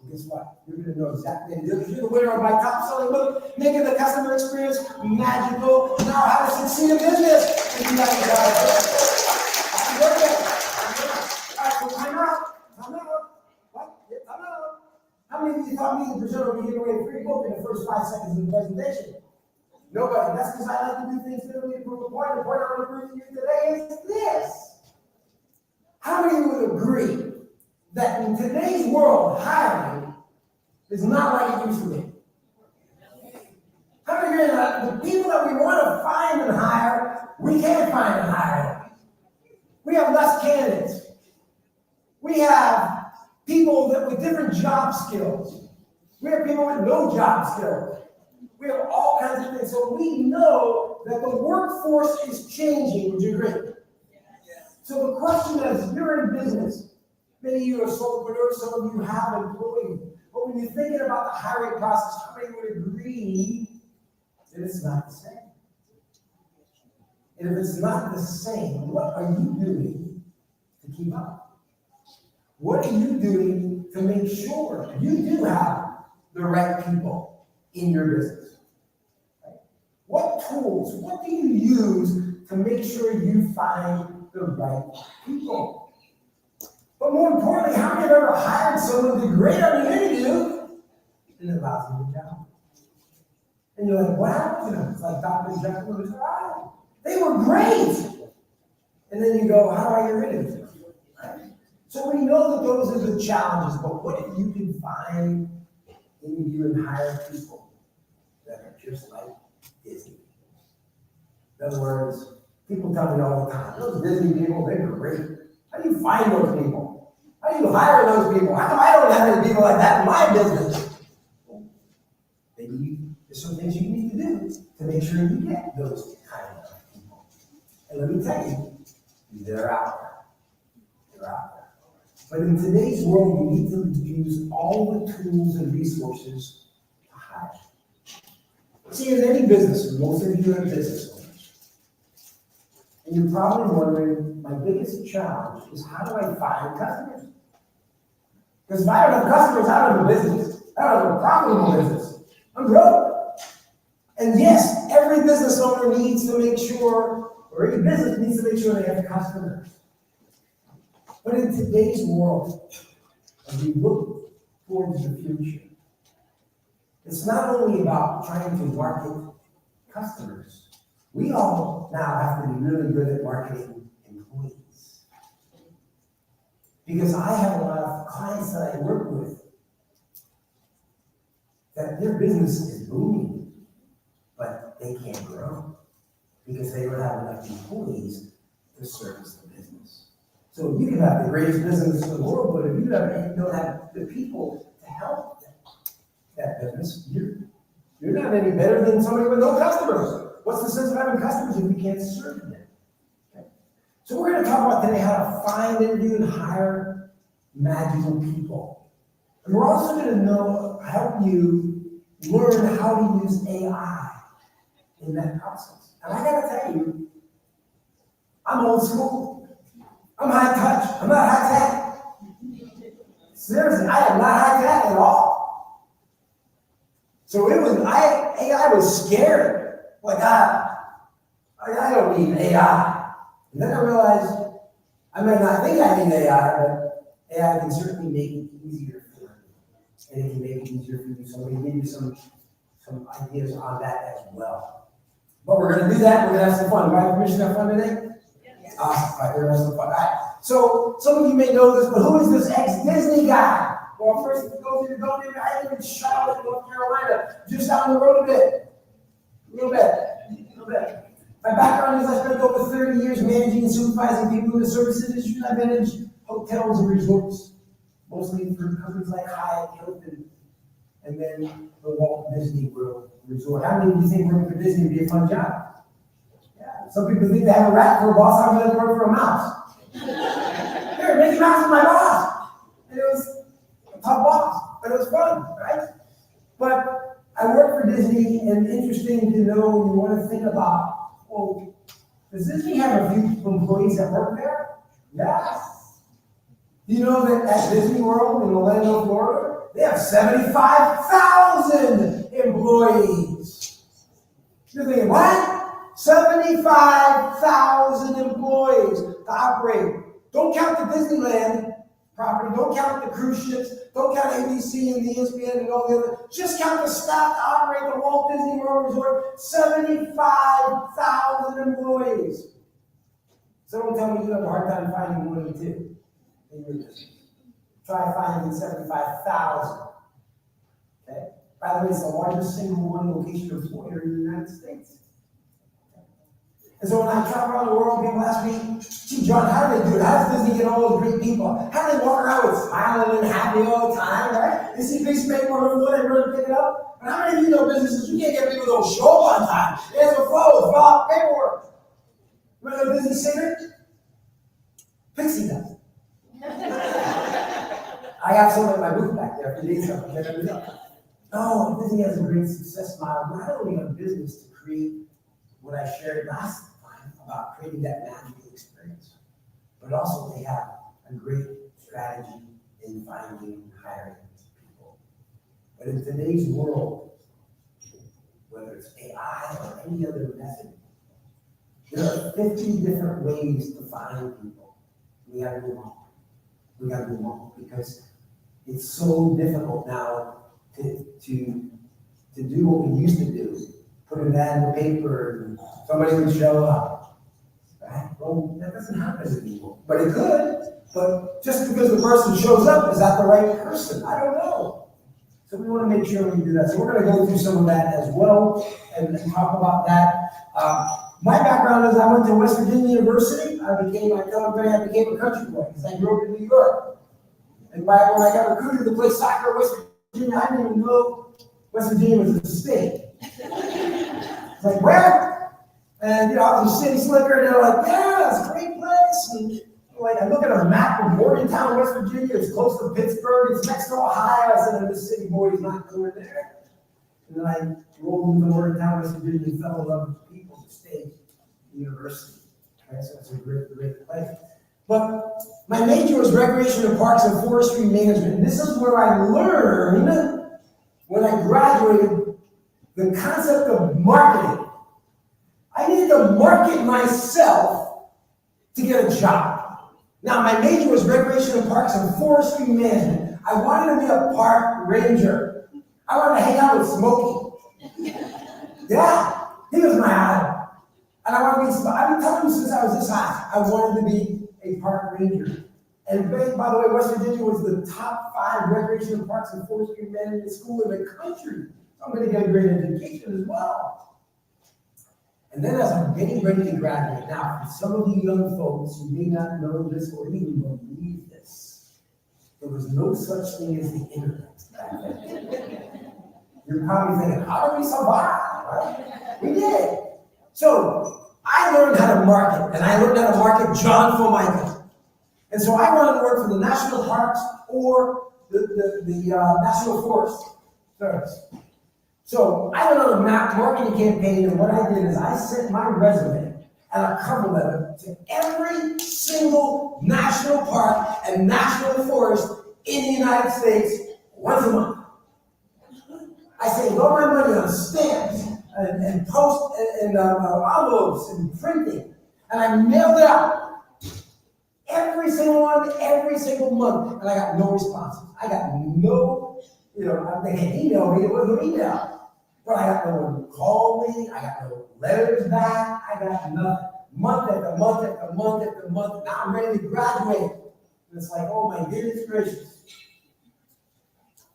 Guess what? You're going to know exactly how to do it because you're the winner of my top selling book, Making the Customer Experience Magical. Now, how to succeed in business. And you got to work it. All right, so time out. What? Yeah, time out. How many of you thought me, the presenter, would be giving away a free book in the first 5 seconds of the presentation? Nobody. That's because I like to do things literally to prove a point. The point I want to prove to you today is this. How many of you would agree that in today's world, hiring is not like it used to be? How many agree that the people that we want to find and hire, we can't find and hire? We have less candidates. We have people that with different job skills. We have people with no job skills. We have all kinds of things. So we know that the workforce is changing. Would you agree? So the question is, you're in business. Many of you are solopreneurs, some of you have employees. But when you're thinking about the hiring process, how many would agree that it's not the same? And if it's not the same, what are you doing to keep up? What are you doing to make sure you do have the right people in your business? Right? What tools, what do you use to make sure you find the right people? But more importantly, how many have ever hired someone to great on the interview and it allows them to job? And you're like, what happened to them? It's like Dr. Jekyll and Mr. Hyde. They were great. And then you go, how do I get rid of them? Right? So we know that those are the challenges, but what if you can find interview and hire people that are just like Disney? In other words, people tell me all the time, those Disney people, they're great. How do you find those people? How do you hire those people? How come I don't have any people like that in my business? Maybe there's some things you need to do to make sure you get those kind of people. And let me tell you, they're out there. They're out there. But in today's world, you need to use all the tools and resources to hire. See, as any business, most of you are business owners. And you're probably wondering, my biggest challenge is how do I find customers? Because if I don't have customers, I don't have a business. I don't have a profitable business. I'm broke. And yes, every business owner needs to make sure, or every business needs to make sure they have customers. But in today's world, as we look towards the future, it's not only about trying to market customers. We all now have to be really good at marketing employees. Because I have a lot of clients that I work with that their business is booming, but they can't grow because they don't have enough employees to service the business. So you can have the greatest business in the world, but if you don't have the people to help that business, you're not any better than somebody with no customers. What's the sense of having customers if you can't serve them? Okay. So we're going to talk about today how to find, interview, and hire magical people. And we're also going to help you learn how to use AI in that process. And I got to tell you, I'm old school. I'm high touch. I'm not high tech. Seriously, I am not high tech at all. So AI was scary. Like, I don't need AI. And then I realized I might not think I need AI, but AI can certainly make it easier for you. And it can make it easier for you. So I'm going to give you some ideas on that as well. But we're going to do that. We're going to have some fun. Do I have permission to have fun today? Yes. Awesome. All right, we're going to have some fun. All right. So some of you may know this, but who is this ex-Disney guy? Well, first, if you go to the building, I live in Charlotte, North Carolina, just down the road a bit. A little bit. My background is I spent over 30 years managing and supervising people in the service industry. I managed hotels and resorts, mostly for companies like Hyatt, Hilton, and then the Walt Disney World Resort. How many of you think working for Disney would be a fun job? Yeah. Some people think they have a rat for a boss. I'm going to work for a mouse. Here, Mickey Mouse is my boss. And it was a tough boss, but it was fun, right? But I work for Disney, and interesting to know when you want to think about, well, does Disney have a few employees that work there? Yes. Do you know that at Disney World in Orlando, Florida, They have 75,000 employees. You're thinking, what? 75,000 employees to operate. Don't count the Disneyland property. Don't count the cruise ships. Don't count ABC and the ESPN and all the other. Just count the staff to operate the Walt Disney World Resort. 75,000 employees. So don't tell me you have a hard time finding more than two in your business. Try finding 75,000. Okay? By the way, it's the largest single one location employer in the United States. And so when I travel around the world, people ask me, gee, John, how do they do it? How does Disney get all those great people? How do they walk around with smiling and happy all the time, right? They see a piece of paper on the floor, they run and pick it up. But how many of you know businesses, you can't get people who don't show up on time? They have to flow, fill out paperwork. Remember the Disney singer? Pixie does. I have some at my booth back there if you need something. No, Disney has a great success model, not only on business to create what I shared last time about creating that magical experience, but also they have a great strategy in finding and hiring people. But in today's world, whether it's AI or any other method, there are 50 different ways to find people. We gotta move on. We gotta move on because it's so difficult now to do what we used to do. Put an ad in the paper and somebody would show up. Right? Well, that doesn't happen anymore. But it could. But just because the person shows up, is that the right person? I don't know. So we want to make sure we do that. So we're going to go through some of that as well and talk about that. My background is I went to West Virginia University. I became a country boy because I grew up in New York. And when I got recruited to play soccer in West Virginia, I didn't even know West Virginia was a state. It's like, where? And, I was a city slicker, and they're like, yeah, it's a great place. And, I look at a map of Morgantown, West Virginia. It's close to Pittsburgh. It's next to Ohio. I said, this city boy is not going there. And then I rolled into Morgantown, West Virginia, and fell in love with the people, the state, the university. Okay, so it's a great, great place. But my major was recreation and parks and forestry management. And this is where I learned, when I graduated, the concept of marketing. I needed to market myself to get a job. Now, my major was recreation and parks and forestry management. I wanted to be a park ranger. I wanted to hang out with Smokey. Yeah, he was my idol. And I wanted to be, I've been telling you since I was this high, I wanted to be a park ranger. And by the way, West Virginia was the top 5 recreation and parks and forestry management school in the country. I'm going to get a great education as well. And then as I'm getting ready to graduate, now for some of you young folks, you may not know this or even believe this. There was no such thing as the internet back then. You're probably thinking, how do we survive, right? We did. So I learned how to market, and I learned how to market John Formica. And so I wanted to work for the National Parks or the National Forest Service. So I went on a marketing campaign, and what I did is I sent my resume and a cover letter to every single national park and national forest in the United States once a month. I saved all my money on stamps and post and envelopes and printing, and I mailed it out. Every single one, every single month, and I got no responses. I got no, they had emailed me, it wasn't an email. But I got no one to call me, I got no letters back, I got nothing. Month after month after month after month, now I'm ready to graduate. And it's like, oh my goodness gracious.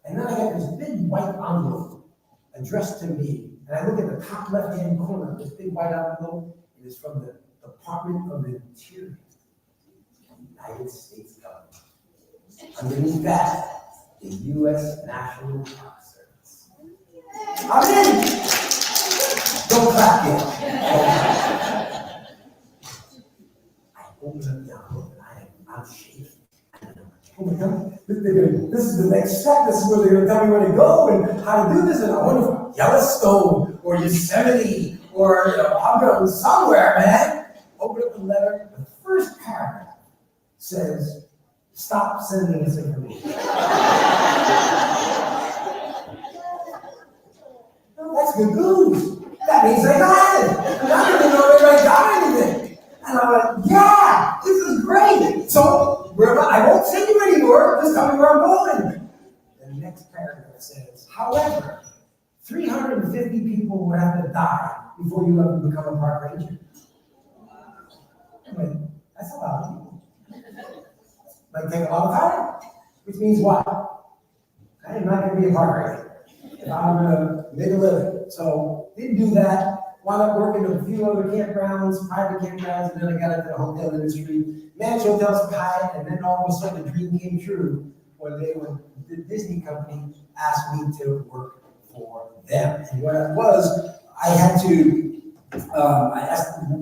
And then I got this big white envelope addressed to me. And I look at the top left-hand corner of this big white envelope, and it's from the Department of the Interior. United States government. Underneath that, the U.S. National Park Service. I'm in! Don't clap yet. I open up the envelope and I'm shaking. Oh my God, this is the next step. This is where they're going to tell me where to go and how to do this. And I wonder if Yellowstone or Yosemite or, I'm going somewhere, man. Open up the letter. The first paragraph says, stop sending us information. good news. That means they got it. And I didn't know anybody got anything. And I'm like, yeah, this is great. So I won't send you anywhere. Just tell me where I'm going. The next paragraph says, however, 350 people would have to die before you ever become a park ranger. I'm like, that's a lot of people. Might take a lot of time. Which means what? I am not going to be a park ranger if I'm going to make a living. So didn't do that. Wound up working at a few other campgrounds, private campgrounds, and then I got into the hotel industry. Managed hotels for hire, and then all of a sudden the dream came true when the Disney company asked me to work for them. And what it was, I asked them,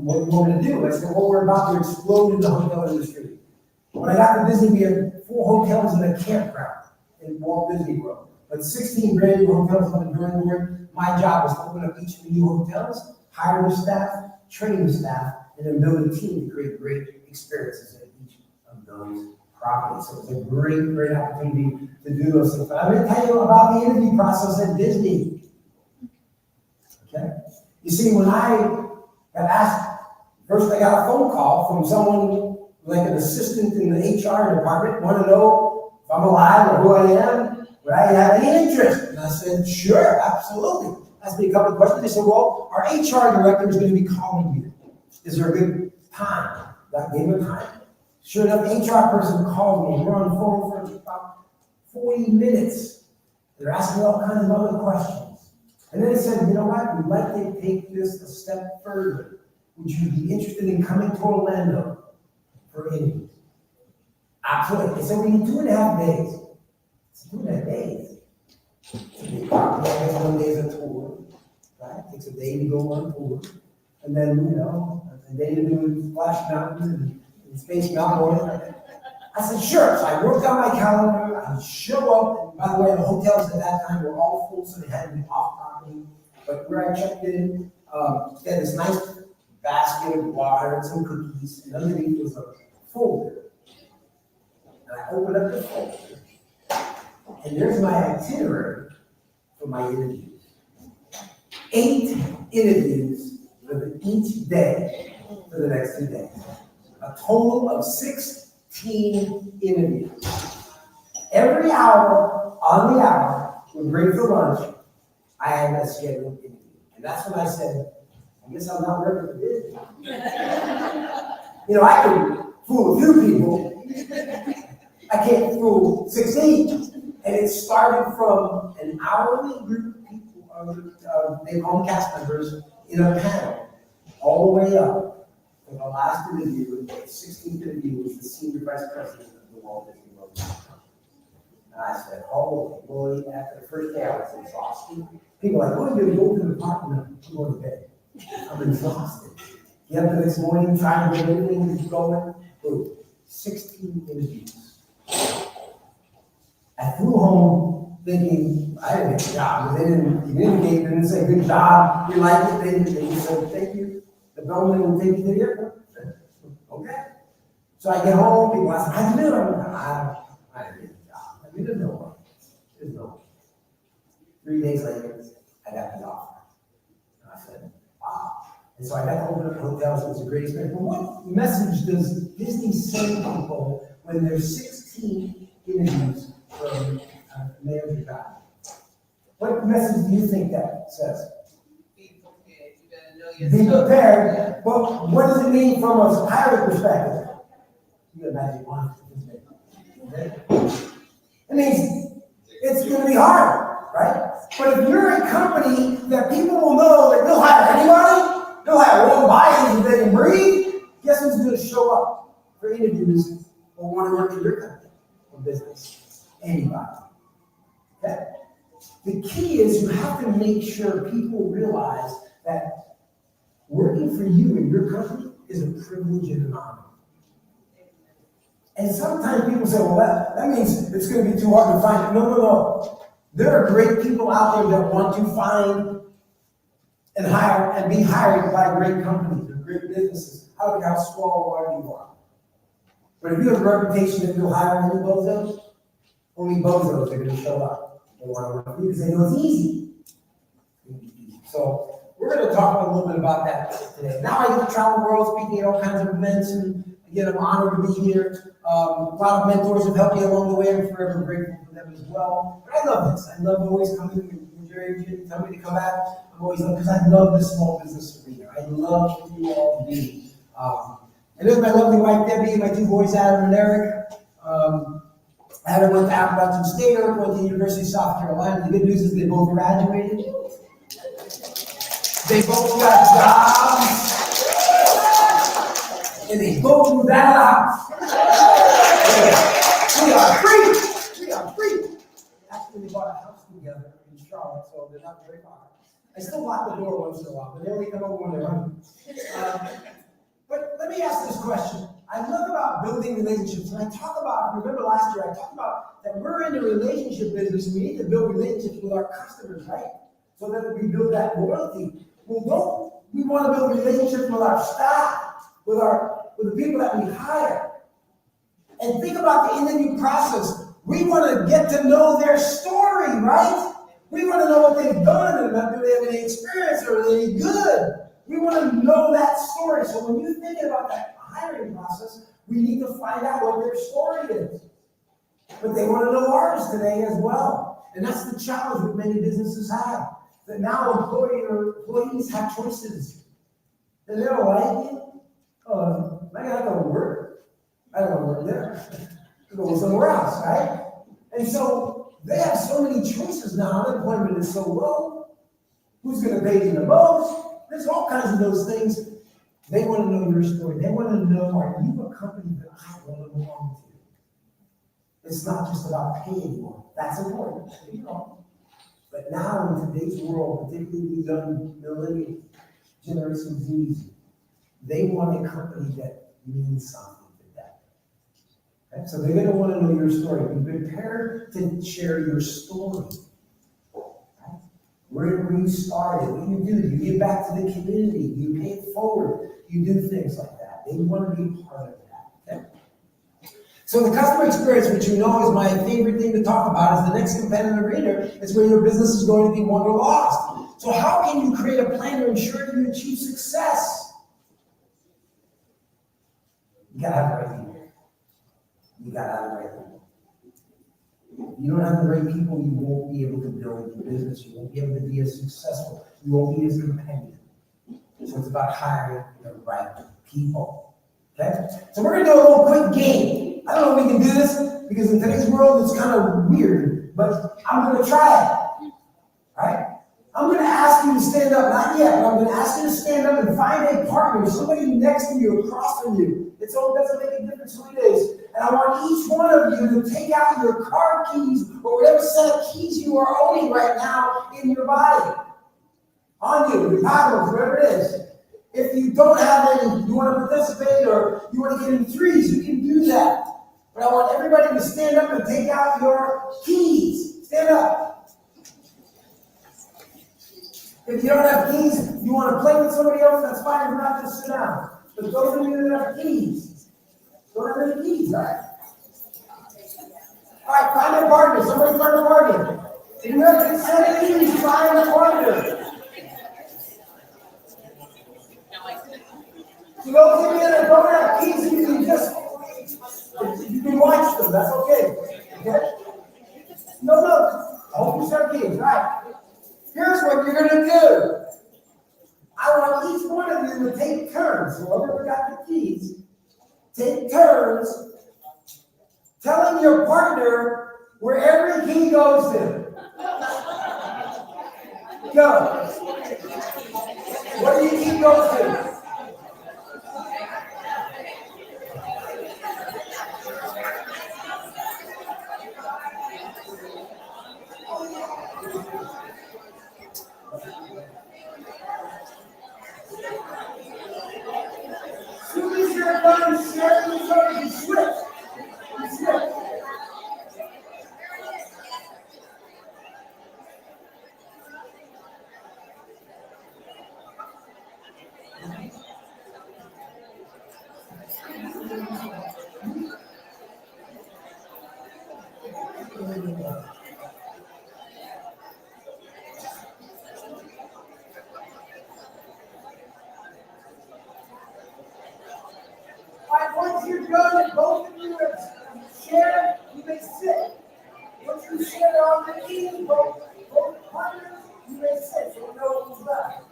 what do you want me to do? I said, well, we're about to explode in the hotel industry. When I got to Disney, we had 4 hotels and a campground in Walt Disney World. But 16 brand new hotels on the drawing board. My job was to open up each of the new hotels, hire the staff, train the staff, and then build a team to create great experiences at each of those properties. So it was a great, great opportunity to do those things. But I'm going to tell you about the interview process at Disney. Okay? You see, when I got asked, first I got a phone call from someone like an assistant in the HR department, want to know if I'm alive or who I am. Would I have any interest? And I said, sure, absolutely. Asked me a couple of questions. They said, well, our HR director is going to be calling you. Is there a good time? That gave them time. Sure enough, the HR person called me. We're on the phone for about 40 minutes. They're asking all kinds of other questions. And then they said, you know what? We'd like to take this a step further. Would you be interested in coming to Orlando for interviews? Absolutely. They said, we need 2.5 days. 2.5 days. It's a big property. I guess 1 day is a tour, right? It takes a day to go on tour. And then, a day to do Splash Mountain and Space Mountain. I said, sure. So I worked on my calendar. I would show up. And by the way, the hotels at that time were all full, so they had to be off property. But where I checked in, they had this nice basket of water and some cookies. And underneath was a folder. And I opened up the folder. And there's my itinerary for my interviews. 8 interviews for each day for the next 2 days. A total of 16 interviews. Every hour, on the hour, with break for lunch, I had a scheduled interview. And that's when I said, I guess I'm not working for Disney. I can fool a few people. I can't fool 16. And it started from an hourly group of people, they call them cast members, in a panel, all the way up to the last interview, the 16th interview, was the senior vice president of the Walt Disney World. And I said, holy moly, after the first day I was exhausted. People are like, oh, you're going to the apartment, I'm going to bed. I'm exhausted. Get up the next morning, trying to get everything going. Boom, 16 interviews. I flew home thinking, I didn't get a job. They didn't communicate, they didn't say, good job, we like it. They just said, thank you. The bellman will take you to the airport. Okay. So I get home, people ask, how'd you do? I didn't get a job. I mean, there's no one. There's no one. 3 days later, I got the offer. And I said, wow. And so I got to open up hotels. It was a great experience. But what message does Disney send people when there's 16 interviews from manager guy? What message do you think that says? Be prepared. You better know your stuff. Be prepared. Yeah. But what does it mean from a hiring perspective? You imagine one. It means it's going to be hard, right? But if you're a company that people will know that they'll hire anybody, they'll hire one bodies if they can breathe, guess who's going to show up for interviews or want to work for your company or business? Anybody. Okay? The key is you have to make sure people realize that working for you and your company is a privilege and an honor. And sometimes people say, well, that means it's going to be too hard to find. No. There are great people out there that want to find and hire and be hired by great companies or great businesses. I don't care how small or large you are. But if you have a reputation that you'll hire only bozos are going to show up. They want to work with you because they know it's easy. So we're going to talk a little bit about that today. Now I get to travel the world speaking at all kinds of events, and again, I'm honored to be here. A lot of mentors have helped me along the way. I'm forever grateful for them as well. But I love this. I love always coming and Jerry tell me to come back. I'm always because I love this small business arena. I love who you all be. And there's my lovely wife Debbie, my two boys Adam and Eric. Adam went to Appalachian State, Eric went to the University of South Carolina. The good news is they both graduated. They both got jobs. And they both moved out of the house. We are free. We are free. Actually, they bought a house together in Charlotte, so they're not very far. I still lock the door once in a while, but they only come over when they're hungry. But let me ask this question. I love about building relationships, and I talk about, remember last year, I talked about that we're in the relationship business, and we need to build relationships with our customers, right? So that we build that loyalty. Well, don't we want to build relationships with our staff, with the people that we hire? And think about the interview process. We want to get to know their story, right? We want to know what they've done, and do they have any experience, or are they any good? We want to know that story. So when you're thinking about that hiring process, we need to find out what their story is. But they want to know ours today as well. And that's the challenge that many businesses have. That now employees have choices. And they don't like it. Oh, I gotta go to work. I don't want to work there. I go somewhere else, right? And so they have so many choices now. Unemployment is so low. Who's going to pay you the most? There's all kinds of those things. They want to know your story. They want to know, are you a company that I want to belong to? It's not just about pay anymore. That's important. You know. But now in today's world, particularly the young millennial generation Z, they want a company that means something to them. Okay? So they're going to want to know your story. Be prepared to share your story. Where you started, what you do, you give back to the community, you pay it forward, you do things like that. They want to be part of that. Okay? So the customer experience, which you know is my favorite thing to talk about, is the next competitive arena. It's where your business is going to be won or lost. So how can you create a plan to ensure that you achieve success? You gotta have the right people. You gotta have the right people. You don't have the right people, you won't be able to build your business. You won't be able to be as successful. You won't be as competitive. So it's about hiring the right people. Okay? So we're going to do a little quick game. I don't know if we can do this because in today's world it's kind of weird, but I'm going to try it. All right? I'm going to ask you to stand up, not yet, but I'm going to ask you to stand up and find a partner, somebody next to you, across from you. It doesn't make a difference who it is. And I want each one of you to take out your car keys or whatever set of keys you are owning right now in your body. On you, your paddles, wherever it is. If you don't have any, you want to participate or you want to get in threes, you can do that. But I want everybody to stand up and take out your keys. Stand up. If you don't have keys, you want to play with somebody else, that's fine. You're not just sit down. But those of you that have keys, don't have any keys, all right? All right, find a partner. Somebody find a partner. If you have a set of keys, find a partner. So those of you that don't have keys, you can watch them. That's okay. Okay? No. I hope you have keys. All right. Here's what you're going to do. I want each one of you to take turns. Whoever got the keys, take turns telling your partner where every key goes to. Go. What do you key goes to? As soon as you're done sharing each other, you switch. You switch. share on the keys, both partners, you may sit, so you know who's left.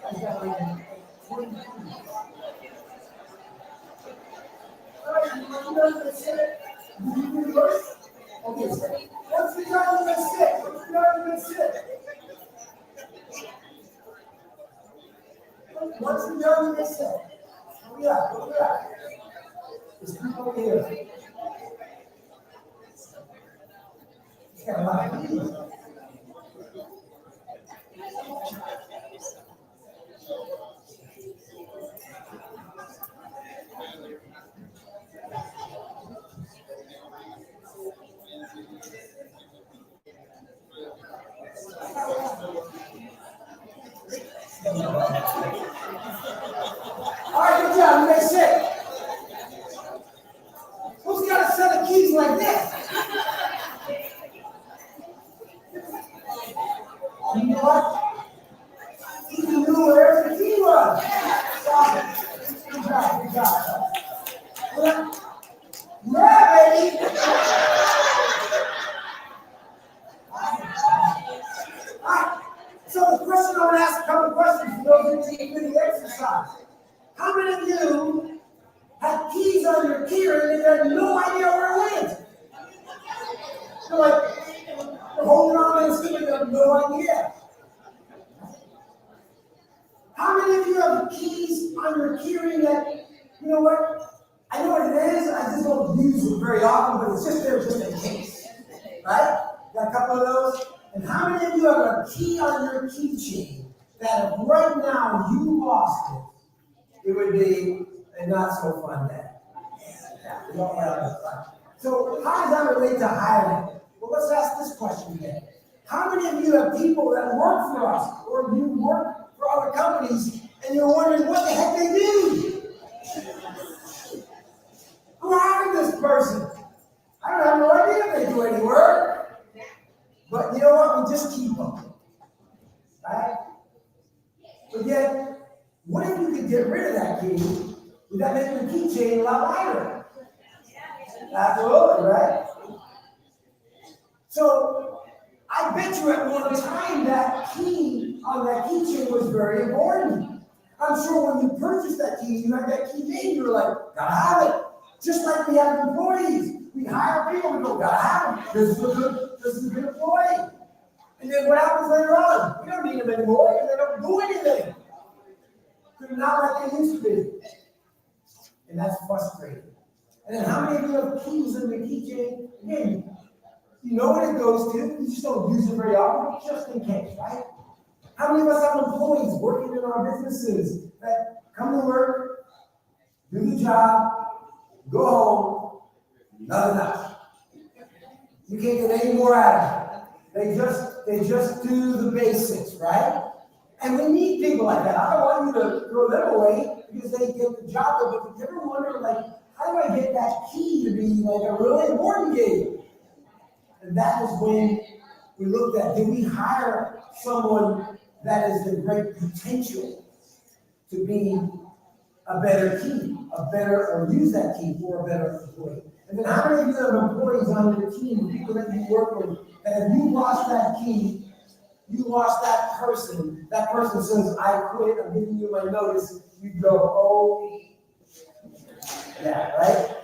I got like 20 keys. All right, you know the sit. Do you do yours? Okay, so once you're done, you may sit. Once you're done, you may sit. Once you're done, you may sit. Where we at? Where we at? There's people over here. It's got a lot of keys. All right, good job. You may sit. Who's got a set of keys like this? You know what? You knew where the key was. Good job, good job. Yeah, baby. All right. So the question I'm going to ask a couple of questions for those who take the exercise. How many of you have keys on your key ring and you have no idea where it went? You're like, you're holding on to this key and you have no idea. How many of you have keys on your key ring that, you know what? I know what it is, I just don't use it very often, but it's just there just in case. Right? Got a couple of those? And how many of you have a key on your keychain that if right now you lost it, it would be a not so fun day? Yeah, we don't have that fun. So how does that relate to hiring? Well, let's ask this question again. How many of you have people that work for us, or you work for other companies, and you're wondering what the heck they do? Who hired this person? I don't have no idea if they do any work. But you know what? We just keep them. Right? But yet, what if you could get rid of that key? Would that make your keychain a lot lighter? Absolutely, right? So, I bet you at one time that key on that keychain was very important. I'm sure when you purchased that key, you had that key made, you were like, gotta have it. Just like we have employees. We hire people, we go, gotta have them. This is a good employee. And then what happens later on? We don't need them anymore because they don't do anything. They're not like they used to be. And that's frustrating. And then how many of you have keys in the keychain? Again, you know what it goes to, you just don't use it very often, just in case, right? How many of us have employees working in our businesses that come to work, do the job, go home, nothing else? You can't get any more out of it. They just do the basics, right? And we need people like that. I don't want you to throw them away because they get the job, but you ever wonder, like, how do I get that key to be like a really important key? And that is when we looked at, did we hire someone that is the great potential to be a better key, or use that key for a better employee? And then how many of you have employees on your team, people that you work with, and if you lost that key, you lost that person says, I quit, I'm giving you my notice, you go, oh, yeah, right?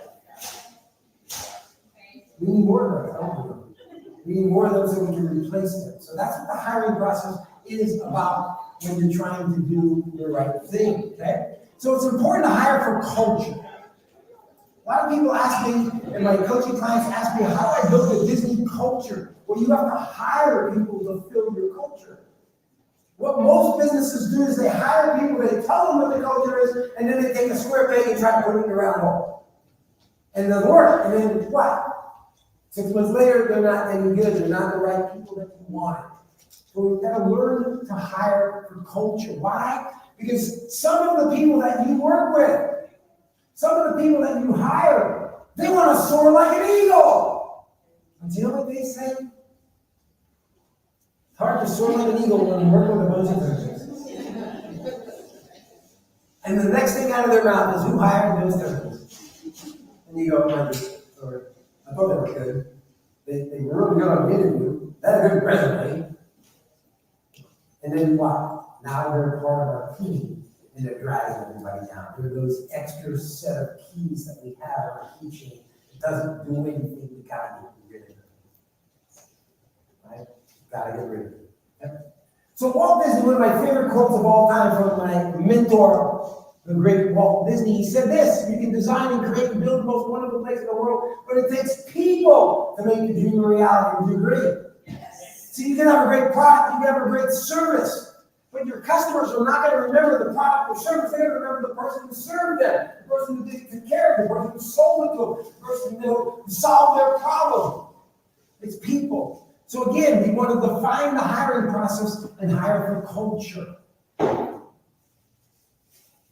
We need more of those, don't we? We need more of those so we can replace them. So that's what the hiring process is about when you're trying to do the right thing, okay? So it's important to hire for culture. A lot of people ask me, and my coaching clients ask me, how do I build a Disney culture? Well, you have to hire people to fill your culture. What most businesses do is they hire people, they tell them what the culture is, and then they take a square peg and try to put it in a round hole. And it doesn't work. And then what? 6 months later, they're not any good. They're not the right people that you want. So we've got to learn to hire for culture. Why? Because some of the people that you work with, some of the people that you hire, they want to soar like an eagle. And do you know what they say? It's hard to soar like an eagle when you work with a bunch of turkeys. And the next thing out of their mouth is, who hired those turkeys? And you go, I thought they were good. They were really good on the interview. They had a good resume. And then what? Now they're part of our team, and they're dragging everybody down. They're those extra set of keys that we have on our keychain. It doesn't do anything. We gotta get rid of it. Right? Gotta get rid of it. Yep. So Walt Disney, one of my favorite quotes of all time from my mentor, the great Walt Disney, he said this: you can design and create and build the most wonderful place in the world, but it takes people to make the dream a reality. Would you agree? Yes. So you can have a great product, you can have a great service, but your customers are not going to remember the product or service. They're going to remember the person who served them, the person who took care of them, the person who sold it to them, the person who solved their problem. It's people. So again, we want to define the hiring process and hire for culture.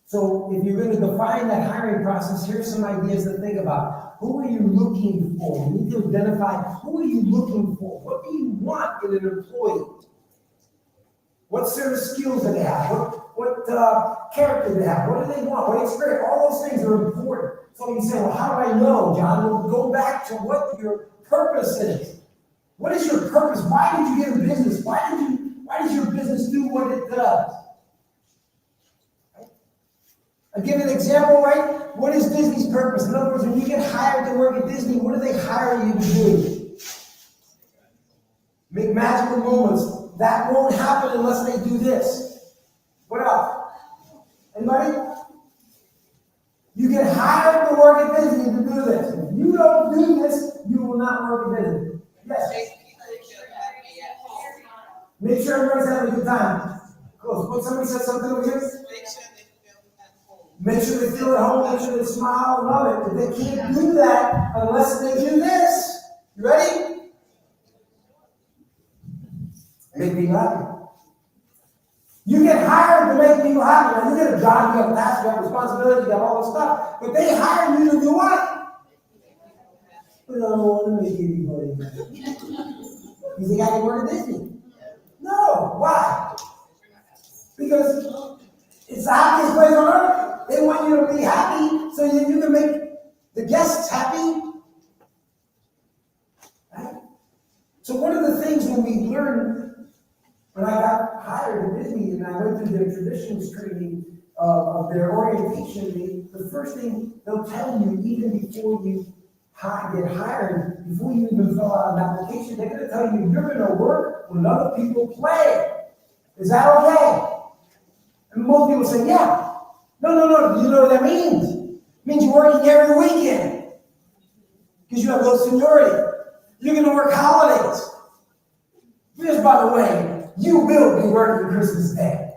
So if you're going to define that hiring process, here's some ideas to think about. Who are you looking for? You need to identify, who are you looking for? What do you want in an employee? What sort of skills do they have? What character do they have? What do they want? What experience? All those things are important. So you say, well, how do I know, John? Well, go back to what your purpose is. What is your purpose? Why did you get in business? Why does your business do what it does? Right? I'll give you an example, right? What is Disney's purpose? In other words, when you get hired to work at Disney, what do they hire you to do? Make magical moments. That won't happen unless they do this. What else? Anybody? You get hired to work at Disney to do this. If you don't do this, you will not work at Disney. Yes. Make sure everybody's having a good time. Close. When somebody said something over here, make sure they feel at home. Make sure they smile. Love it. But they can't do that unless they do this. You ready? Make people happy. You get hired to make people happy. Now, you get a job, you have a task, you have responsibility, you have all this stuff. But they hire you to do what? We don't want to make anybody happy. You think I can work at Disney? No. Why? Because it's the happiest place on earth. They want you to be happy so that you can make the guests happy. Right? So one of the things when we learn, when I got hired at Disney and I went through their traditions training of their orientation, the first thing they'll tell you, even before you get hired, before you even fill out an application, they're going to tell you you're going to work when other people play. Is that okay? And most people say, yeah. No. You know what that means? It means you're working every weekend because you have low seniority. You're going to work holidays. Just by the way, you will be working Christmas Day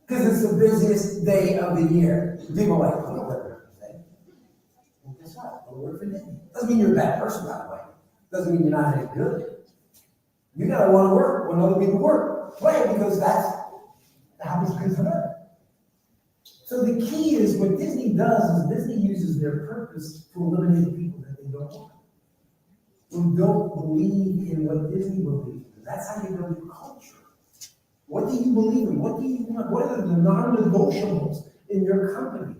because it's the busiest day of the year. People are like, oh, don't work Christmas Day. Well, guess what? Don't work for Disney. Doesn't mean you're a bad person, by the way. Doesn't mean you're not any good. You gotta want to work when other people work. Play because that's the happiest place on earth. So the key is what Disney does is Disney uses their purpose to eliminate the people that they don't want. Who don't believe in what Disney believes in. That's how you build your culture. What do you believe in? What do you want? What are the non-negotiables in your company?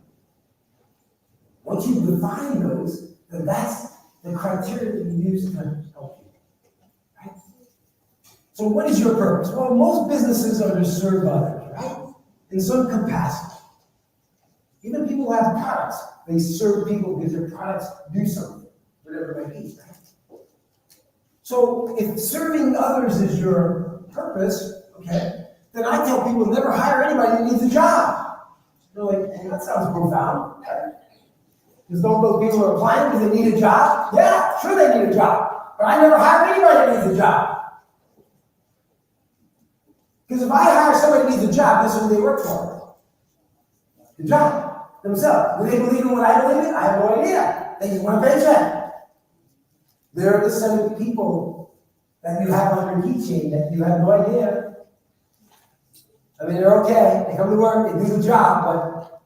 Once you define those, then that's the criteria that you use to help you. Right? So what is your purpose? Well, most businesses are to serve others, right? In some capacity. Even people who have products, they serve people because their products do something, whatever it might be, right? So if serving others is your purpose, okay, then I tell people never hire anybody who needs a job. They're like, well, that sounds profound. Right? Because don't those people are applying because they need a job? Yeah, sure they need a job. But I never hire anybody who needs a job. Because if I hire somebody who needs a job, this is who they work for. The job. Themselves. Do they believe in what I believe in? I have no idea. They just want a paycheck. They're the set of people that you have on your keychain that you have no idea. I mean, they're okay. They come to work, they do the job, but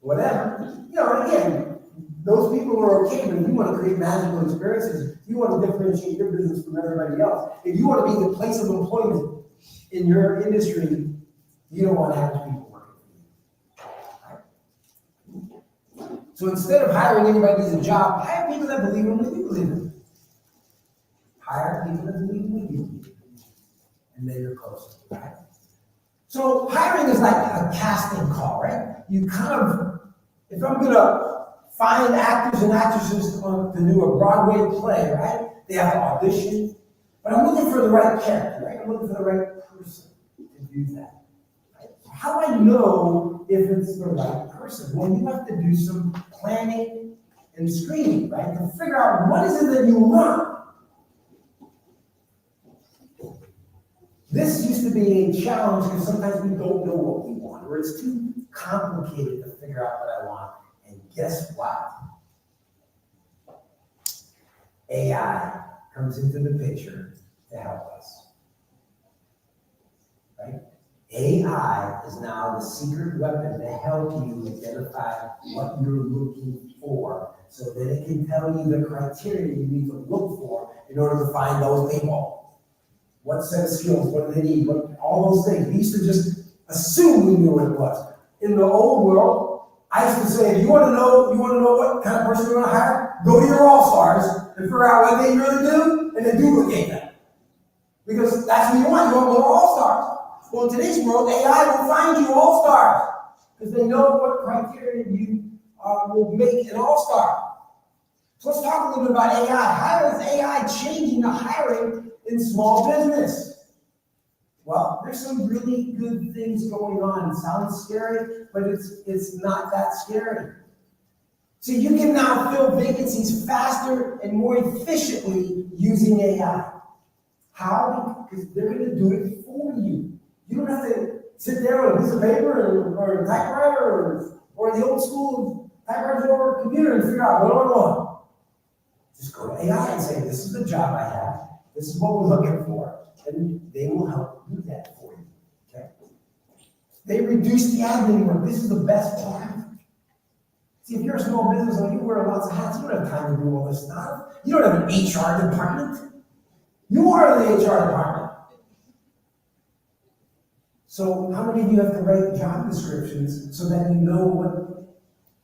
whatever. You know, again, those people are okay, but if you want to create magical experiences, you want to differentiate your business from everybody else. If you want to be the place of employment in your industry, you don't want average people working for you. Right? So instead of hiring anybody who's a job, hire people that believe in what you believe in. Hire people that believe in what you believe in. And then you're close, right? So hiring is like a casting call, right? You kind of, if I'm gonna find actors and actresses to do a Broadway play, right? They have to audition, but I'm looking for the right character, right? I'm looking for the right person to do that. Right? How do I know if it's the right person? Well, you have to do some planning and screening, right? To figure out what is it that you want. This used to be a challenge because sometimes we don't know what we want, or it's too complicated to figure out what I want. And guess what? AI comes into the picture to help us. Right? AI is now the secret weapon to help you identify what you're looking for, so that it can tell you the criteria you need to look for in order to find those people. What set of skills, what do they need, all those things. We used to just assume we knew what it was. In the old world, I used to say, if you want to know what kind of person you want to hire, go to your all-stars and figure out what they really do, and then duplicate them. Because that's what you want more all-stars. Well, in today's world, AI will find you all-stars, because they know what criteria you will make an all-star. So let's talk a little bit about AI. How is AI changing the hiring in small business? Well, there's some really good things going on. It sounds scary, but it's not that scary. So you can now fill vacancies faster and more efficiently using AI. How? Because they're going to do it for you. You don't have to sit there with a piece of paper or a typewriter or the old school typewriter or computer and figure out what do I want. Just go to AI and say, this is the job I have. This is what we're looking for. And they will help do that for you. Okay? They reduce the admin work. This is the best part. See, if you're a small business and you wear lots of hats, you don't have time to do all this stuff. You don't have an HR department. You are the HR department. So how many of you have to write job descriptions so that you know what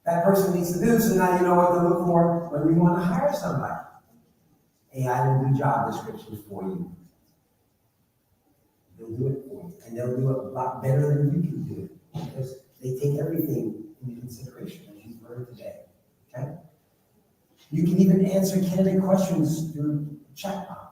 that person needs to do, so now you know what to look for when you want to hire somebody? AI will do job descriptions for you. They'll do it for you, and they'll do it a lot better than you can do it, because they take everything into consideration, as you've heard today. Okay? You can even answer candidate questions through chatbot.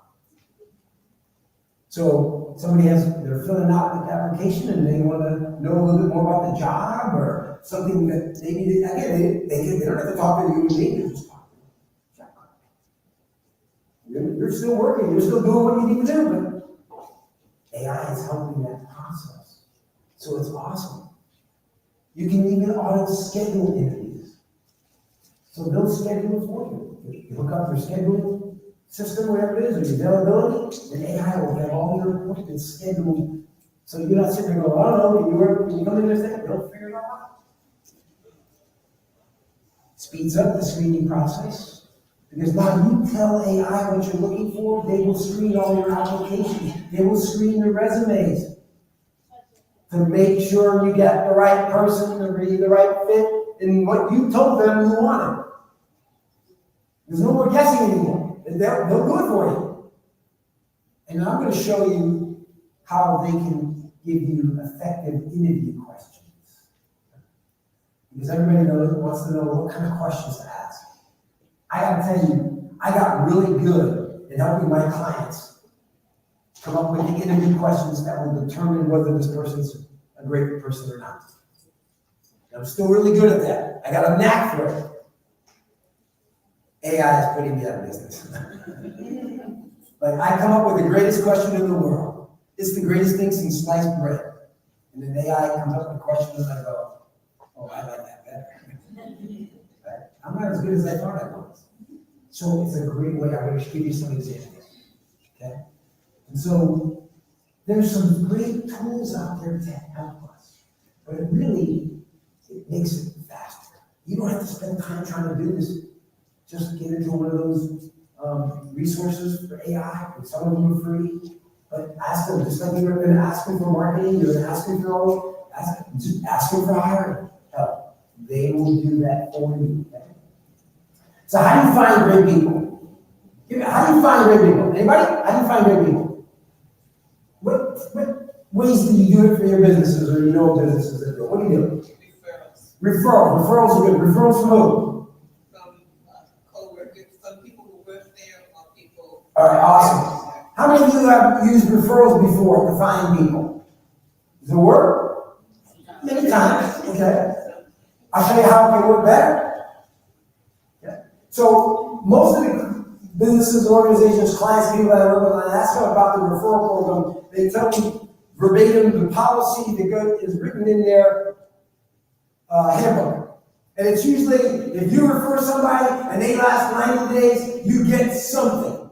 So they're filling out the application and they want to know a little bit more about the job or something that they need. Again, they don't have to talk to you, they just talk to chatbot. You're still working, you're still doing what you need to do, but AI is helping that process. So it's awesome. You can even auto schedule interviews. So they'll schedule it for you. You hook up your scheduling system, whatever it is, or your availability, and AI will get all your appointments scheduled. So you're not sitting there going, I don't know, can you come in this thing? They'll figure it all out. Speeds up the screening process, because now you tell AI what you're looking for, they will screen all your applications, they will screen your resumes to make sure you get the right person, to be the right fit in what you told them you wanted. There's no more guessing anymore. They'll do it for you. And I'm going to show you how they can give you effective interview questions. Because everybody wants to know what kind of questions to ask. I got to tell you, I got really good at helping my clients come up with the interview questions that will determine whether this person's a great person or not. And I'm still really good at that. I got a knack for it. AI is putting me out of business. Like, I come up with the greatest question in the world. It's the greatest thing since sliced bread. And then AI comes up with questions and I go, oh, I like that better. Right? I'm not as good as I thought I was. So it's a great way. I'm going to give you some examples. Okay? And so there's some great tools out there to help us. But it makes it faster. You don't have to spend time trying to do this just get into one of those resources for AI, and some of them are free. But ask them, just like you're going to ask them for marketing, you're going to ask them for ask them for hiring help. They will do that for you. Okay? So how do you find great people? How do you find great people? Anybody? How do you find great people? What ways do you do it for your businesses or businesses that do it? What do you do? Referrals. Referrals are good. Referrals from who? From co-workers, some people who work there or people. All right, awesome. How many of you have used referrals before to find people? Does it work? Many times, okay. I'll show you how it can work better. Yeah. So most of the businesses, organizations, clients, people that I work with, I ask them about the referral program. They tell me verbatim the policy, the good is written in their handbook. And it's usually, if you refer somebody and they last 90 days, you get something.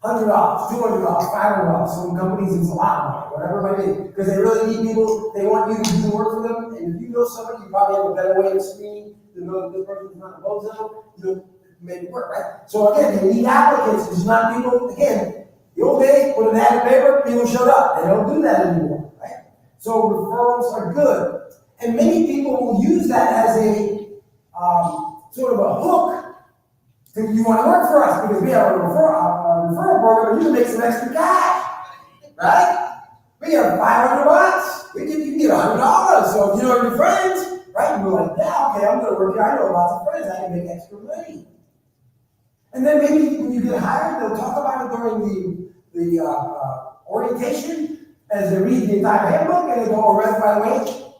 $100, $200, $500. Some companies it's a lot more, whatever it might be, because they really need people. They want you to do the work for them. And if you know somebody, you probably have a better way of screening to know if this person's not a bozo. You'll make it work, right? So again, they need applicants. It's not people. Again, the old days, put an ad in paper, people showed up. They don't do that anymore, right? So referrals are good, and many people will use that as a sort of a hook. You want to work for us because we have a referral program, and you can make some extra cash, right? We have $500. You can get $100. So if you know your friends, right? And we're like, yeah, okay, I'm going to work here. I know lots of friends. I can make extra money. And then maybe when you get hired, they'll talk about it during the orientation as they read the entire handbook, and they go, oh, right, by the way,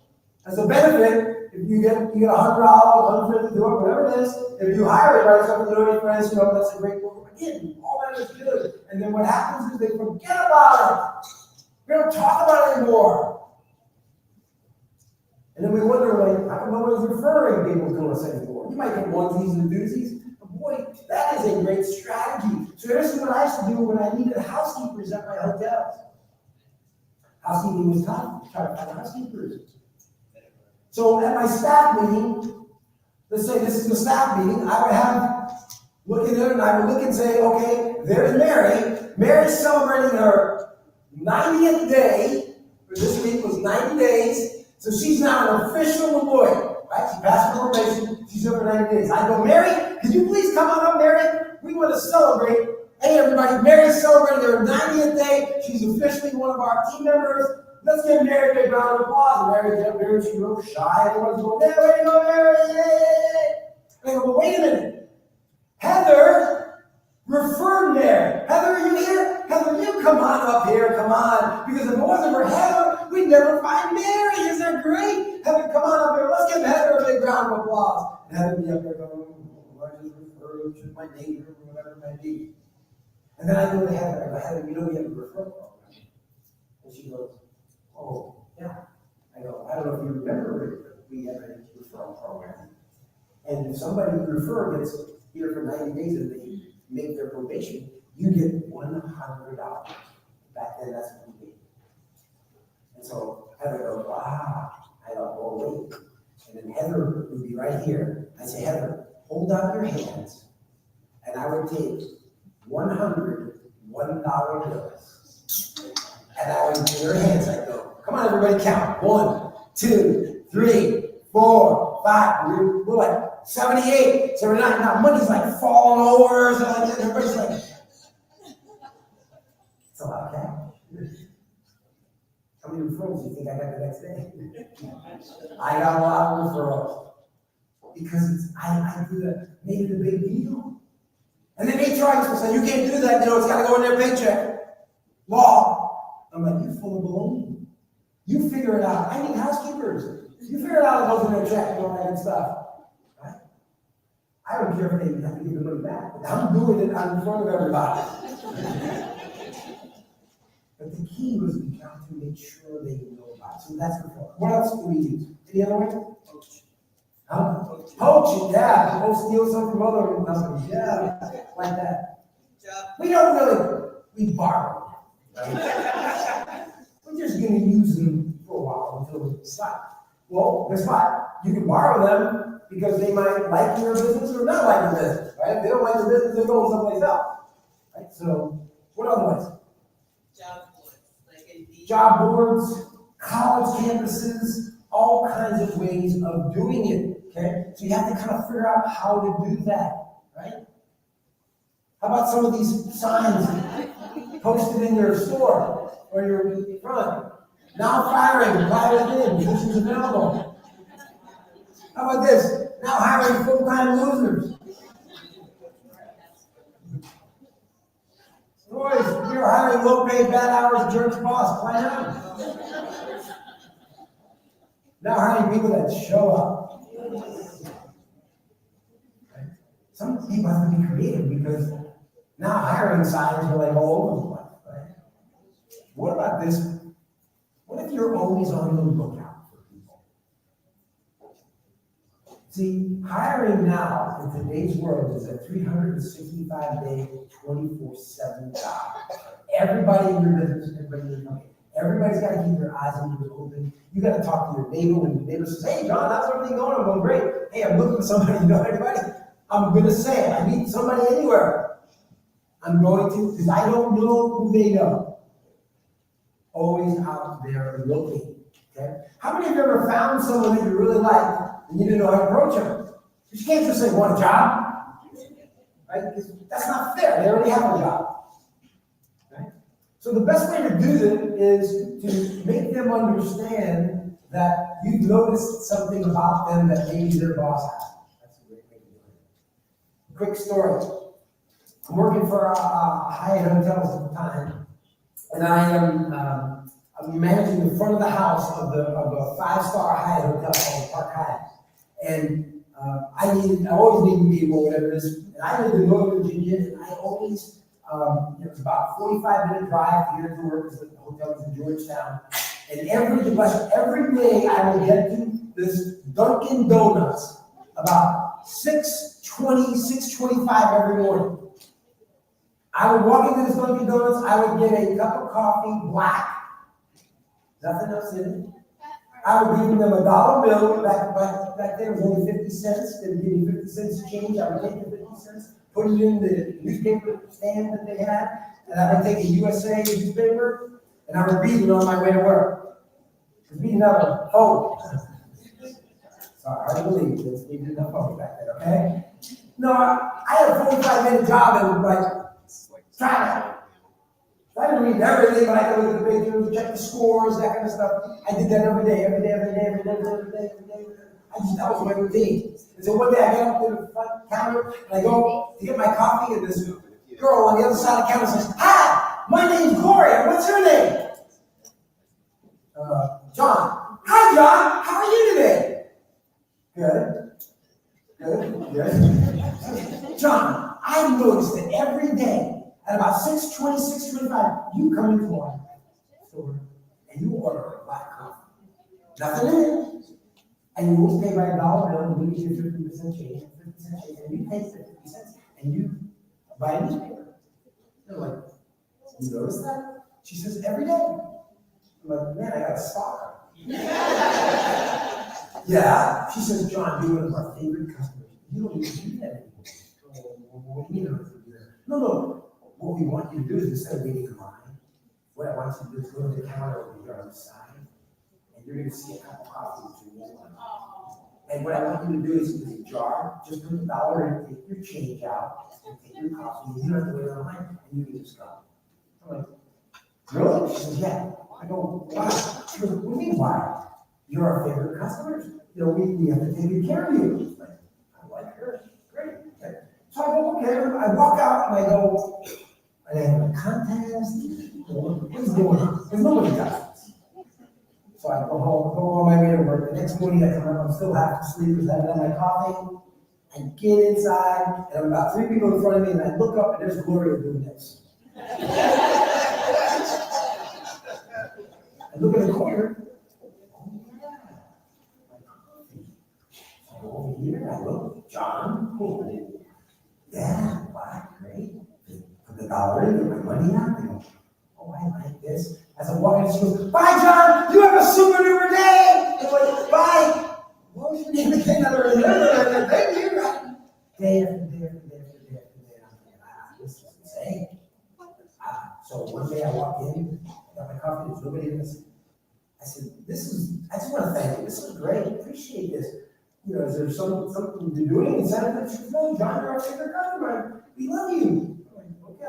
as a benefit. If you get $100, $150, whatever it is, if you hire it, right, something to do with your friends, that's a great program. Again, all that is good. And then what happens is they forget about it. We don't talk about it anymore. And then we wonder, like, how come nobody's referring people to us anymore? You might get onesies and doozies, but boy, that is a great strategy. So here's what I used to do when I needed housekeepers at my hotels. Housekeeping was tough. Try to find housekeepers. So at my staff meeting, let's say this is the staff meeting, I would look at her and I would look and say, okay, there's Mary. Mary's celebrating her 90th day, for this week was 90 days, so she's now an official employee, right? She passed her probation, she's over 90 days. I go, Mary, could you please come on up, Mary? We want to celebrate. Hey everybody, Mary's celebrating her 90th day. She's officially one of our team members. Let's give Mary a big round of applause. And Mary got there, she was shy. Everyone's going, there, way to go, Mary! And I go, well, wait a minute. Heather referred Mary. Heather, are you here? Heather, you come on up here, come on. Because if it wasn't for Heather, we'd never find Mary. Isn't that great? Heather, come on up here. Let's give Heather a big round of applause. And Heather be up there going, I just referred to my neighbor or whatever it might be. And then I go to Heather. I go, Heather, we have a referral program. And she goes, oh, yeah. I go, I don't know if you remember, we have a referral program. And if somebody you refer gets here for 90 days and they make their probation, you get $100. Back then, that's what we did. And so Heather goes, wow. I go, oh, wait. And then Heather would be right here. I say, Heather, hold out your hands. And I would take 100 $1 bills. And I would in her hands, I go, come on, everybody count. 1, 2, 3, 4, 5. We're like 78, 79. Now money's like falling over. So like, everybody's like, it's a lot of cash. How many referrals do you think I got the next day? I got a lot of referrals. Because I made it a big deal. And then HR used to say, you can't do that, it's got to go in their paycheck. Law. I'm like, you're full of baloney. You figure it out. I need housekeepers. You figure it out, it goes in their check and all that good stuff. Right? I don't care if they have to give the money back. I'm doing it in front of everybody. But the key was we got to make sure they know about it. So that's the point. What else do we use? Any other way? Coach. Huh? Poaching, yeah. Go steal something from other companies. Yeah, like that. We don't really, we borrow. Right? We're just going to use them for a while until we stop. Well, guess what? You can borrow them because they might like your business or not like your business, right? If they don't like your business, they're going someplace else, right? So, what other ways? Job boards, like Indeed. Job boards, college campuses, all kinds of ways of doing it, okay? So you have to kind of figure out how to do that, right? How about some of these signs posted in your store or your front? Now firing, apply within, positions available. How about this? Now hiring full-time losers. Boys, you're hiring low-paid, bad hours, jerks boss, apply now. Now hiring people that show up. Some people have to be creative because now hiring signs are like all over the place, right? What about this? What if you're always on the lookout for people? See, hiring now in today's world is a 365-day, 24/7 job. Everybody in your business, everybody in your company, everybody's got to keep their eyes and ears open. You got to talk to your neighbor when your neighbor says, "Hey, John, how's everything going?" I'm going, "Great." "Hey, I'm looking for somebody." You know anybody? I'm going to say it. I meet somebody anywhere. I'm going to, because I don't know who they know. Always out there looking. Okay? How many of you ever found someone that you really like and you didn't know how to approach them? You can't just say, "Want a job?" Right? Because that's not fair. They already have a job. Right? So the best way to do this is to make them understand that you've noticed something about them that maybe their boss has. That's a great way to do it. Quick story. I'm working for Hyatt Hotels at the time, and I'm managing the front of the house of a 5-star Hyatt hotel called Park Hyatt. And I always need people, whatever it is. And I live in Northern Virginia, and I always, it was about a 45-minute drive to get to work because the hotel was in Georgetown. And every day I would get to this Dunkin' Donuts about 6:20, 6:25 every morning. I would walk into this Dunkin' Donuts, I would get a cup of coffee, black, nothing else in it. I would give them a $1 bill, back then it was only 50 cents, they would give me 50 cents change, I would take the 50 cents, put it in the newspaper stand that they had, and I would take a USA newspaper, and I would read it on my way to work. Because we didn't have a phone. Sorry, hard to believe this, we didn't have a phone back then, okay? No, I had a 45-minute job and like, try to read everything, but I could look at the pictures, check the scores, that kind of stuff. I did that every day. That was my routine. And so one day I got up to the front counter, and I go to get my coffee, and this girl on the other side of the counter says, "Hi, my name's Gloria. What's your name?" "John." "Hi, John. How are you today?" Good. "John, I've noticed that every day at about 6:20, 6:25, you come into our store and you order a black coffee. Nothing in it. And you always pay by $1 bill and we give you 50% change, and you pay 50 cents and you buy a newspaper." They're like, "You notice that?" She says, "Every day." I'm like, "Man, I got a stalker." "Yeah." She says, "John, you're one of our favorite customers. You don't even do that anymore." "What do you mean I don't do that?" No. What we want you to do is, instead of waiting in line, what I want you to do is go to the counter over here on the side, and you're going to see a cup of coffee with your name on it. And what I want you to do is, with a jar, just put $1 in, take your change out, and take your coffee, and you don't have to wait in line, and you can just go. I'm like, "Really?" She says, "Yeah." I go, "Why?" She goes, "What do you mean, why? You're our favorite customers. We have to take good care of you." Like, I like her. Great. Okay. So I go, "Okay." I walk out and I go, "Are they having a contest? What's going on?" Because nobody does this. So I go on my way to work. The next morning I come up, I'm still half asleep because I haven't had my coffee. I get inside, and I'm about 3 people in front of me, and I look up, and there's Gloria doing this. I look in the corner. Oh, yeah. My coffee. So over here, I look, John. Oh, yeah, black, great. Put the $1 in, get my money out. I go, "Oh, I like this." As I'm walking, she goes, "Bye, John. You have a super duper day." I'm like, "Bye." What was your name again? I don't remember. I got my coffee, there's nobody in this. I said, I just want to thank you. This is great. Appreciate this. You know, is there something you're doing? And Senator, she goes, no, John, you're our favorite customer. We love you. I'm like, okay.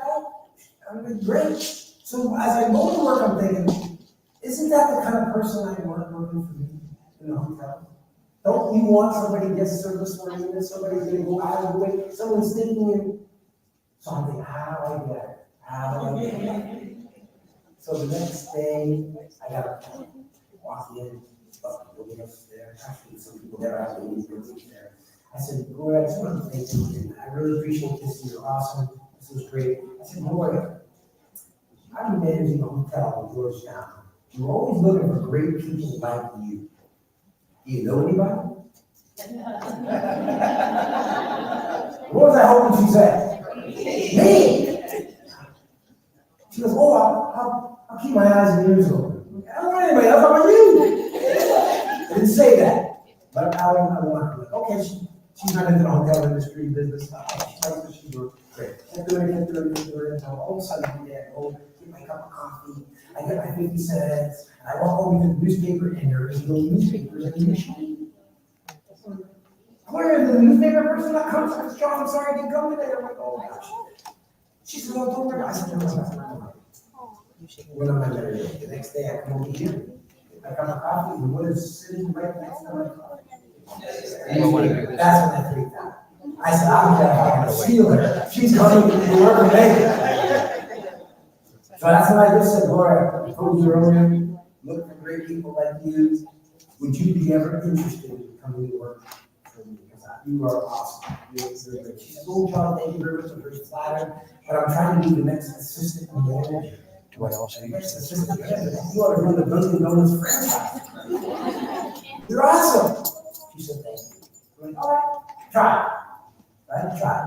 I'm like, great. So as I go to work, I'm thinking, isn't that the kind of person I want working for me in the hotel? Don't you want somebody guest service oriented, somebody's gonna go out of the way, someone's thinking in something, how do I get it? How do I get it? So the next day, I got a walk in, nobody else there, actually some people there, actually nobody there. I said, Gloria, I just want to thank you. I really appreciate this. You're awesome. This was great. I said, Gloria, I'm managing a hotel in Georgetown. You're always looking for great people like you. Do you know anybody? What was I hoping she said? Me! She goes, oh, I'll keep my eyes and ears open. I don't want anybody else, how about you? I didn't say that, but I want her. Okay, she's not into the hotel industry business. She likes what she does. Great. Kept doing it until all of a sudden one day I go get my cup of coffee, I get my 50 cents, and I walk over to the newspaper, and there is no newspapers in the machine. Where is the newspaper person that comes? I said, John, I'm sorry I didn't come today. I'm like, oh gosh. She said, oh, don't worry. I said, no. When am I married? The next day I come over here, get my cup of coffee, and what is sitting right next to my coffee? That's when I freaked out. I said, I'm gonna steal her. She's coming to work with me. So that's what I just said, Laura. I told you earlier, look for great people like you. Would you be ever interested in coming to work for me? Because you are awesome. You're great. She said, oh, John, thank you very much. I'm very flattered. But I'm trying to be the next assistant manager. What else? Assistant manager. You ought to run the Dunkin' Donuts franchise. You're awesome. She said, thank you. I'm like, all right, try it. Right? Try it.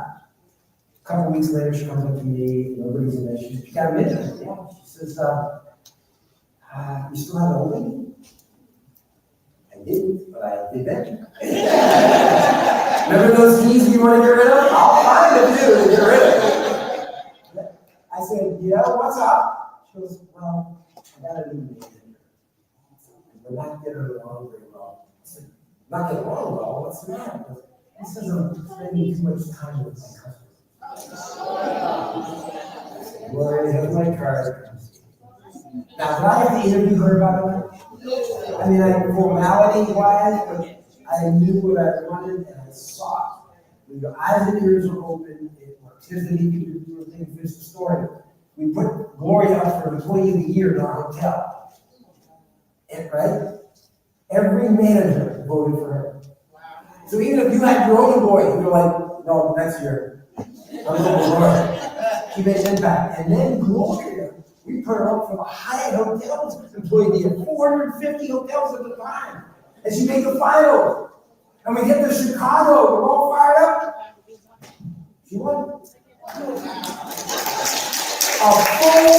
A couple weeks later, she comes up to me, nobody's in there. She got a minute. Yeah. She says, you still have an opening? I didn't, but I did that. Remember those keys you want to get rid of? I'll find them too to get rid of them. I said, yeah, what's up? She goes, well, I got a new manager. We're not getting along very well. I said, not getting along well? What's the matter? He says, I'm spending too much time with my customers. Well, here's my card. Now, did I have to interview her about it? I mean, formality-wise, but I knew what I wanted and I saw it. When your eyes and ears were open, it works. Here's the neat thing, finish the story. We put Gloria up for Employee of the Year in our hotel. And, right? Every manager voted for her. So even if you had your own employee, you're like, no, next year. I'm going to Gloria. She makes impact. And then Gloria, we put her up for the Hyatt Hotels Employee of the Year, 450 hotels at the time. And she made the final. And we get to Chicago, we're all fired up. She won. A full,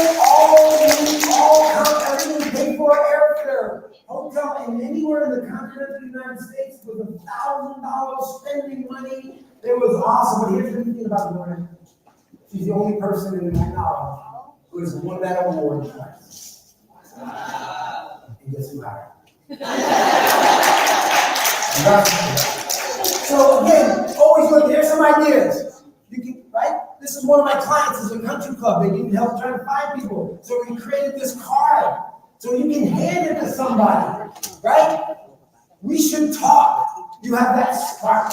everything paid for airfare, hotel, and anywhere in the continental United States with $1,000 spending money. It was awesome. But here's the thing about Gloria. She's the only person in my knowledge who has won that award twice. And guess who hired her? So again, always look, here's some ideas. You can, right? This is one of my clients, is a country club. They need help trying to find people. So we created this card. So you can hand it to somebody, right? We should talk. You have that spark,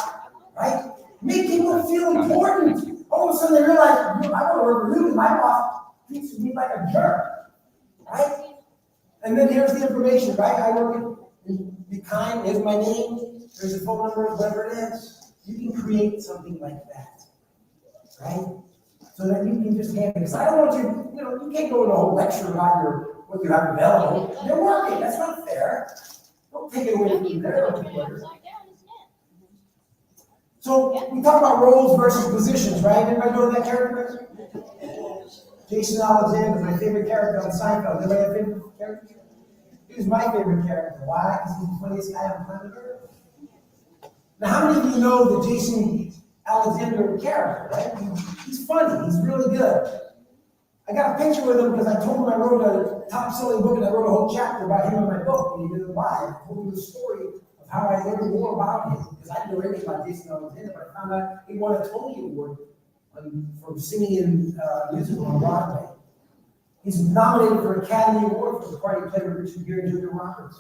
right? Make people feel important. All of a sudden they realize, I want to work with you. My boss treats me like a jerk, right? And then here's the information, right? I work in Be Kind. Here's my name. There's a phone number, whatever it is. You can create something like that, right? So that you can just hand it. Because I don't want you, you can't go in a whole lecture about what you have available. You're working. That's not fair. Don't take it away from you there. So we talk about roles versus positions, right? Everybody know that character? Jason Alexander, my favorite character on Seinfeld. Anybody have a favorite character? He was my favorite character. Why? Because he's the funniest guy on planet Earth. Now, how many of you know the Jason Alexander character, right? He's funny. He's really good. I got a picture with him because I told him I wrote a top-selling book and I wrote a whole chapter about him in my book. And he didn't buy it. I told him the story of how I learned more about him because I didn't know anything about Jason Alexander, but I found out he won a Tony Award for singing in musical on Broadway. He's nominated for an Academy Award for the part he played with Richard Gere and Julia Roberts.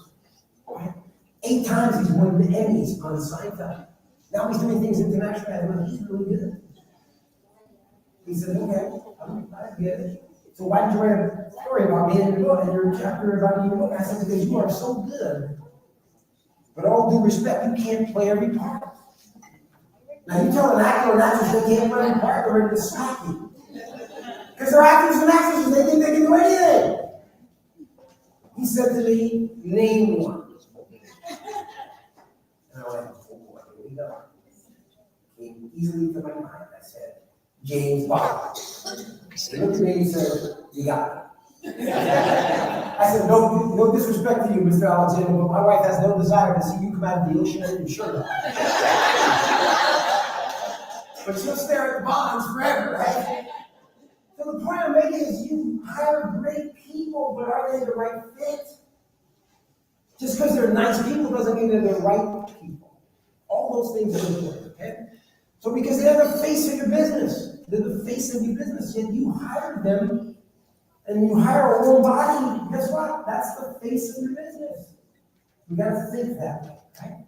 8 times he's won the Emmys on Seinfeld. Now he's doing things internationally. He's really good. He said, okay, I get it. So why did you write a story about me in your book, and your chapter about me in your book? I said, because you are so good. But all due respect, you can't play every part. Now you tell an actor or an actress they can't play every part, they're ready to smack you. Because they're actors and actresses, they think they can do anything. He said to me, name one. And I went, oh boy, here we go. Came easily to my mind. I said, James Bond. He looked at me and he said, you got it. I said, no disrespect to you, Mr. Alexander, but my wife has no desire to see you come out of the ocean and your shirt off. But she'll stare at the bonds forever, right? So the point I'm making is you hire great people, but are they the right fit? Just because they're nice people doesn't mean they're the right people. All those things are important, okay? So because they're the face of your business. They're the face of your business, yet you hired them, and you hire a wrong body. Guess what? That's the face of your business. You got to think that way, right?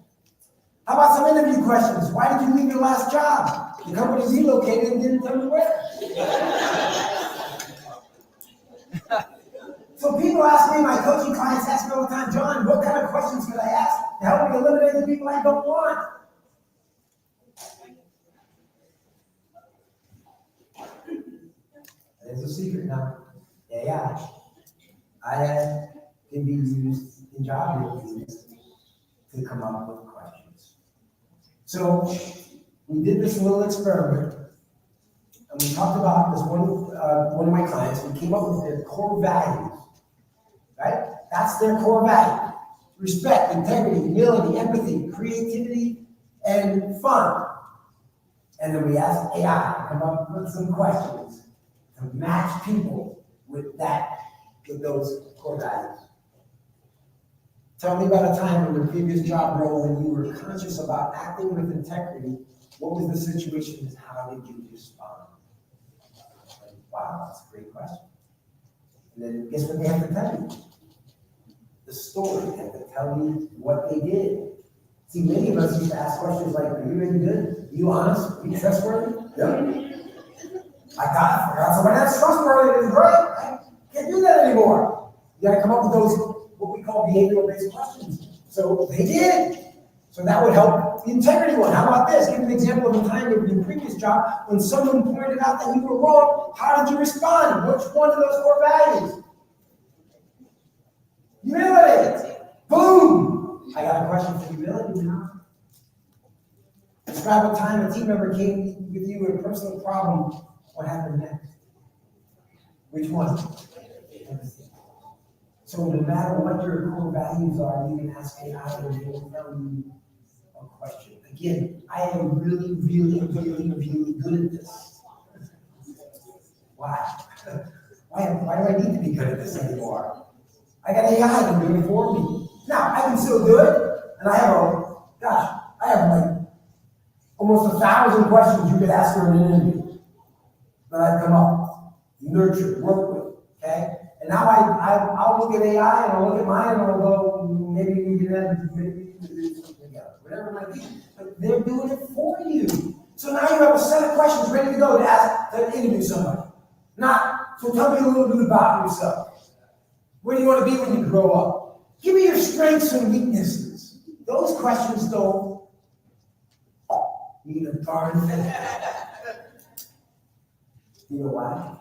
How about some interview questions? Why did you leave your last job? The company relocated and didn't tell me where. So people ask me, my coaching clients ask me all the time, John, what kind of questions could I ask to help me eliminate the people I don't want? There's a secret now. AI. AI can be used in job interviews to come up with questions. So we did this little experiment, and we talked about this one of my clients. We came up with their core values, right? That's their core value: respect, integrity, humility, empathy, creativity, and fun. And then we asked AI to come up with some questions to match people with those core values. Tell me about a time in your previous job role when you were conscious about acting with integrity. What was the situation and how did you respond? Like, wow, that's a great question. And then guess what they have to tell you? The story. They have to tell you what they did. See, many of us used to ask questions like, are you really good? Are you honest? Are you trustworthy? Yep. I forgot somebody that's trustworthy is great. I can't do that anymore. You gotta come up with those, what we call behavioral-based questions. So they did. So that would help the integrity one. How about this? Give an example of a time in your previous job when someone pointed out that you were wrong. How did you respond? Which one of those core values? Humility. Boom. I got a question for humility now. Describe a time a team member came with you with a personal problem. What happened next? Which one? So no matter what your core values are, you can ask AI and it will tell you a question. Again, I am really, really, really, really good at this. Why? Why do I need to be good at this anymore? I got AI to do it for me. Now, I can still do it, and I have like almost 1,000 questions you could ask her in an interview that I've come up, nurture, work with, okay? And now I'll look at AI and I'll look at mine and I'll go, maybe we can do something together, whatever it might be. But they're doing it for you. So now you have a set of questions ready to go to ask to interview somebody. So tell me a little bit about yourself. Where do you want to be when you grow up? Give me your strengths and weaknesses. Those questions don't need a darn thing. You know why?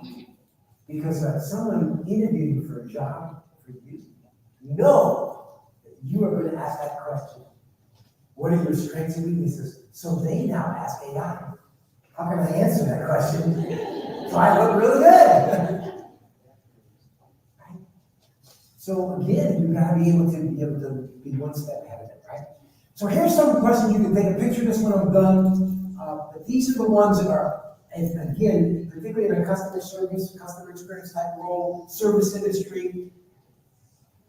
Because someone interviewed you for a job for you. Know that you are going to ask that question. What are your strengths and weaknesses? So they now ask AI, how can I answer that question so I look really good? Right? So again, you got to be able to be one step ahead of it, right? So here's some questions you can take a picture of this when I'm done. But these are the ones that are And again, particularly in a customer service, customer experience type role, service industry,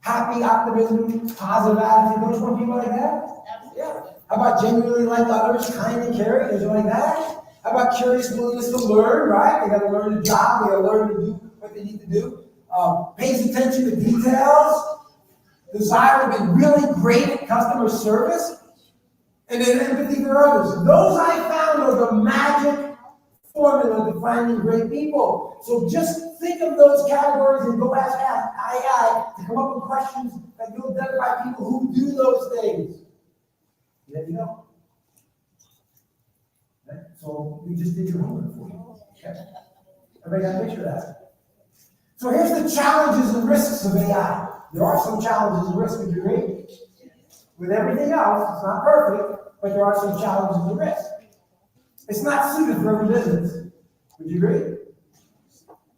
happy optimism, positive attitude, don't you want people like that? Yeah. How about genuinely like others, kind and caring, don't you like that? How about curious willingness to learn, right? They gotta learn the job, they gotta learn to do what they need to do. Pays attention to details, desire to be really great at customer service, and then empathy for others. Those I found are the magic formula to finding great people. So just think of those categories and go ask AI to come up with questions that you'll identify people who do those things. There you go. Okay? So we just did your homework for you. Okay? Everybody got a picture of that? So here's the challenges and risks of AI. There are some challenges and risks, would you agree? With everything else, it's not perfect, but there are some challenges and risks. It's not suited for every business. Would you agree?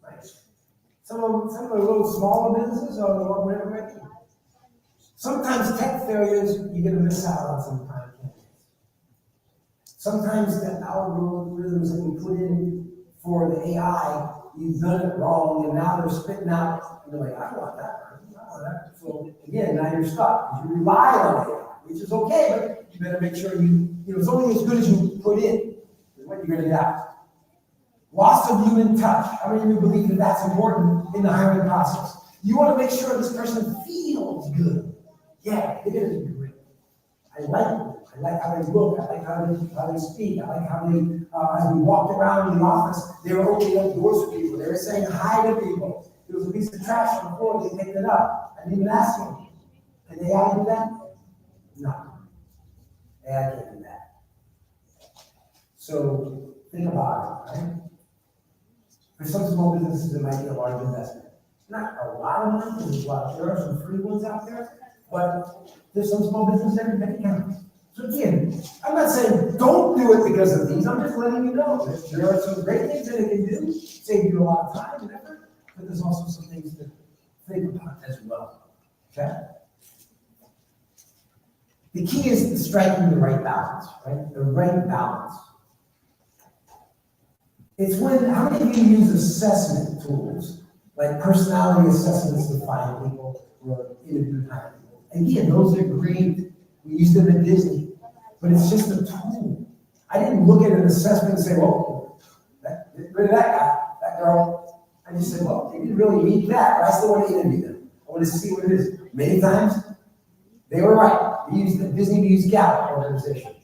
Nice. Some of the little smaller businesses are the one whatever it is. Sometimes tech failures, you're going to miss out on some prime candidates. Sometimes the algorithms that we put in for the AI, you've done it wrong, and now they're spitting out, and they're like, I want that. I want that. So again, now you're stuck, because you rely on AI, which is okay, but you better make sure it's only as good as you put in, is what you're going to get. Loss of human touch. How many of you believe that that's important in the hiring process? You want to make sure this person feels good. Yeah, they're going to be great. I like them. I like how they look. I like how they speak. I like how they, as we walked around the office, they were opening up doors for people. They were saying hi to people. There was a piece of trash on the floor. They picked it up. I didn't even ask them. Can AI do that? No. AI can't do that. So think about it, right? For some small businesses, it might be a large investment. Not a lot of money, there are some free ones out there, but there's some small businesses every penny counts. So again, I'm not saying don't do it because of these, I'm just letting you know that there are some great things that it can do, save you a lot of time and effort, but there's also some things to think about as well. Okay? The key is striking the right balance, right? The right balance. It's when, how many of you use assessment tools, like personality assessments to find people or interview hire people? Again, those are great. We used them at Disney, but it's just a tool. I didn't look at an assessment and say, well, get rid of that guy, that girl. I just said, well, they didn't really need that, but I still want to interview them. I want to see what it is. Many times, they were right. Disney used Gallup organization.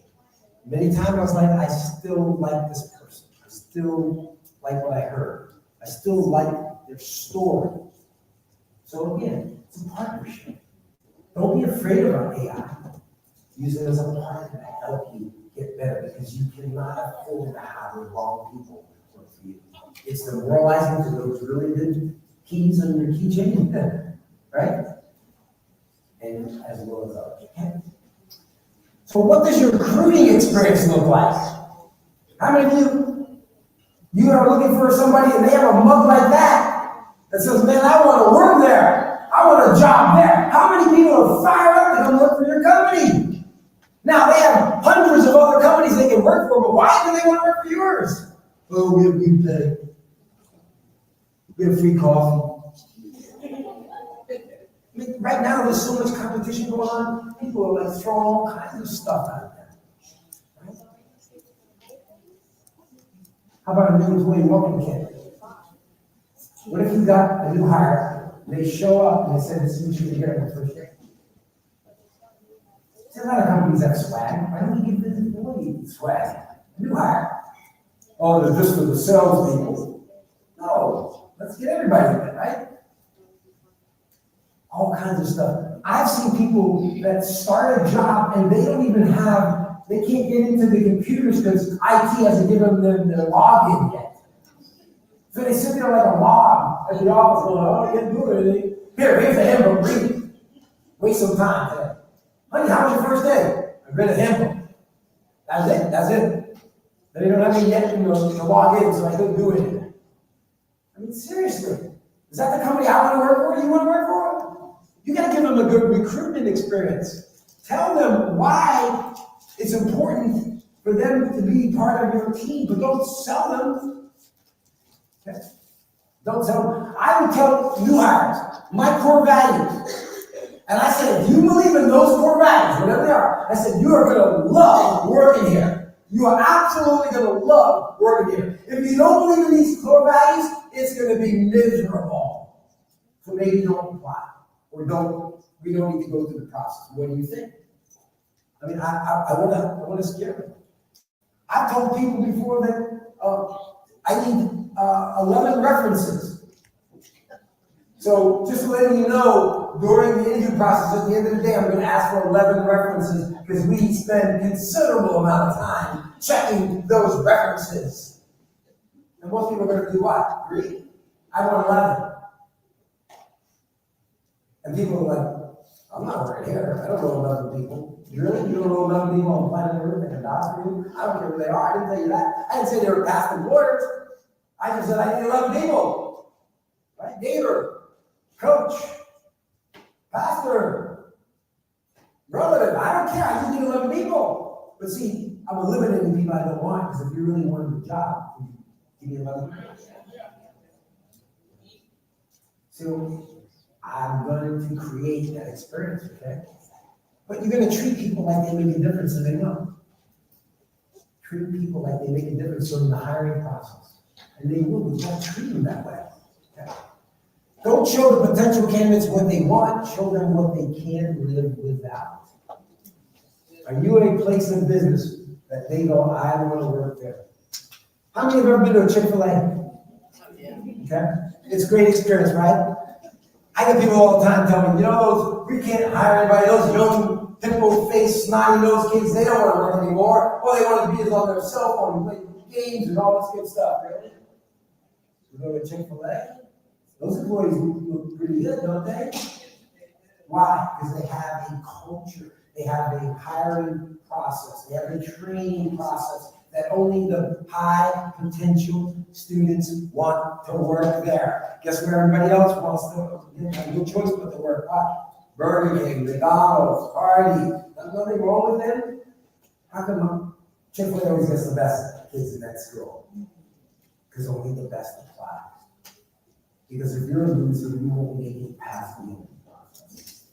Many times I was like, I still like this person. I still like what I heard. I still like their story. So again, it's a partnership. Don't be afraid about AI. Use it as a partner to help you get better, because you cannot afford to have the wrong people work for you. It's demoralizing to those really good keys on your keychain, right? And as well as others. Okay? So what does your recruiting experience look like? How many of you are looking for somebody and they have a mug like that says, man, I want to work there. I want a job there. How many people are fired up to come work for your company? Now, they have hundreds of other companies they can work for, but why do they want to work for yours? Oh, we have good pay. We have free coffee. I mean, right now, there's so much competition going on. People are like throwing all kinds of stuff out there. Right? How about a new employee welcome kit? What if you got a new hire, and they show up and they say, this is what you can get on the first day? See, a lot of companies have swag. Why don't we give the employee swag? A new hire. Oh, they're just for the salespeople. No, let's get everybody in it, right? All kinds of stuff. I've seen people that start a job and they don't even have, they can't get into the computers because IT hasn't given them the login yet. So they sit there like a mob at the office going, oh, I can't do anything. Here's a handbook, read it. Waste some time today. Honey, how was your first day? I read a handbook. That's it. They don't have me yet to log in, so I couldn't do anything. I mean, seriously. Is that the company I want to work for? You want to work for? You got to give them a good recruitment experience. Tell them why it's important for them to be part of your team, but don't sell them. Okay? Don't tell them. I would tell new hires, my core values. And I said, if you believe in those core values, whatever they are, I said, you are going to love working here. You are absolutely going to love working here. If you don't believe in these core values, it's going to be miserable. So maybe don't apply. Or we don't need to go through the process. What do you think? I mean, I want to scare them. I've told people before that I need 11 references. So just letting you know, during the interview process, at the end of the day, I'm going to ask for 11 references because we spend considerable amount of time checking those references. And most people are going to do what? 3. I want 11. And people are like, I'm not working here. I don't know 11 people. Really? You don't know 11 people on planet Earth that can die for you? I don't care who they are. I didn't tell you that. I didn't say they were past employers. I just said I need 11 people. Right? Neighbor, coach, pastor, relative. I don't care. I just need 11 people. But see, I'm eliminating the people I don't want because if you really wanted the job, you need 11 people. So I'm going to create that experience, okay? But you're going to treat people like they make a difference and they know. Treat people like they make a difference during the hiring process. And they will, but you got to treat them that way. Okay? Don't show the potential candidates what they want, show them what they can live without. Are you in a place in business that they go, I want to work there? How many have ever been to a Chick-fil-A? Okay? It's a great experience, right? I get people all the time telling me, you know, we can't hire anybody, those young, pimple-faced, snotty-nosed kids, they don't want to work anymore. All they want to be is on their cell phone and play games and all this good stuff, really. You go to Chick-fil-A, those employees look pretty good, don't they? Why? Because they have a culture, they have a hiring process, they have a training process that only the high potential students want to work there. Guess where everybody else wants to have no choice but to work? What? Burger King, McDonald's, Hardy. Nothing wrong with them? How come Chick-fil-A always gets the best kids in that school? Because only the best apply. Because if you're a loser, you won't make it past the interview process.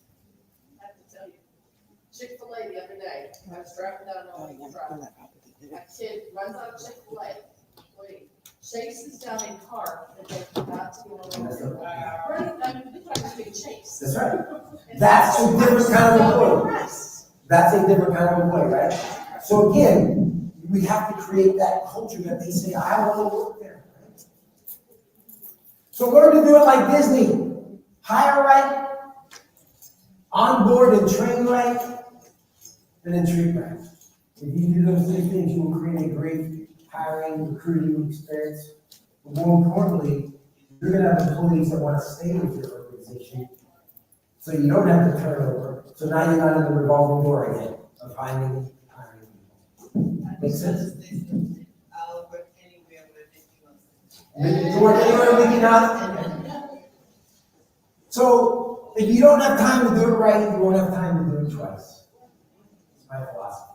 I have to tell you, Chick-fil-A the other day, I was driving down the drive. A kid runs out of Chick-fil-A, chases down a car that they forgot to go right, I mean, they're trying to be chased. That's right. That's a different kind of employee. That's a different kind of employee, right? So again, we have to create that culture that they say, I want to work there. Right? So we're going to do it like Disney. Hire right, onboard and train right, and then treat right. If you do those 3 things, you will create a great hiring, recruiting experience. But more importantly, you're going to have employees that want to stay with your organization, so you don't have to turn over. So now you're not in the revolving door again of hiring people. Make sense? I'll work anywhere where Mickey wants. To work anywhere we can. So if you don't have time to do it right, you won't have time to do it twice. It's my philosophy.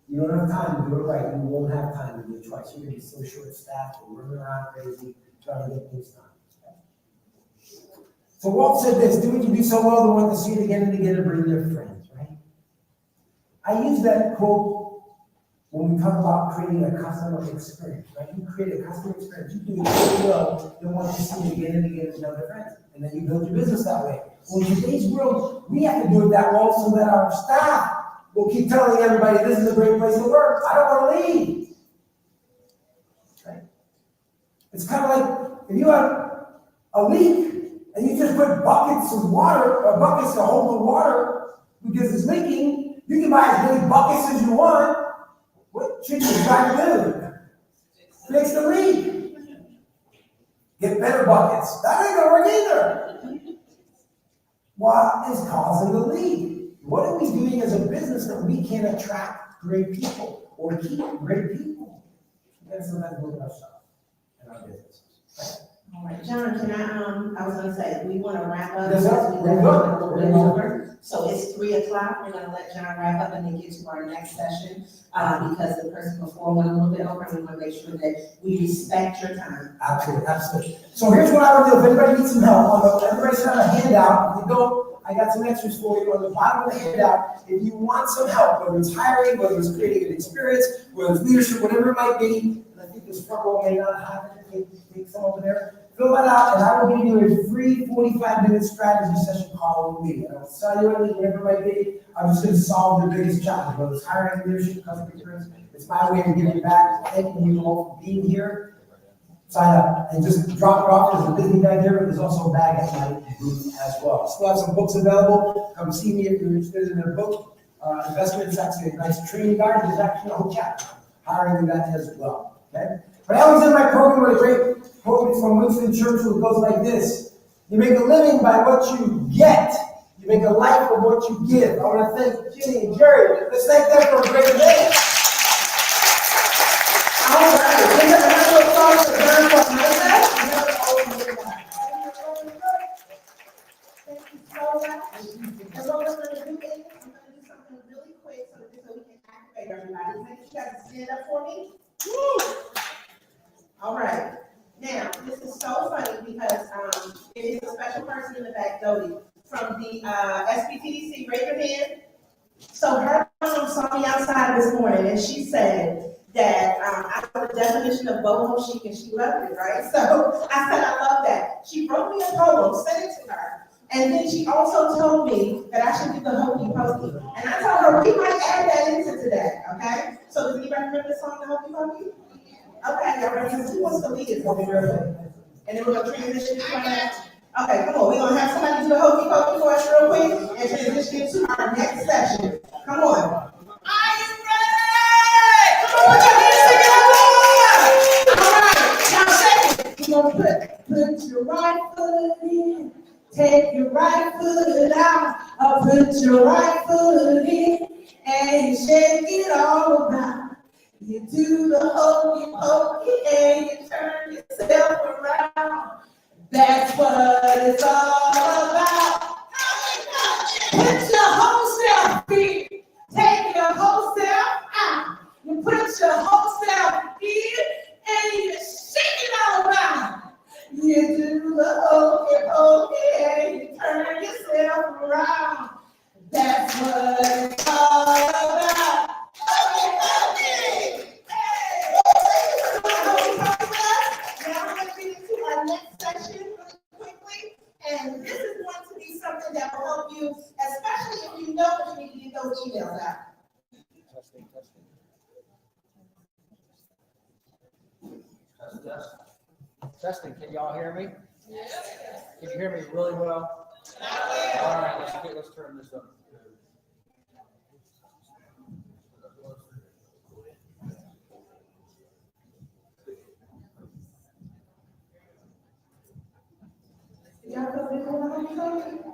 You don't have time to do it right, you won't have time to do it twice. You're going to be so short-staffed and running around crazy trying to get things done. Okay? So Walt said this, do what you do so well, they want to see it again and again and bring their friends, right? I use that quote when we talk about creating a customer experience, right? You create a customer experience, you do it so well, they want to see it again and again and tell their friends. And then you build your business that way. Well, in today's world, we have to do it that well so that our staff we'll keep telling everybody this is a great place to work. I don't want to leave. Right? It's kind of like if you have a leak and you just put buckets of water or buckets to hold the water because it's leaking, you can buy as many buckets as you want. What should you try to do? Fix the leak. Get better buckets. That ain't gonna work either. What is causing the leak? What are we doing as a business that we can attract great people or keep great people? We gotta sometimes look at ourselves and our businesses. Right? All right, John, can I was gonna say, we wanna wrap up. Yes, sir. Because we We're got good. a little over. So it's it's 3:00. We're gonna let John wrap up and then get to our next session, because the person before went a little bit over, and we wanna make sure that we respect your time. Absolutely, absolutely. So here's what I would do, if anybody needs some help, everybody's got a handout, if you don't, I got some extras for you on the bottom of the handout. If you want some help, whether it's hiring, whether it's creating an experience, whether it's leadership, whatever it might be, and I think this front row may not have it, take some over there, fill that out, and I will give you a free 45-minute strategy session call with me. And I'll tell you whatever it might be, I'm just gonna solve the biggest challenge, whether it's hiring, leadership, customer experience. It's my way of giving back, thanking you all for being here. Sign up and just drop it off. There's a business bag there, but there's also a bag at my booth as well. Still have some books available. Come see me if you're interested in a book. Investment is actually a nice training guide. There's actually a whole chapter hiring that as well. Okay? But I always end my program with a great quote from Winston Churchill. It goes like this: "You make a living by what you get. You make a life of what you give." I want to thank Ginny and Jerry. Let's thank them for a great day. All right. We have another applause for Jerry for Monday. Thank you so much. And what we're gonna do is, I'm gonna do something really quick so we can activate everybody. Make sure you guys stand up for me. Woo! All right. Now, this is so funny because it is a special person in the back, Dodie, from the SBTDC. Raise your hand. So her mom saw me outside this morning and she said that I know the definition of boho chic and she loved it, right? So I said, I love that. She wrote me a poem, sent it to her. And then she also told me that I should do the hokey pokey. And I told her we might add that into today, okay? So does anybody remember the song, the hokey pokey? Okay, y'all ready? Who wants to lead it for me real quick? And then we're gonna transition to our next. Okay, come on, we're gonna have somebody do the hokey pokey for us real quick and transition into our next session. Come on. Are you ready? Come on, put your hands together. All right, now shake it. You're gonna put your right foot in, take your right foot out, or put your right foot in, and shake it all around. You do the hokey pokey and you turn yourself around. That's what it's all about. Put your whole self in, take your whole self out. You put your whole self in and you shake it all around. You do the hokey pokey and you turn yourself around. That's what it's all about. Hokey pokey! Hey! Now we're going to get into our next section really quickly. And this is going to be something that will help you, especially if you know that you need to get those emails out. Testing. Testing, can y'all hear me? Can you hear me really well? All right, let's turn this up. Y'all know this one?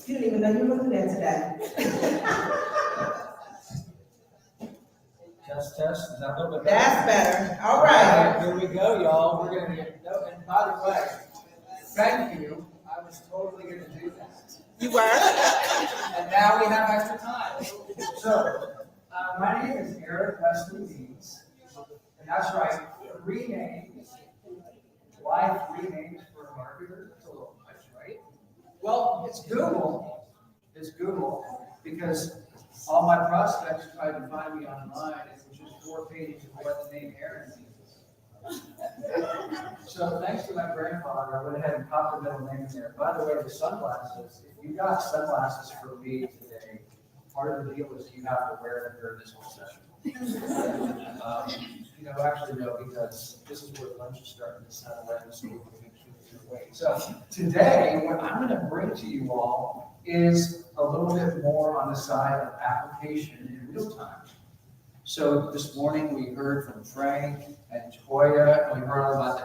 You didn't even know you were looking at today. Test, is that a little bit better? That's better. All right. Here we go, y'all. We're gonna get, and by the way, thank you. I was totally gonna do that. You were? And now we have extra time. So, my name is Eric Wesley Deeds, and that's right, life renamed for a marketer. It's a little much, right? Well, it's Google. It's Google because all my prospects tried to find me online, which is 4 pages of what the name Aaron means. So thanks to my grandfather, I went ahead and popped the middle name in there. By the way, the sunglasses, if you got sunglasses for me today, part of the deal is you have to wear them during this whole session. Actually no, because this is where lunch is starting to settle in, so we're going to keep your weight. So today, what I'm going to bring to you all is a little bit more on the side of application in real time. So this morning we heard from Frank and Toya, and we heard all about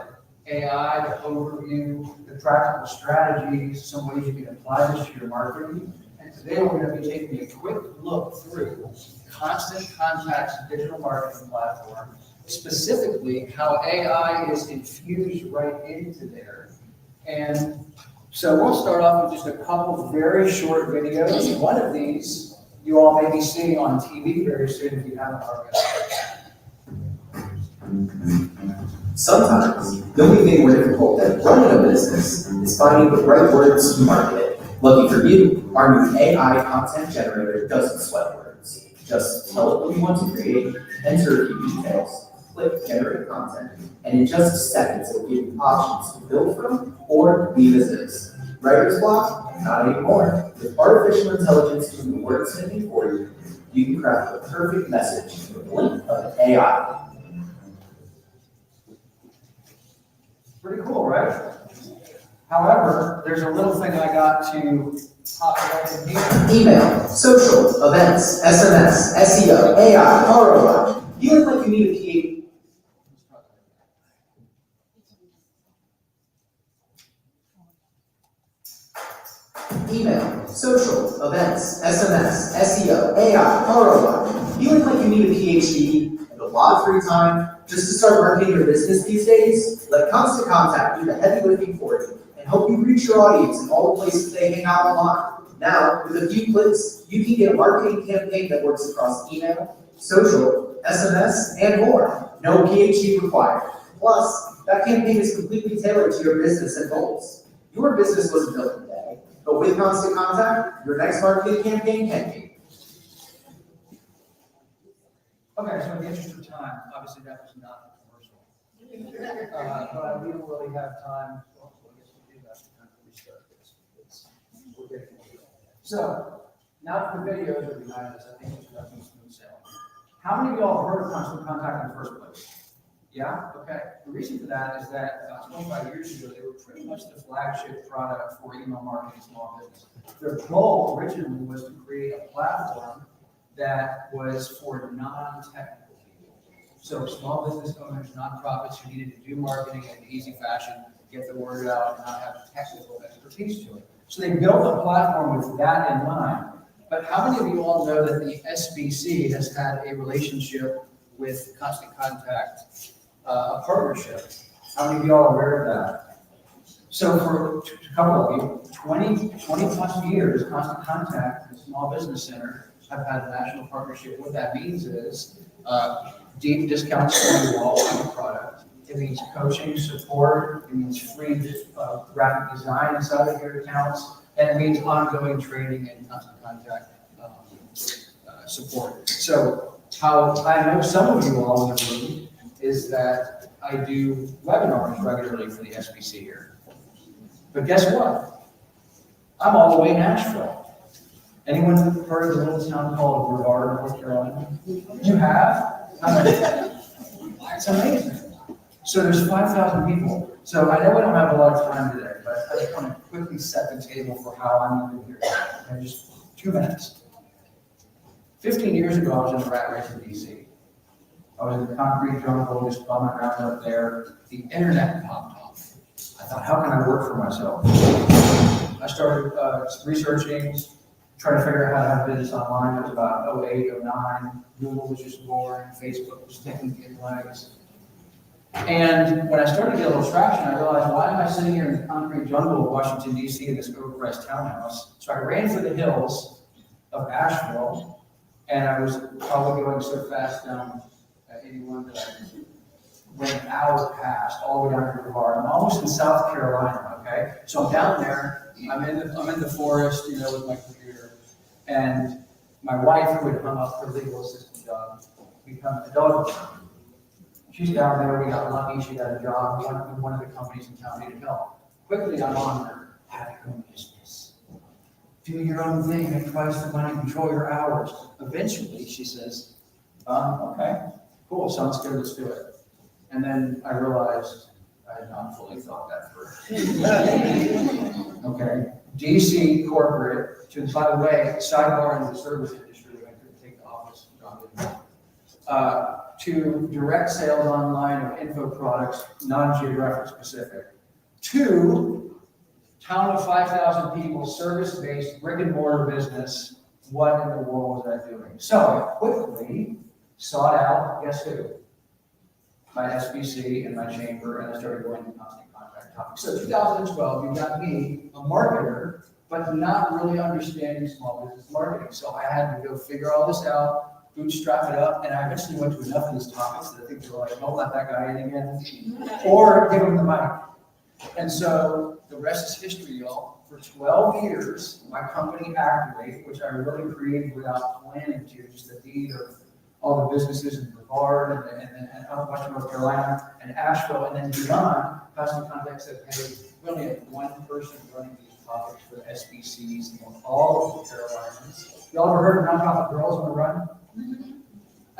the AI, the overview, the practical strategies, some ways you can apply this to your marketing. And today we're going to be taking a quick look through Constant Contact's digital marketing platform, specifically how AI is infused right into there, and So we'll start off with just a couple very short videos. One of these you all may be seeing on TV very soon if you haven't already. Sometimes, the only thing more difficult than running a business is finding the right words to market it. Lucky for you, our new AI content generator doesn't sweat words. Just tell it what you want to create, enter a few details, click generate content, and in just seconds it will give you options to build from or leave as is. Writer's block? Not anymore. With artificial intelligence doing the wordsmithing for you, you can craft the perfect message in the blink of an AI. Pretty cool, right? However, there's a little thing I got to pop in here. Email, social, events, SMS, SEO, AI, ROI. You look like you need a PhD. Email, social, events, SMS, SEO, AI, ROI. You look like you need a PhD and a lot of free time just to start marketing your business these days. Let Constant Contact do the heavy lifting for you and help you reach your audience in all the places they hang out online. Now, with a few clicks, you can get a marketing campaign that works across email, social, SMS, and more. No PhD required. Plus, that campaign is completely tailored to your business and goals. Your business wasn't built today, but with Constant Contact, your next marketing campaign can be. Okay, so in the interest of time, obviously that was not a commercial. But we don't really have time. Well, I guess we do have time to restart this. We're getting there. So, now that the videos are behind us, I think we should have some smooth sailing. How many of y'all have heard of Constant Contact in the first place? Yeah? Okay. The reason for that is that about 25 years ago, they were pretty much the flagship product for email marketing small business. Their goal originally was to create a platform that was for non-technical people. So small business owners, nonprofits who needed to do marketing in an easy fashion, get the word out, and not have technical expertise to it. So they built a platform with that in mind. But how many of you all know that the SBC has had a relationship with Constant Contact, a partnership? How many of you all are aware of that? So for a couple of you, 20 plus years, Constant Contact, the Small Business Center, have had a national partnership. What that means is deep discounts for you all on the product. It means coaching, support. It means free graphic design inside of your accounts. And it means ongoing training and Constant Contact support. So how I know some of you all in the room is that I do webinars regularly for the SBC here. But guess what? I'm all the way in Nashville. Anyone heard of the little town called Brevard, North Carolina? You have? It's amazing. So there's 5,000 people. So I know we don't have a lot of time today, but I just want to quickly set the table for how I'm even here. In just 2 minutes. 15 years ago, I was in a rat race in DC. I was in the concrete jungle, just bumming around up there. The internet popped off. I thought, how can I work for myself? I started researching, trying to figure out how to have business online. It was about 08, 09. Google was just born. Facebook was taking its legs. And when I started to get a little traction, I realized, why am I sitting here in the concrete jungle of Washington, D.C. in this overpriced townhouse? So I ran for the hills of Asheville, and I was probably going so fast down 81 that I went an hour past, all the way down to Brevard. I'm almost in South Carolina, okay? So I'm down there, I'm in the forest, you know, with my computer, and my wife, who had hung up her legal assistant job, become a dog owner. She's down there, we got lucky, she got a job, one of the companies in town needed help. Quickly, I'm on her, have your own business. Do your own thing, make twice the money, control your hours. Eventually, she says, okay, cool, sounds good, let's do it. And then I realized I had not fully thought that through. Okay, DC corporate, to, by the way, sidebar in the service industry, I couldn't take the office job. To direct sales online of info products, non-geographic specific. To town of 5,000 people, service-based, brick and mortar business. What in the world was I doing? So I quickly sought out, guess who? My SBC and my chamber, and I started going to Constant Contact topic. So 2012, you got me, a marketer, but not really understanding small business marketing. So I had to go figure all this out, bootstrap it up, and I eventually went to enough of these topics that I think they were like, don't let that guy in again, or give him the mic. And so the rest is history, y'all. For 12 years, my company Activate, which I really created without planning to, just the need of all the businesses in Brevard and Western North Carolina and Asheville, and then beyond, Pastor Contact said, hey, we only have one person running these topics for the SBCs in all of the Carolinas. Y'all ever heard of Nonprofit Girls on the Run?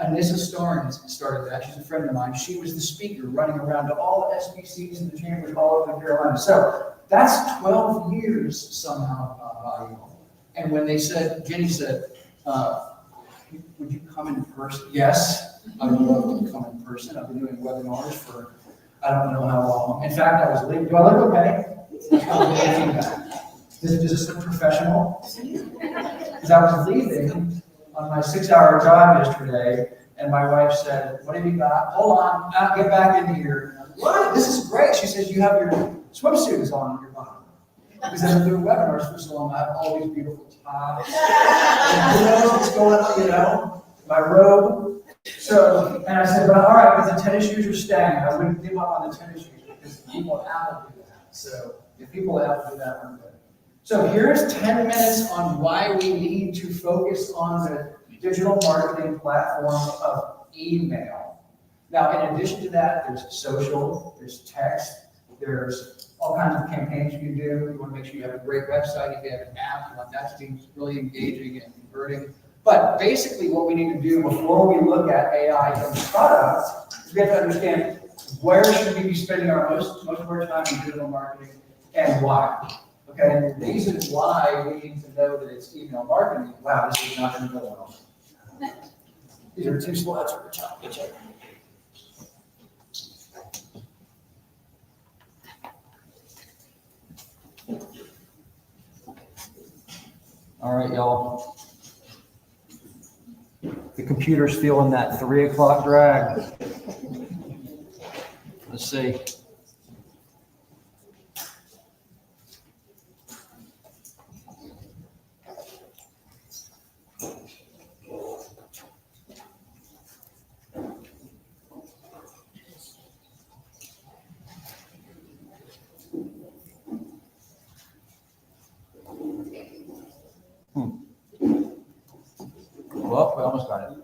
Anissa Starnes started that. She's a friend of mine. She was the speaker running around to all the SBCs and the chambers all over the Carolinas. So that's 12 years somehow valuable. And when they said, Jenny said, would you come in person? Yes, I would love to come in person. I've been doing webinars for I don't know how long. In fact, I was leaving. Do I look okay? Is this professional? Because I was leaving on my 6-hour drive yesterday, and my wife said, what have you got? Hold on, I'll get back in here. What? This is great. She says, you have your swimsuit is on your bottom. Because I've been doing webinars for so long, I have all these beautiful tops. And who knows what's going on, you know? My robe. So, and I said, but all right, but the tennis shoes are staying. I wouldn't give up on the tennis shoes because people have to do that. So if people have to do that, I'm good. So here's 10 minutes on why we need to focus on the digital marketing platform of email. Now, in addition to that, there's social, there's text, there's all kinds of campaigns you can do. You want to make sure you have a great website. If you have an app, you want that to be really engaging and converting. But basically what we need to do before we look at AI in products is we have to understand where should we be spending our most of our time in digital marketing and why. Okay, and the reason why we need to know that it's email marketing. Wow, this is not going to go well. These are 2 slides for each other. All right, y'all. The computer's feeling that 3 o'clock drag. Let's see. Well, we almost got it.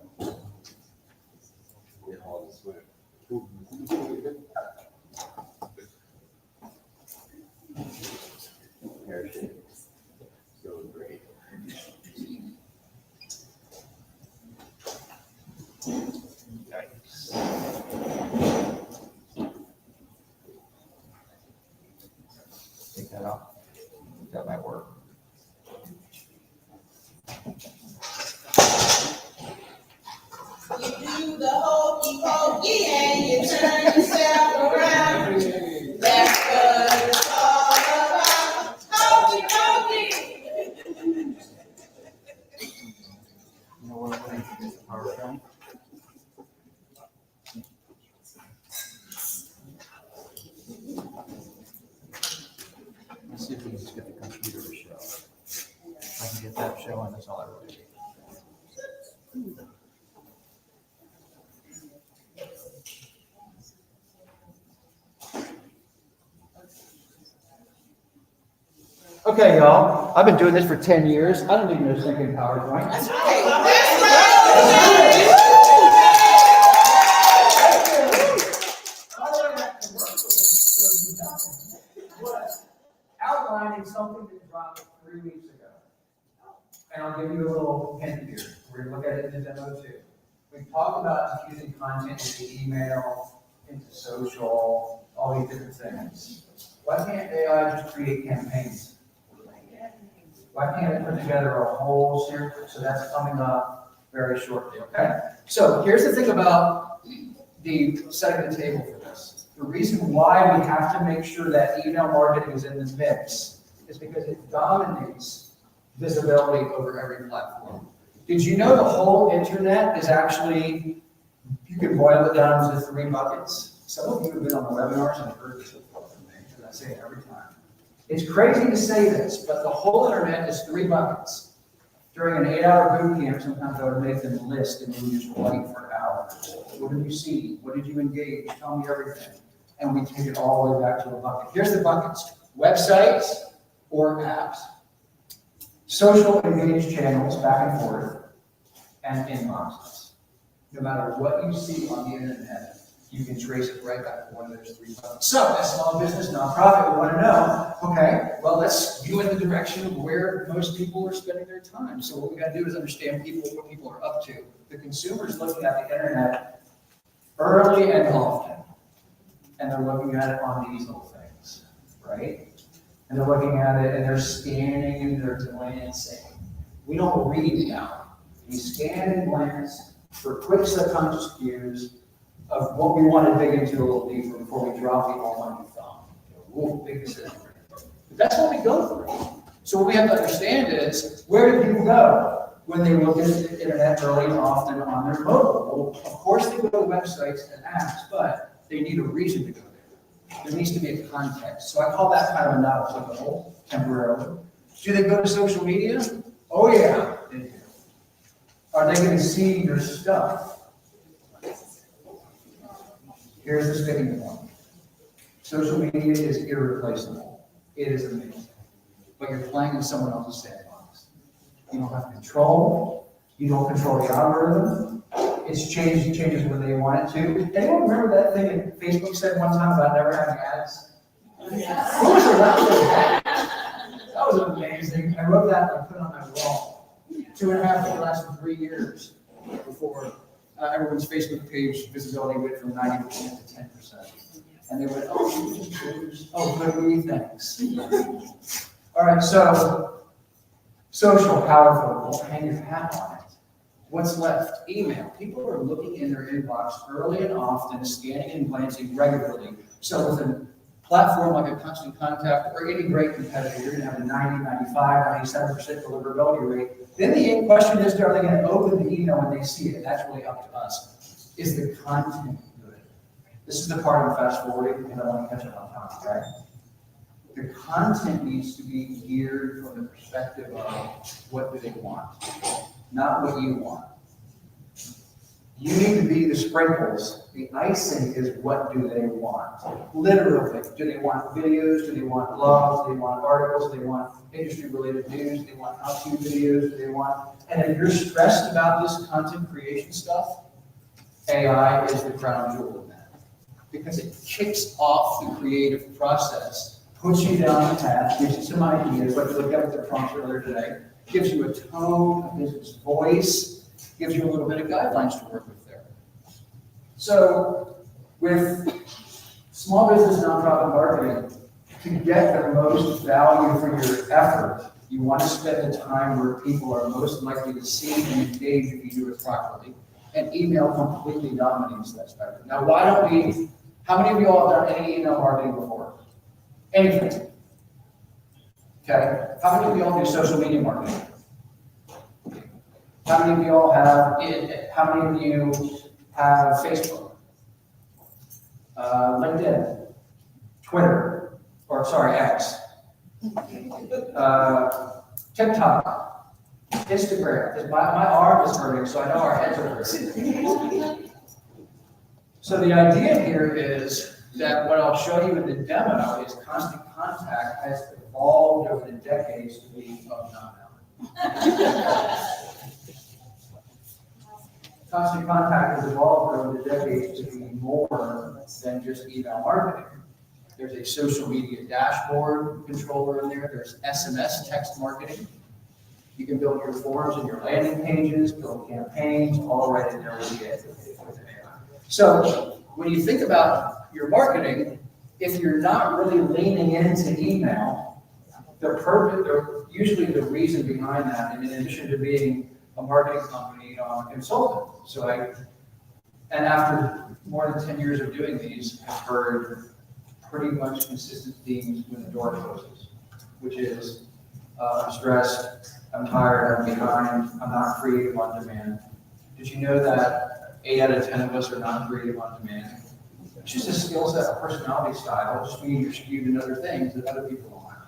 Take that off. That might work. You do the hokey pokey and you turn yourself around. That's what it's all about. Hokey pokey. You know what I'm going to get the PowerPoint? Let's see if we can just get the computer to show. If I can get that showing, that's all I really need. Okay, y'all, I've been doing this for 10 years. I don't need no stinking PowerPoint. That's right. That's right. Outlining something that dropped 3 weeks ago. And I'll give you a little hint here. We're going to look at it in the demo too. We talked about infusing content into email, into social, all these different things. Why can't AI just create campaigns? Why can't it put together a whole series? So that's coming up very shortly, okay? So here's the thing about the setting the table for this. The reason why we have to make sure that email marketing is in the mix is because it dominates visibility over every platform. Did you know the whole internet is actually, you can boil it down to 3 buckets? Some of you have been on the webinars and heard this before from me. I say it every time. It's crazy to say this, but the whole internet is 3 buckets. During an 8-hour boot camp, sometimes I would make them list and we would just write for hours. What did you see? What did you engage? Tell me everything. And we take it all the way back to a bucket. Here's the buckets: websites or apps, social engaged channels back and forth, and inboxes. No matter what you see on the internet, you can trace it right back to one of those 3 buckets. So, as small business, nonprofit, we want to know, okay, well, let's view in the direction of where most people are spending their time. So what we got to do is understand what people are up to. The consumer is looking at the internet early and often, and they're looking at it on these little things, right? And they're looking at it and they're scanning and they're glancing. We don't read now. We scan and glance for quick subconscious cues of what we want to dig into a little deeper before we drop the almighty thumb. Ooh, big decision. But that's what we go through. So what we have to understand is, where do people go when they look at the internet early and often on their mobile? Well, of course they go to websites and apps, but they need a reason to go there. There needs to be a context. So I call that kind of a not applicable temporarily. Do they go to social media? Oh yeah, they do. Are they going to see your stuff? Here's the sticking point. Social media is irreplaceable. It is amazing. But you're playing in someone else's sandbox. You don't have control. You don't control the algorithm. It changes when they want it to. Anyone remember that thing that Facebook said one time about never having ads? Who was around for that? That was amazing. I wrote that and I put it on my wall. 2.5 for the last 3 years before everyone's Facebook page visibility went from 90% to 10%. And they went, oh, good, we thanks. All right, so social, powerful, we'll hang your hat on it. What's left? Email. People are looking in their inbox early and often, scanning and glancing regularly. So with a platform like a Constant Contact or any great competitor, you're going to have a 90, 95, 97% deliverability rate. Then the question is, are they going to open the email when they see it? That's really up to us. Is the content good? This is the part I'm fast forwarding because I want to catch up on time, okay? The content needs to be geared from the perspective of what do they want, not what you want. You need to be the sprinkles. The icing is what do they want. Literally, do they want videos? Do they want blogs? Do they want articles? Do they want industry-related news? Do they want how-to videos? Do they want? And if you're stressed about this content creation stuff, AI is the crown jewel in that. Because it kicks off the creative process, puts you down the path, gives you some ideas, like we looked at with the prompts earlier today, gives you a tone, a business voice, gives you a little bit of guidelines to work with there. So with small business nonprofit marketing, to get the most value for your effort, you want to spend the time where people are most likely to see and engage if you do it properly. And email completely dominates that spectrum. Now, why don't we, how many of you all have done any email marketing before? Anything? Okay. How many of you all do social media marketing? How many of you all have how many of you have Facebook, LinkedIn, Twitter, or sorry, X, TikTok, Instagram? My arm is hurting, so I know our heads are hurting. So the idea here is that what I'll show you in the demo is Constant Contact has evolved over the decades to be Constant Contact has evolved over the decades to be more than just email marketing. There's a social media dashboard controller in there. There's SMS text marketing. You can build your forms and your landing pages, build campaigns, all right in there with AI. So when you think about your marketing, if you're not really leaning into email, usually the reason behind that, and in addition to being a marketing company, I'm a consultant. And after more than 10 years of doing these, I've heard pretty much consistent themes when the door closes, which is I'm stressed, I'm tired, I'm behind, I'm not creative on demand. Did you know that 8 out of 10 of us are not creative on demand? It's just a skill set, a personality style, just means you're skewed in other things that other people aren't.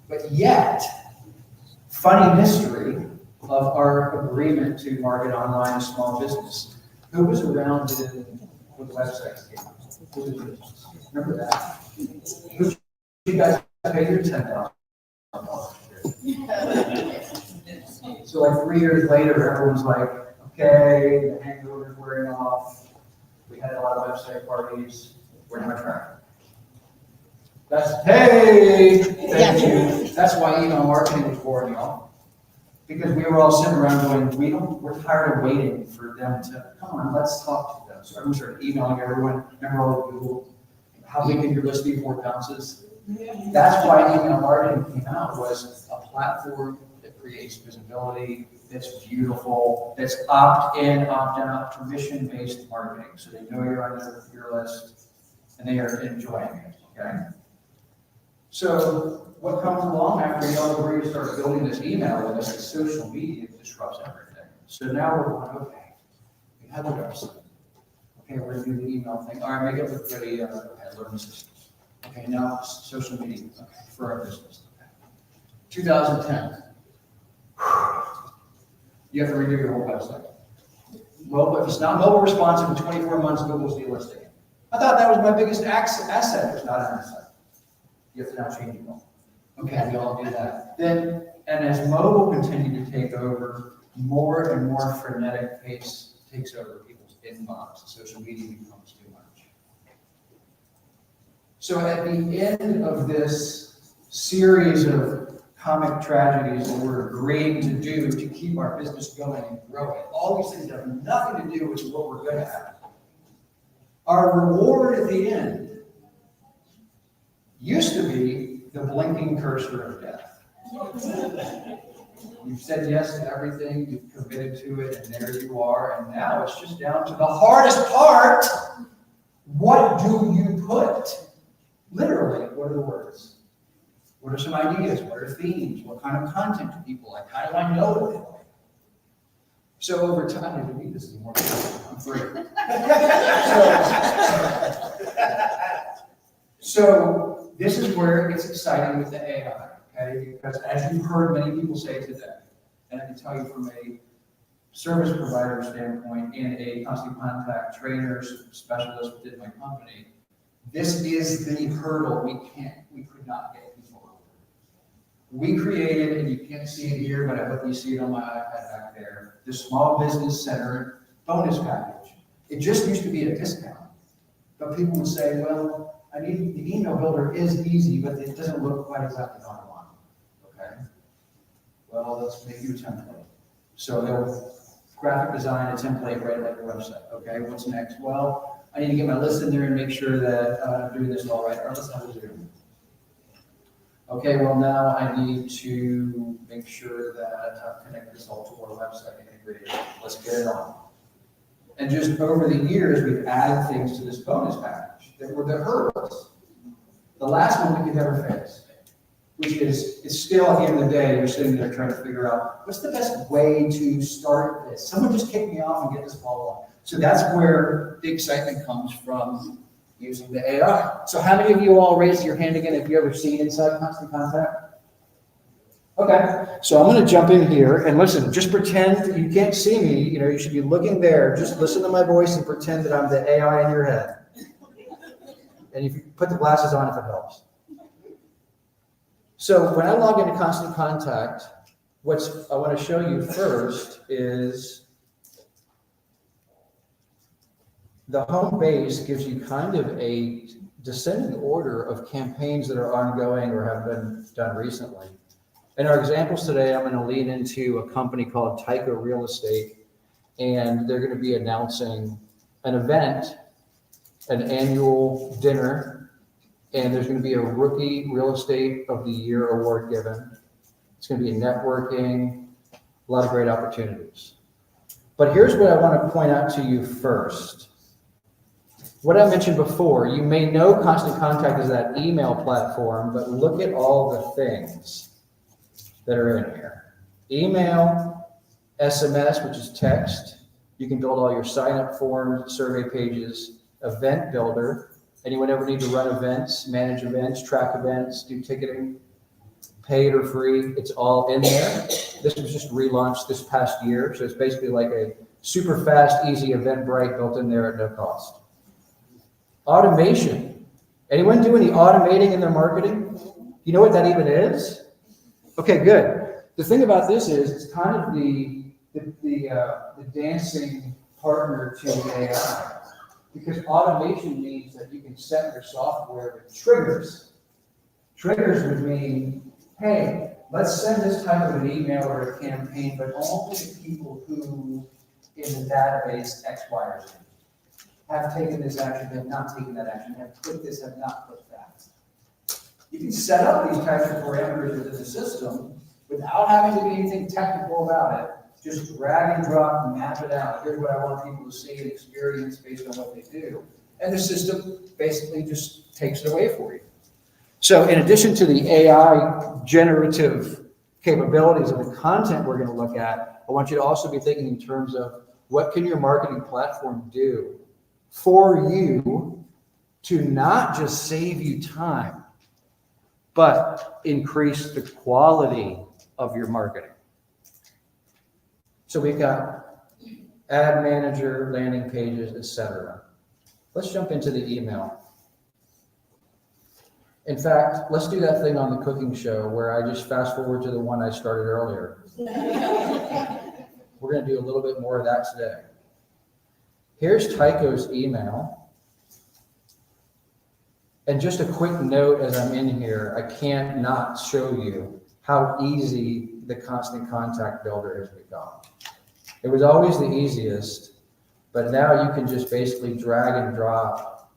But yet, funny mystery of our agreement to market online small business. Who was around when the website came out? Remember that? Who you guys paid your $10,000? So like 3 years later, everyone's like, okay, the hangover's wearing off. We had a lot of website parties. We're not tracking. Hey, thank you. That's why email marketing was boring, y'all. Because we were all sitting around going, we're tired of waiting for them to, come on, let's talk to them. So everyone started emailing everyone. Remember all the Google, how big can your list be before it bounces? That's why email marketing came out, was a platform that creates visibility, that's beautiful, that's opt-in, opt-out, permission-based marketing. So they know you're on your list and they are enjoying it, okay? So what comes along after you all agree to start building this email with us is social media disrupts everything. So now we're going, okay, we have the website. Okay, we're gonna do the email thing. All right, make it look pretty, learning systems. Okay, now social media, okay, for our business. Okay. 2010. You have to redo your whole website. Well, if it's not mobile responsive in 24 months, Google's delisting it. I thought that was my biggest asset. It's not an asset. You have to now change it all. Okay, we all do that. Then, and as mobile continued to take over, more and more frenetic pace takes over people's inbox. Social media becomes too much. So at the end of this series of comic tragedies that we're agreeing to do to keep our business going and growing, all these things have nothing to do with what we're good at. Our reward at the end used to be the blinking cursor of death. You've said yes to everything, you've committed to it, and there you are, and now it's just down to the hardest part. What do you put? Literally, what are the words? What are some ideas? What are themes? What kind of content do people like? How do I know what they like? So over time, I need this more. I'm free. So this is where it gets exciting with the AI, okay? Because as you've heard many people say today, and I can tell you from a service provider standpoint and a constant contact trainer specialist within my company, this is the hurdle we could not get people over. We created, and you can't see it here, but I hope you see it on my iPad back there, the Small Business Center bonus package. It just used to be a discount. But people would say, well, I need the email builder is easy, but it doesn't look quite exactly how I want it. Okay? Well, let's make you a template. So they'll graphic design a template right like a website. Okay, what's next? Well, I need to get my list in there and make sure that I'm doing this all right. Or let's have a Zoom. Okay, well now I need to make sure that I connect this all to our website integrated. Let's get it on. And just over the years, we've added things to this bonus package that were the hurdles. The last one we could never face, which is, it's still at the end of the day, you're sitting there trying to figure out, what's the best way to start this? Someone just kick me off and get this ball on. So that's where the excitement comes from using the AI. So how many of you all raise your hand again if you ever seen Inside Constant Contact? Okay, so I'm going to jump in here and listen, just pretend that you can't see me, you should be looking there, just listen to my voice and pretend that I'm the AI in your head. And if you put the glasses on if it helps. So when I log into Constant Contact, what I want to show you first is the home base gives you kind of a descending order of campaigns that are ongoing or have been done recently. In our examples today, I'm going to lean into a company called Tyco Real Estate, and they're going to be announcing an event, an annual dinner, and there's going to be a Rookie Real Estate of the Year award given. It's going to be networking, a lot of great opportunities. But here's what I want to point out to you first. What I mentioned before, you may know Constant Contact is that email platform, but look at all the things that are in here. Email, SMS, which is text. You can build all your sign-up forms, survey pages, event builder. Anyone ever need to run events, manage events, track events, do ticketing, paid or free? It's all in there. This was just relaunched this past year. So it's basically like a super fast, easy Eventbrite built in there at no cost. Automation. Anyone do any automating in their marketing? You know what that even is? Okay, good. The thing about this is it's kind of the dancing partner to AI, because automation means that you can set your software with triggers. Triggers would mean, hey, let's send this type of an email or a campaign, but only to people who in the database X, Y, or Z have taken this action, have not taken that action, have put this, have not put that. You can set up these types of parameters within the system without having to be anything technical about it. Just drag and drop and map it out. Here's what I want people to see and experience based on what they do. And the system basically just takes it away for you. So in addition to the AI generative capabilities of the content we're going to look at, I want you to also be thinking in terms of what can your marketing platform do for you to not just save you time, but increase the quality of your marketing. So we've got ad manager, landing pages, etc. Let's jump into the email. In fact, let's do that thing on the cooking show where I just fast forward to the one I started earlier. We're going to do a little bit more of that today. Here's Tycho's email. And just a quick note as I'm in here, I can't not show you how easy the Constant Contact Builder has become. It was always the easiest, but now you can just basically drag and drop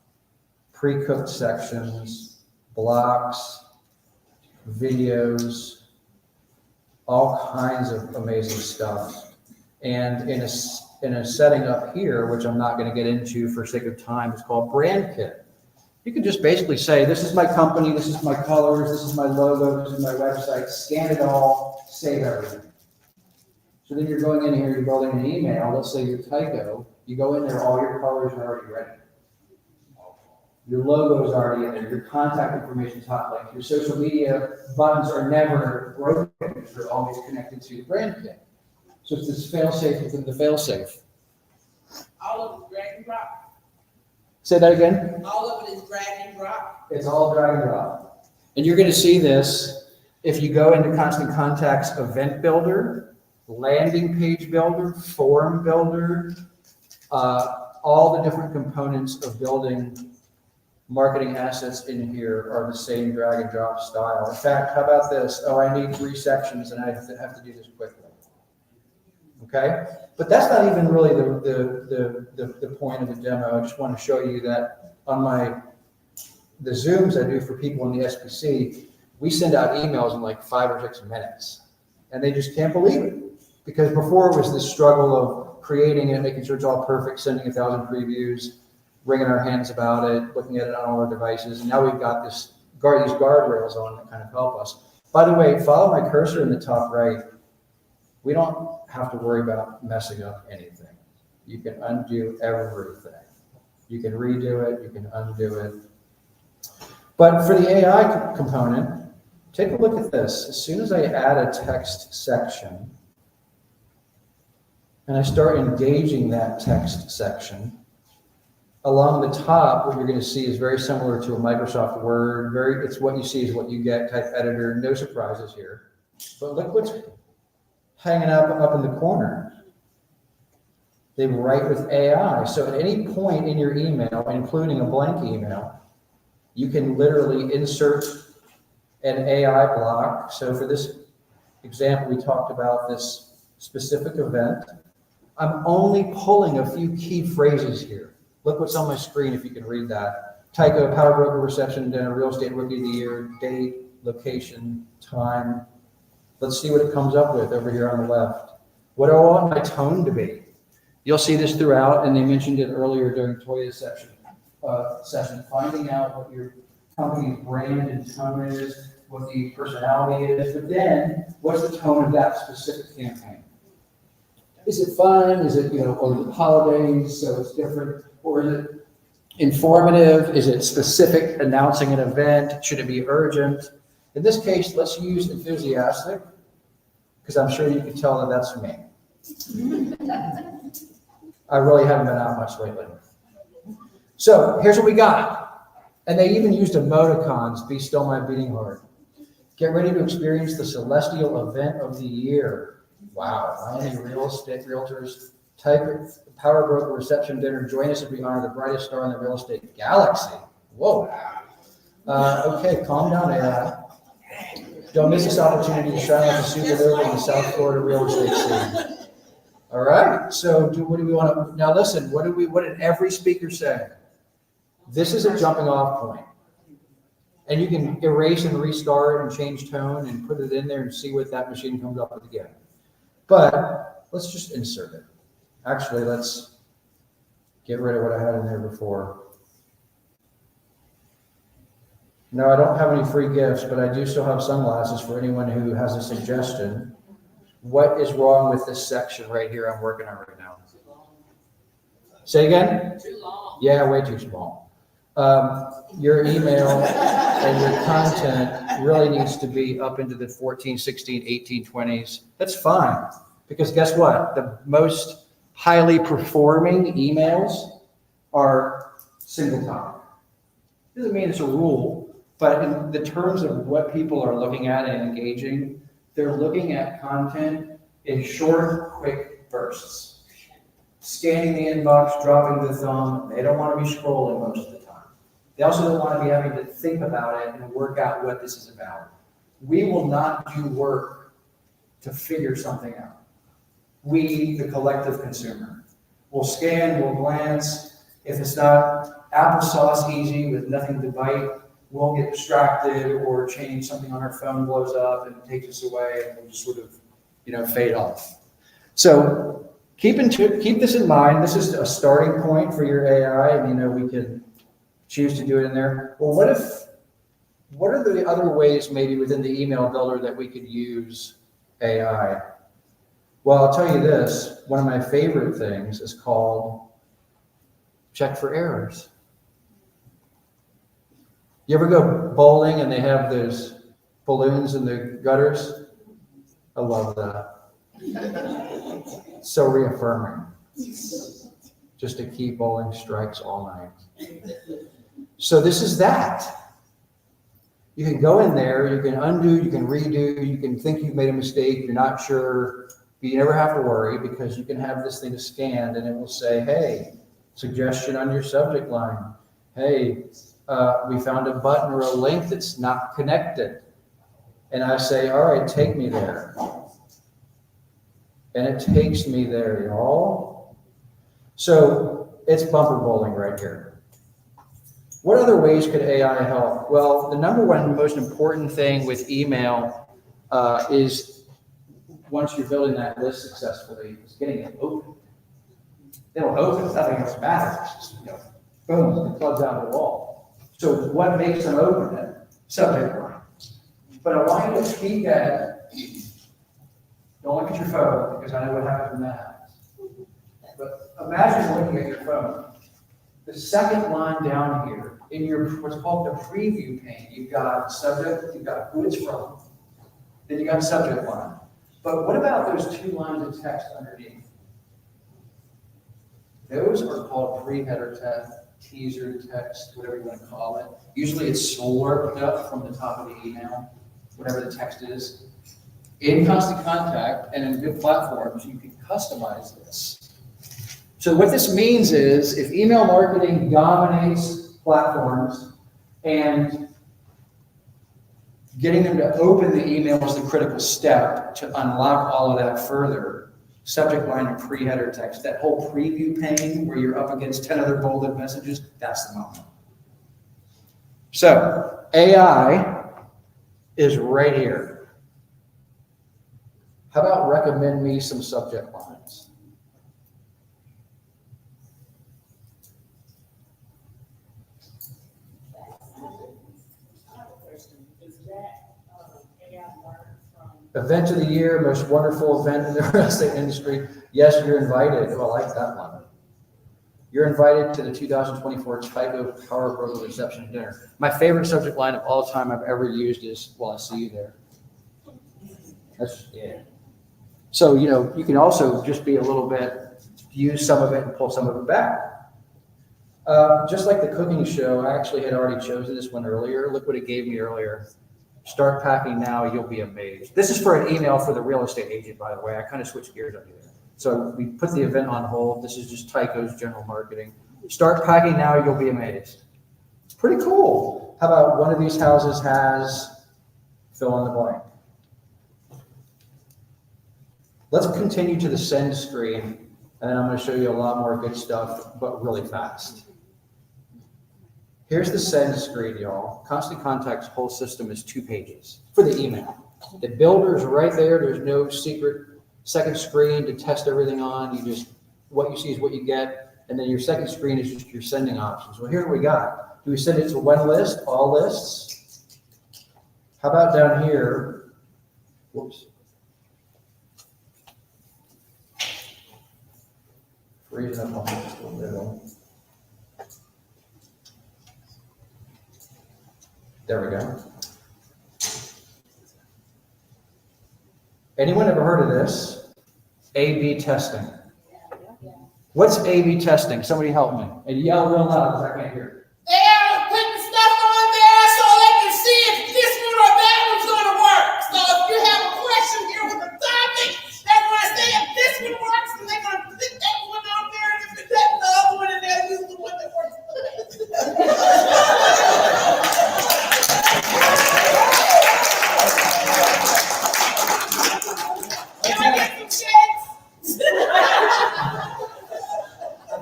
pre-cooked sections, blocks, videos, all kinds of amazing stuff. And in a setting up here, which I'm not going to get into for sake of time, it's called Brand Kit. You can just basically say, this is my company, this is my colors, this is my logo, this is my website, scan it all, save everything. So then you're going in here, you're building an email, let's say you're Tycho, you go in there, all your colors are already ready. Your logo is already in there, your contact information is hot linked, your social media buttons are never broken, they're always connected to your brand kit. So it's this fail-safe within the fail-safe. All of it drag and drop. Say that again? All of it is drag and drop. It's all drag and drop. And you're going to see this if you go into Constant Contact's Event Builder, Landing Page Builder, Form Builder, all the different components of building marketing assets in here are the same drag and drop style. In fact, how about this? Oh, I need 3 sections and I have to do this quickly. Okay? But that's not even really the point of the demo. I just want to show you that on the Zooms I do for people in the SBC, we send out emails in like 5 or 6 minutes. And they just can't believe it. Because before it was this struggle of creating it, making sure it's all perfect, sending 1,000 previews, wringing our hands about it, looking at it on all our devices. And now we've got these guardrails on that kind of help us. By the way, follow my cursor in the top right. We don't have to worry about messing up anything. You can undo everything. You can redo it, you can undo it. But for the AI component, take a look at this. As soon as I add a text section, and I start engaging that text section, along the top, what you're going to see is very similar to a Microsoft Word. It's what you see is what you get, type editor, no surprises here. But look what's hanging up in the corner. They write with AI. So at any point in your email, including a blank email, you can literally insert an AI block. So for this example, we talked about this specific event. I'm only pulling a few key phrases here. Look what's on my screen if you can read that. Tycho, power broker reception dinner, real estate rookie of the year, date, location, time. Let's see what it comes up with over here on the left. What do I want my tone to be? You'll see this throughout, and they mentioned it earlier during Toya's session, finding out what your company's brand and tone is, what the personality is, but then what's the tone of that specific campaign? Is it fun? Is it, or the holidays, so it's different? Or is it informative? Is it specific, announcing an event? Should it be urgent? In this case, let's use enthusiastic, because I'm sure you can tell that that's me. I really haven't been out much lately. So here's what we got. And they even used emoticons, be still my beating heart. Get ready to experience the celestial event of the year. Wow, Miami real estate realtors, Tiger Power Broker reception dinner. Join us as we honor the brightest star in the real estate galaxy. Whoa. Okay, calm down, AI. Don't miss this opportunity to shine like a supernova in the South Florida real estate scene. All right, so what do we want to, now listen, what did every speaker say? This is a jumping off point. And you can erase and restart and change tone and put it in there and see what that machine comes up with again. But let's just insert it. Actually, let's get rid of what I had in there before. No, I don't have any free gifts, but I do still have sunglasses for anyone who has a suggestion. What is wrong with this section right here I'm working on right now? Say again? Too long. Yeah, way too small. Your email and your content really needs to be up into the 14, 16, 18, 20s. That's fine. Because guess what? The most highly performing emails are single topic. Doesn't mean it's a rule, but in the terms of what people are looking at and engaging, they're looking at content in short, quick bursts. Scanning the inbox, dropping the thumb. They don't want to be scrolling most of the time. They also don't want to be having to think about it and work out what this is about. We will not do work to figure something out. We, the collective consumer, will scan, will glance. If it's not applesauce easy with nothing to bite, we'll get distracted or change something on our phone blows up and takes us away, and we'll just sort of, fade off. So keep this in mind. This is a starting point for your AI, and we can choose to do it in there. Well, what are the other ways maybe within the email builder that we could use AI? Well, I'll tell you this. One of my favorite things is called check for errors. You ever go bowling and they have those balloons in the gutters? I love that. So reaffirming. Just to keep bowling strikes all night. So this is that. You can go in there, you can undo, you can redo, you can think you've made a mistake, you're not sure, but you never have to worry because you can have this thing scanned and it will say, hey, suggestion on your subject line. Hey, we found a button or a link that's not connected. And I say, all right, take me there. And it takes me there, y'all. So it's bumper bowling right here. What other ways could AI help? Well, the number one most important thing with email is once you're building that list successfully, is getting it open. It'll open, nothing else matters. It's just, boom, it plugs out of the wall. So what makes them open it? Subject line. But I want you to keep that. Don't look at your phone because I know what happens when that happens. But imagine looking at your phone. The second line down here in your what's called the preview pane, you've got subject, you've got who it's from, then you got subject line. But what about those two lines of text underneath? Those are called pre-header text, teaser text, whatever you want to call it. Usually it's slurped up from the top of the email, whatever the text is. In Constant Contact and in good platforms, you can customize this. So what this means is if email marketing dominates platforms and getting them to open the email is the critical step to unlock all of that further, subject line and pre-header text, that whole preview pane where you're up against 10 other bolded messages, that's the moment. So AI is right here. How about recommend me some subject lines? Event of the year, most wonderful event in the real estate industry. Yes, you're invited. Oh, I like that one. You're invited to the 2024 Tyco Power Broker Reception Dinner. My favorite subject line of all time I've ever used is, well, I see you there. That's, yeah. So, you know, you can also just be a little bit, use some of it and pull some of it back. Just like the cooking show, I actually had already chosen this one earlier. Look what it gave me earlier. Start packing now, you'll be amazed. This is for an email for the real estate agent, by the way. I kind of switched gears on you there. So we put the event on hold. This is just Tyco's general marketing. Start packing now, you'll be amazed. It's pretty cool. How about one of these houses has fill in the blank. Let's continue to the send screen, and then I'm going to show you a lot more good stuff, but really fast. Here's the send screen, y'all. Constant Contact's whole system is 2 pages for the email. The builder's right there. There's no secret second screen to test everything on. You just, what you see is what you get. And then your second screen is just your sending options. Well, here's what we got. Do we send it to one list, all lists? How about down here? Whoops. Freezing up on just a little. There we go. Anyone ever heard of this? A/B testing. What's A/B testing? Somebody help me. And yell real loud because I can't hear. They are putting stuff on there so they can see if this one or that one's going to work. So if you have a question here with a topic, they're going to say if this one works, and they're going to put that one on there, and if that's the other one, and they'll use the one that works. Can I get some checks?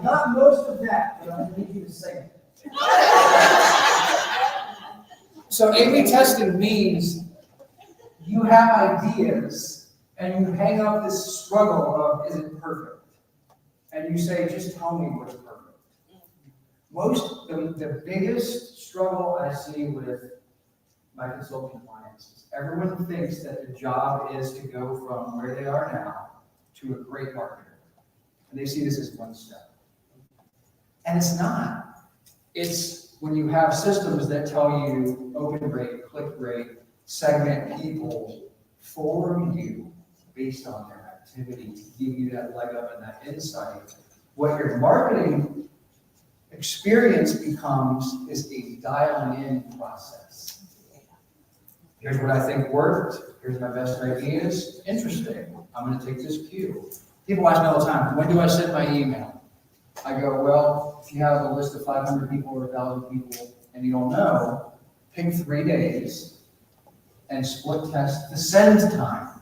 Not most of that, but I need you to say it. So A/B testing means you have ideas and you hang up this struggle of, is it perfect? And you say, just tell me what's perfect. The biggest struggle I see with my consulting clients is everyone thinks that the job is to go from where they are now to a great marketer. And they see this as one step. And it's not. It's when you have systems that tell you open rate, click rate, segment people for you based on their activity to give you that leg up and that insight. What your marketing experience becomes is a dialing in process. Here's what I think worked. Here's my best ideas. Interesting. I'm going to take this cue. People ask me all the time, when do I send my email? I go, well, if you have a list of 500 people or 1,000 people and you don't know, pick 3 days and split test the send time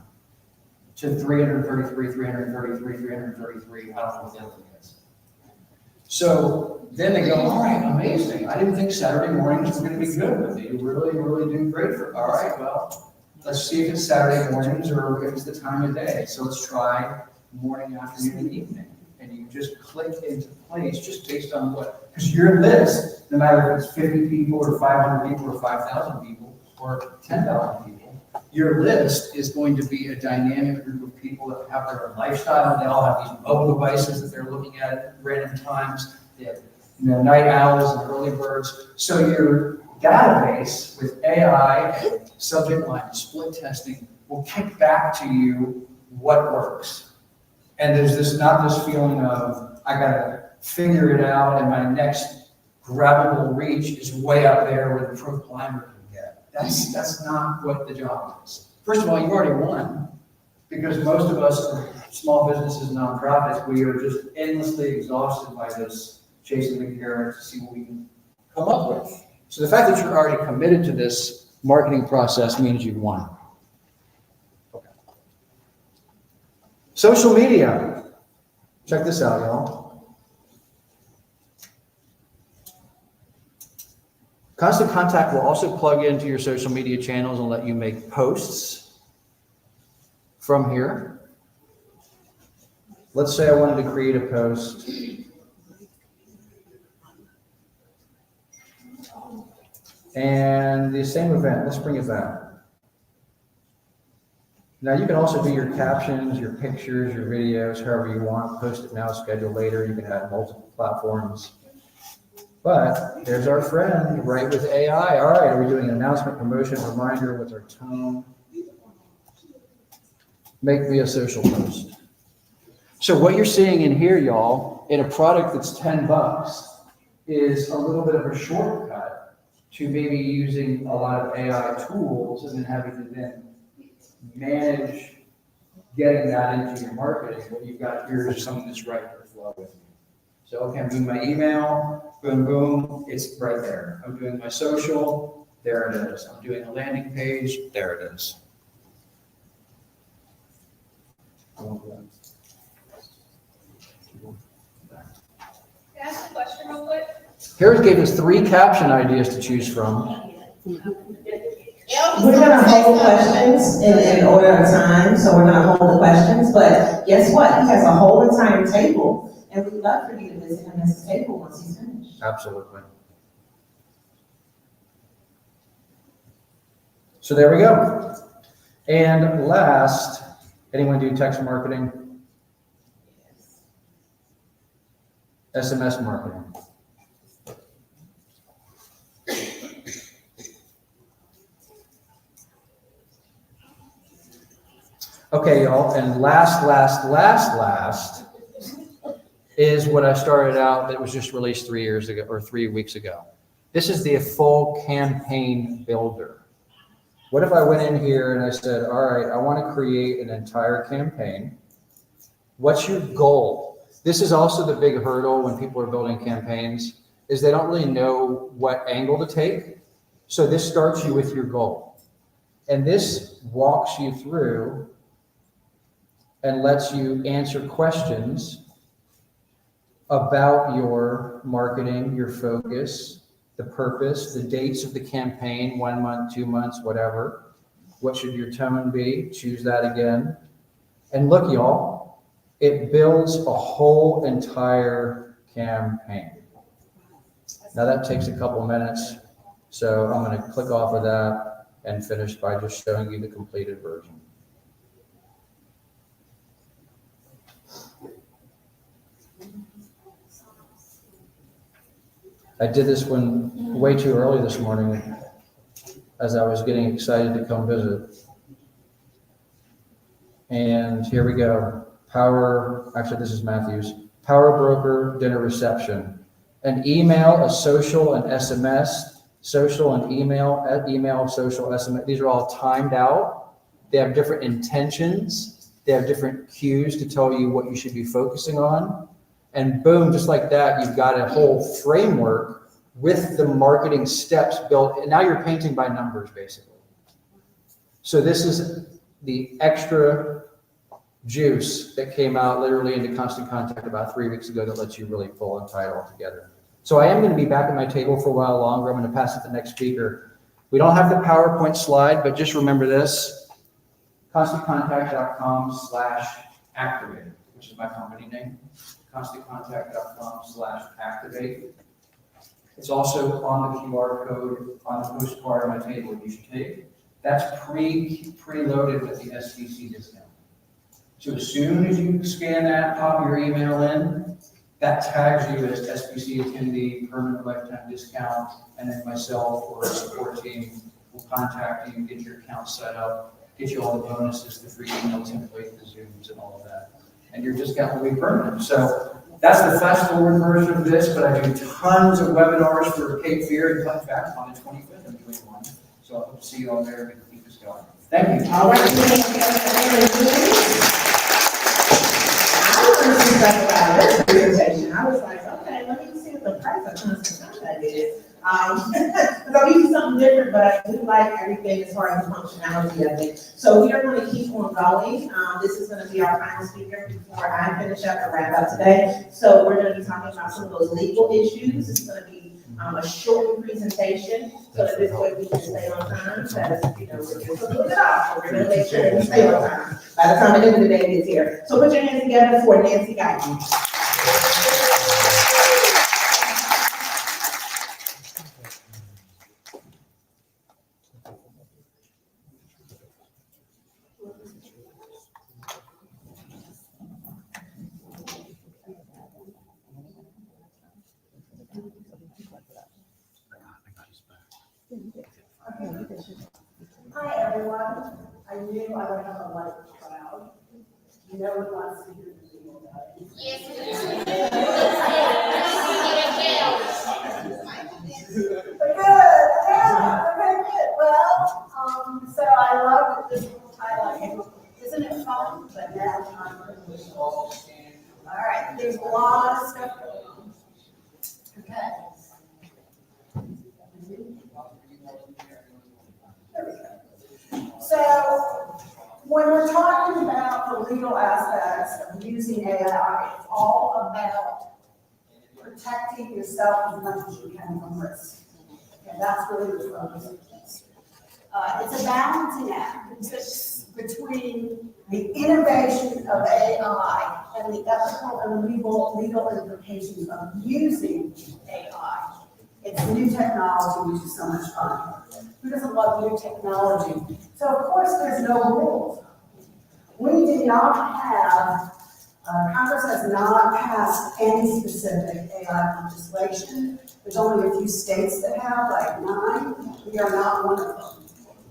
to 333, 333, 333, I don't know what the other thing is. So then they go, all right, amazing. I didn't think Saturday mornings were going to be good, but they really, really do great for, all right, well, let's see if it's Saturday mornings or if it's the time of day. So let's try morning, afternoon, and evening. And you just click into place just based on what, because your list, no matter if it's 50 people or 500 people or 5,000 people or 10,000 people, your list is going to be a dynamic group of people that have their own lifestyle. They all have these mobile devices that they're looking at random times. They have, night owls and early birds. So your database with AI and subject line split testing will kick back to you what works. And there's not this feeling of, I gotta figure it out and my next grabbable reach is way up there where the pro climber can get. That's not what the job is. First of all, you've already won because most of us are small businesses, nonprofits, we are just endlessly exhausted by this chasing the carrot to see what we can come up with. So the fact that you're already committed to this marketing process means you've won. Social media. Check this out, y'all. Constant Contact will also plug into your social media channels and let you make posts from here. Let's say I wanted to create a post. And the same event, let's bring it back. Now you can also do your captions, your pictures, your videos, however you want. Post it now, schedule later. You can have multiple platforms. But there's our friend, Right with AI. All right, are we doing an announcement, promotion, reminder? What's our tone? Make me a social post. So what you're seeing in here, y'all, in a product that's $10 is a little bit of a shortcut to maybe using a lot of AI tools and then having to then manage getting that into your marketing. What you've got here is something that's right for flow with you. So, okay, I'm doing my email, boom, boom, it's right there. I'm doing my social, there it is. I'm doing a landing page, there it is. Can I ask a question real quick? Harris gave us 3 caption ideas to choose from. We're gonna hold questions in order of time, so we're gonna hold the questions, but guess what? He has a whole entire table, and we'd love for you to visit him at his table once he's finished. Absolutely. So there we go. And last, anyone do text marketing? SMS marketing. Okay, y'all, and last is what I started out that was just released 3 years ago or 3 weeks ago. This is the full campaign builder. What if I went in here and I said, all right, I want to create an entire campaign. What's your goal? This is also the big hurdle when people are building campaigns, is they don't really know what angle to take. So this starts you with your goal. And this walks you through and lets you answer questions about your marketing, your focus, the purpose, the dates of the campaign, 1 month, 2 months, whatever. What should your tone be? Choose that again. And look, y'all, it builds a whole entire campaign. Now that takes a couple minutes. So I'm going to click off of that and finish by just showing you the completed version. I did this one way too early this morning as I was getting excited to come visit. And here we go. Actually this is Matthew's. Power broker dinner reception. An email, a social, an SMS, social and email, social, SMS. These are all timed out. They have different intentions. They have different cues to tell you what you should be focusing on. And boom, just like that, you've got a whole framework with the marketing steps built. And now you're painting by numbers, basically. So this is the extra juice that came out literally into Constant Contact about 3 weeks ago that lets you really pull and tie it all together. So I am going to be back at my table for a while longer. I'm going to pass it to the next speaker. We don't have the PowerPoint slide, but just remember this, constantcontact.com/activate, which is my company name. constantcontact.com/activate. It's also on the QR code on the postcard on my table you should take. That's preloaded with the SBC discount. So as soon as you scan that, pop your email in, that tags you as SBC attendee, permanent lifetime discount, and then myself or a support team will contact you, get your account set up, get you all the bonuses, the free email template, the Zooms, and all of that. And your discount will be permanent. So that's the fast forward version of this, but I do tons of webinars for Cape Fear. In fact, on the 25th, I'm doing one. So I hope to see you all there and keep this going. Thank you. All right. I learned some stuff about this presentation. I was like, okay, let me see what the price of Constant Contact is. Because I'm using something different, but I do like everything as far as the functionality of it. So we are going to keep on going. This is going to be our final speaker before I finish up and wrap up today. So we're going to be talking about some of those legal issues. It's going to be a short presentation, so that this way we can stay on time. Because, we're just a little bit off, so we're going to make sure we stay on time by the time the end of the day gets here. So put your hands together for Nancy Guyton. everyone. I knew I would have a light crowd. No one wants to hear the people dying. Yes, But good, yeah, okay, good. Well, so I love this little highlight. Isn't it fun? But now time for the visual. All right, there's a lot of stuff going on. Okay. There we go. So when we're talking about the legal aspects of using AI, it's all about protecting yourself as much as you can from risk. And that's really the focus of this. It's a balancing act between the innovation of AI and the ethical and legal implications of using AI. It's new technology, which is so much fun. Who doesn't love new technology? So of course, there's no rules. We do not have, Congress has not passed any specific AI legislation. There's only a few states that have, like 9. We are not one of them.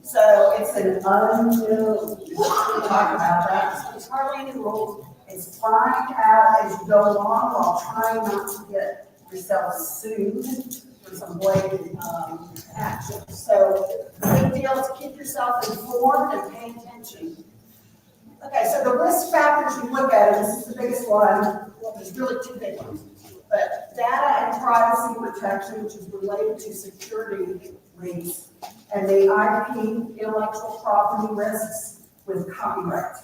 So it's an unknown. We talk about that. So there's hardly any rules. It's find out as you go along while trying not to get yourself sued for some blatant action. So the big deal is keep yourself informed and pay attention. Okay, so the risk factors you look at, and this is the biggest one, well, there's really 2 big ones, but data and privacy protection, which is related to security leaks, and the IP, intellectual property risks with copyright.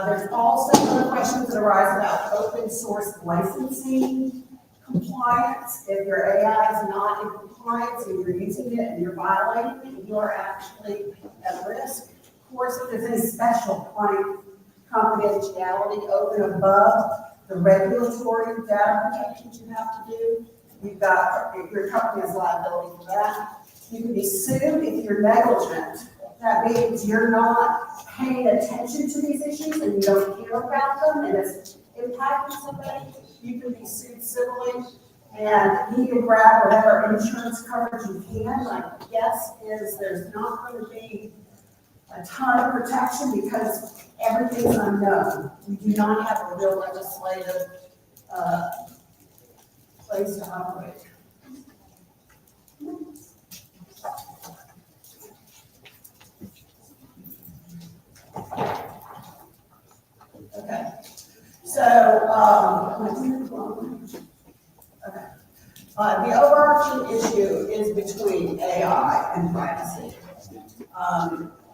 There's also other questions that arise about open source licensing compliance. If your AI is not in compliance and you're using it and you're violating it, you are actually at risk. Of course, if there's any special client confidentiality over and above the regulatory data protections you have to do, you've got, if your company has liability for that. You can be sued if you're negligent. That means you're not paying attention to these issues and you don't care about them and it's impacting somebody. You can be sued civilly and you can grab whatever insurance coverage you can. My guess is there's not going to be a ton of protection because everything's unknown. We do not have a real legislative place to operate. Okay, so the overarching issue is between AI and privacy.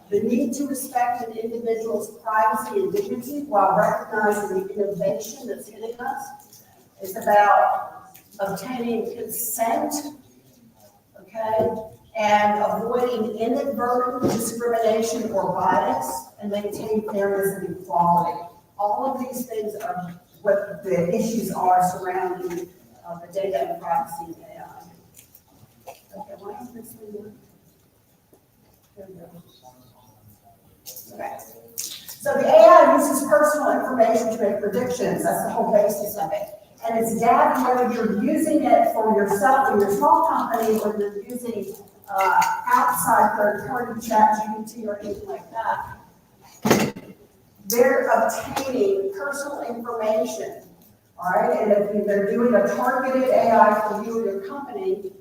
The need to respect an individual's privacy and dignity while recognizing the innovation that's hitting us. It's about obtaining consent, okay, and avoiding inadvertent discrimination or bias and maintain fairness and equality. All of these things are what the issues are surrounding the data and privacy of AI. Okay, why is this one? There we go. Okay. So the AI uses personal information to make predictions. That's the whole basis of it. And it's gathering whether you're using it for yourself or your small company, or you're using outside third-party ChatGPT or anything like that. They're obtaining personal information, all right? And if they're doing a targeted AI for you or your company,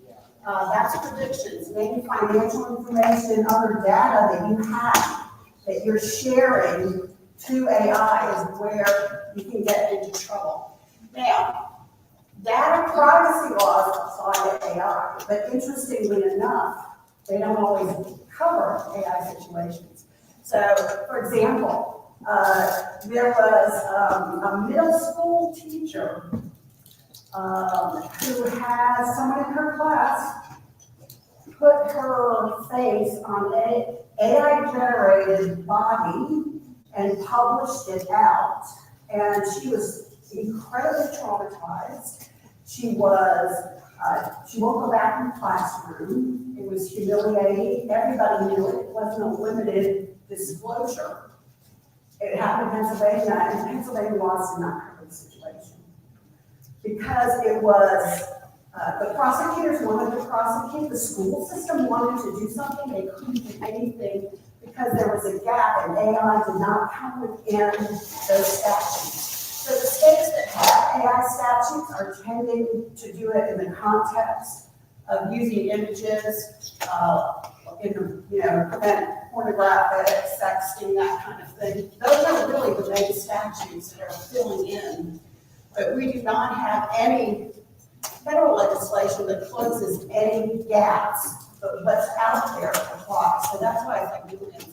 that's predictions. Maybe financial information, other data that you have that you're sharing to AI is where you can get into trouble. Now, data privacy laws apply to AI, but interestingly enough, they don't always cover AI situations. So, for example, there was a middle school teacher who had someone in her class put her face on an AI-generated body and published it out. And she was incredibly traumatized. She won't go back in the classroom. It was humiliating. Everybody knew it. It wasn't a limited disclosure. It happened in Pennsylvania, and Pennsylvania laws did not cover the situation because it was The prosecutors wanted to prosecute, the school system wanted to do something, they couldn't do anything because there was a gap and AI did not come within those statutes. So the states that have AI statutes are tending to do it in the context of using images, prevent pornographic, sexting, that kind of thing. Those are really the main statutes that are filling in. But we do not have any federal legislation that closes any gaps, but what's out there applies. So that's why I think we can.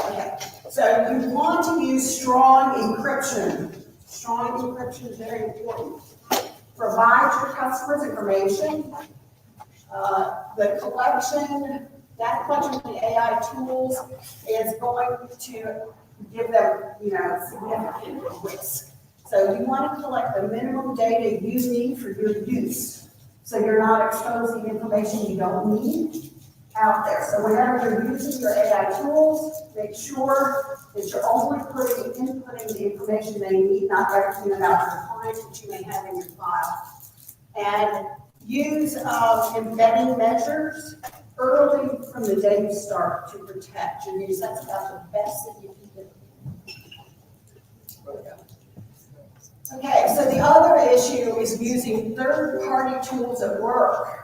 Okay, so you want to use strong encryption. Strong encryption is very important. Provide your customers information. The collection, data collection from the AI tools is going to give them, significant risk. So you want to collect the minimum data you need for your use. So you're not exposing information you don't need out there. So whenever you're using your AI tools, make sure that you're only inputting the information they need, not everything about your client that you may have in your file. And use embedding measures early from the day you start to protect your use. That's about the best that you can do. Okay, so the other issue is using third-party tools at work.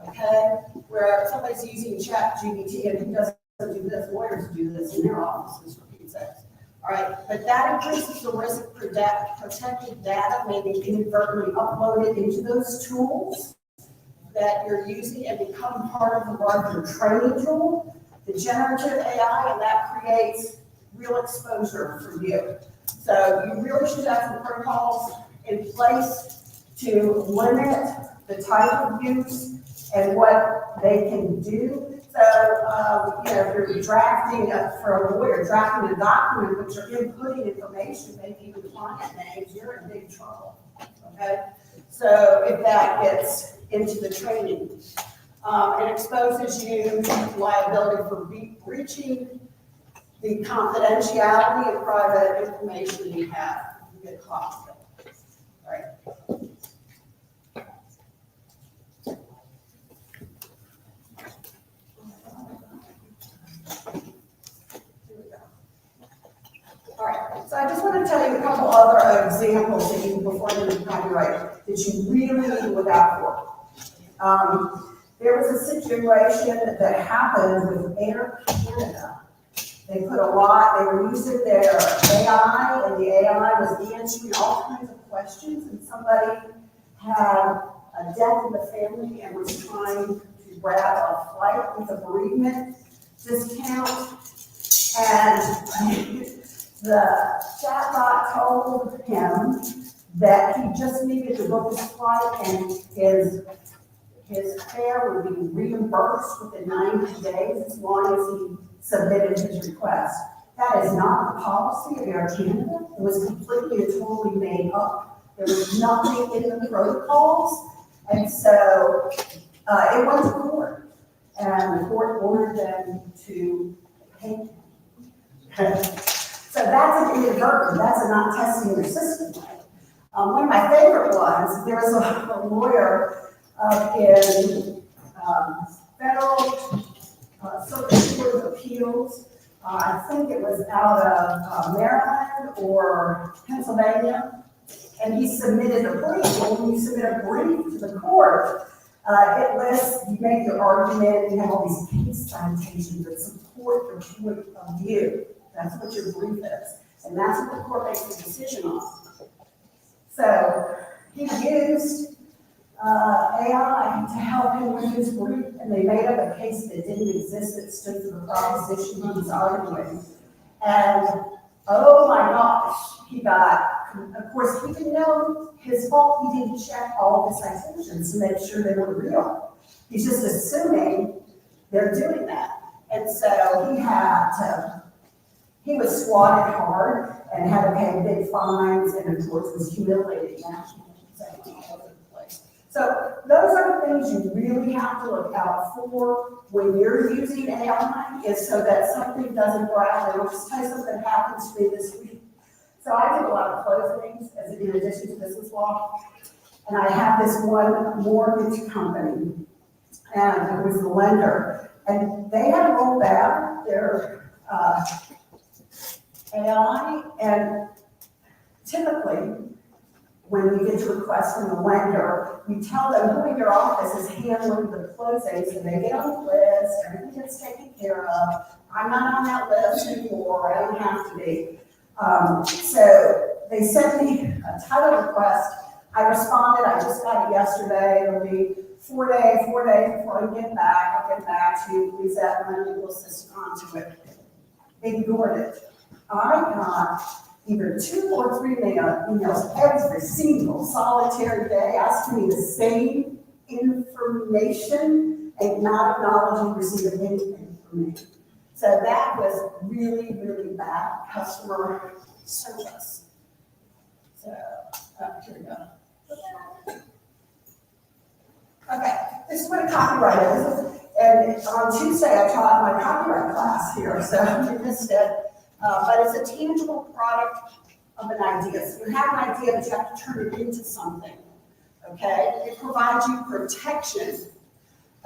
Okay, where somebody's using ChatGPT and who doesn't do this, lawyers do this in their offices for Pete's sakes. All right, but that increases the risk of protected data may be inadvertently uploaded into those tools that you're using and become part of the larger training tool, the generative AI, and that creates real exposure for you. So you really should have some protocols in place to limit the type of use and what they can do. So, if you're drafting for a lawyer, drafting a document which you're inputting information, maybe even client names, you're in big trouble. Okay, so if that gets into the training, it exposes you to liability for breaching the confidentiality of private information you have. You get caught. All right. All right, so I just want to tell you a couple other examples that you, before you copyright, that you really need to look out for. There was a situation that happened with Air Canada. They put they were using their AI, and the AI was answering all kinds of questions, and somebody had a death in the family and was trying to grab a flight with a bereavement discount, and the chatbot told him that he just needed to book his flight and his fare would be reimbursed within 90 days as long as he submitted his request. That is not the policy of Air Canada. It was completely and totally made up. There was nothing in the protocols, and so it went to court, and the court ordered them to pay him. So that's an inadvertent, that's a not testing your system. One of my favorite ones, there was a lawyer in federal Circuit Court of Appeals. I think it was out of Maryland or Pennsylvania, and he submitted a brief. Well, when you submit a brief to the court, it lists, you make your argument, you have all these case citations that support your point of view. That's what your brief is, and that's what the court makes the decision on. So he used AI to help him with his brief, and they made up a case that didn't exist that stood for the proposition he was arguing. And oh my gosh, he got, of course, he didn't know his fault. He didn't check all the citations to make sure they were real. He's just assuming they're doing that. And so he was swatted hard and had to pay big fines, and of course was humiliated nationally all over the place. So those are the things you really have to look out for when you're using AI, is so that something doesn't go out there. I'll just tell you something that happened to me this week. So I do a lot of closings as in addition to business law. And I have this one mortgage company, and it was the lender. And they had rolled out their AI, and typically, when you get a request from the lender, you tell them who in your office is handling the closings, and they get on the list, everything gets taken care of. I'm not on that list anymore, I don't have to be. So they sent me a title request. I responded, I just got it yesterday. It'll be 4 days before I get back. I'll get back to you, please add my legal assistant onto it. They ignored it. I got either 2 or 3 emails every single solitary day asking me the same information and not acknowledging receipt of anything from me. So that was really, really bad customer service. So, here we go. Okay, this is what a copyright is. And on Tuesday, I taught my copyright class here, so you missed it. But it's a tangible product of an idea. So you have an idea, but you have to turn it into something, okay? It provides you protection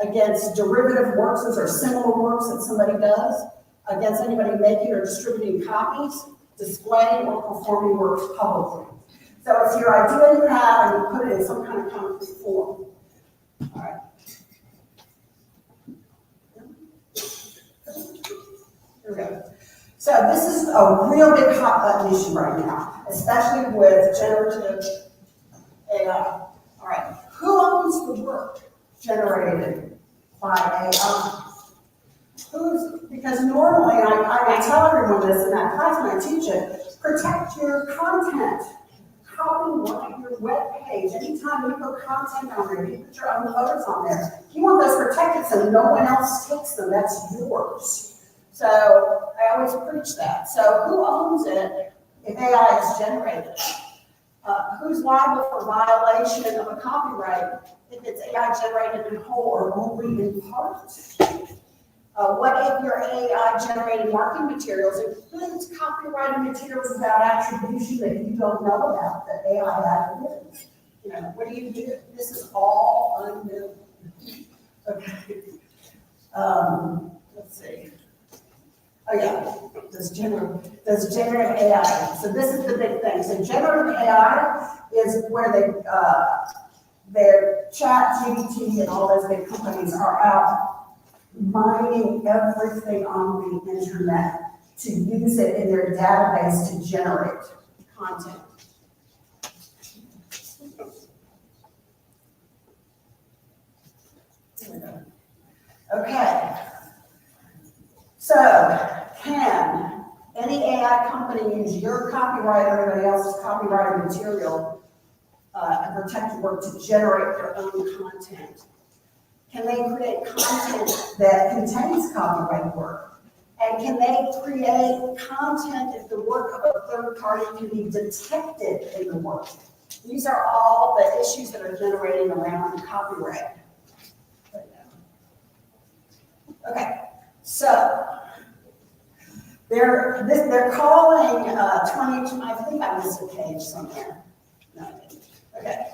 against derivative works or similar works that somebody does, against anybody making or distributing copies, displaying or performing works publicly. So it's your idea you have, and you put it in some kind of concrete form. All right. Here we go. So this is a real big hot button issue right now, especially with generative AI. All right, who owns the work generated by AI? Because normally, I tell everyone this in that class when I teach it, protect your content. Copyright your web page. Anytime you put content on there, you put your own photos on there, you want those protected so no one else takes them. That's yours. So I always preach that. So who owns it if AI is generated? Who's liable for violation of a copyright if it's AI generated in whole or only in part? What if your AI generated marketing materials includes copyrighted materials without attribution that you don't know about, that AI added in? You know, what do you do? This is all unknown. Okay. Let's see. Oh yeah, does generative AI. So this is the big thing. So generative AI is where their ChatGPT and all those big companies are out mining everything on the internet to use it in their database to generate content. Okay. So, can any AI company use your copyright or anybody else's copyrighted material and protected work to generate their own content? Can they create content that contains copyrighted work? And can they create content if the work of a third party can be detected in the work? These are all the issues that are generating around copyright. Okay, so they're calling 20, I think I missed a page somewhere. No, okay,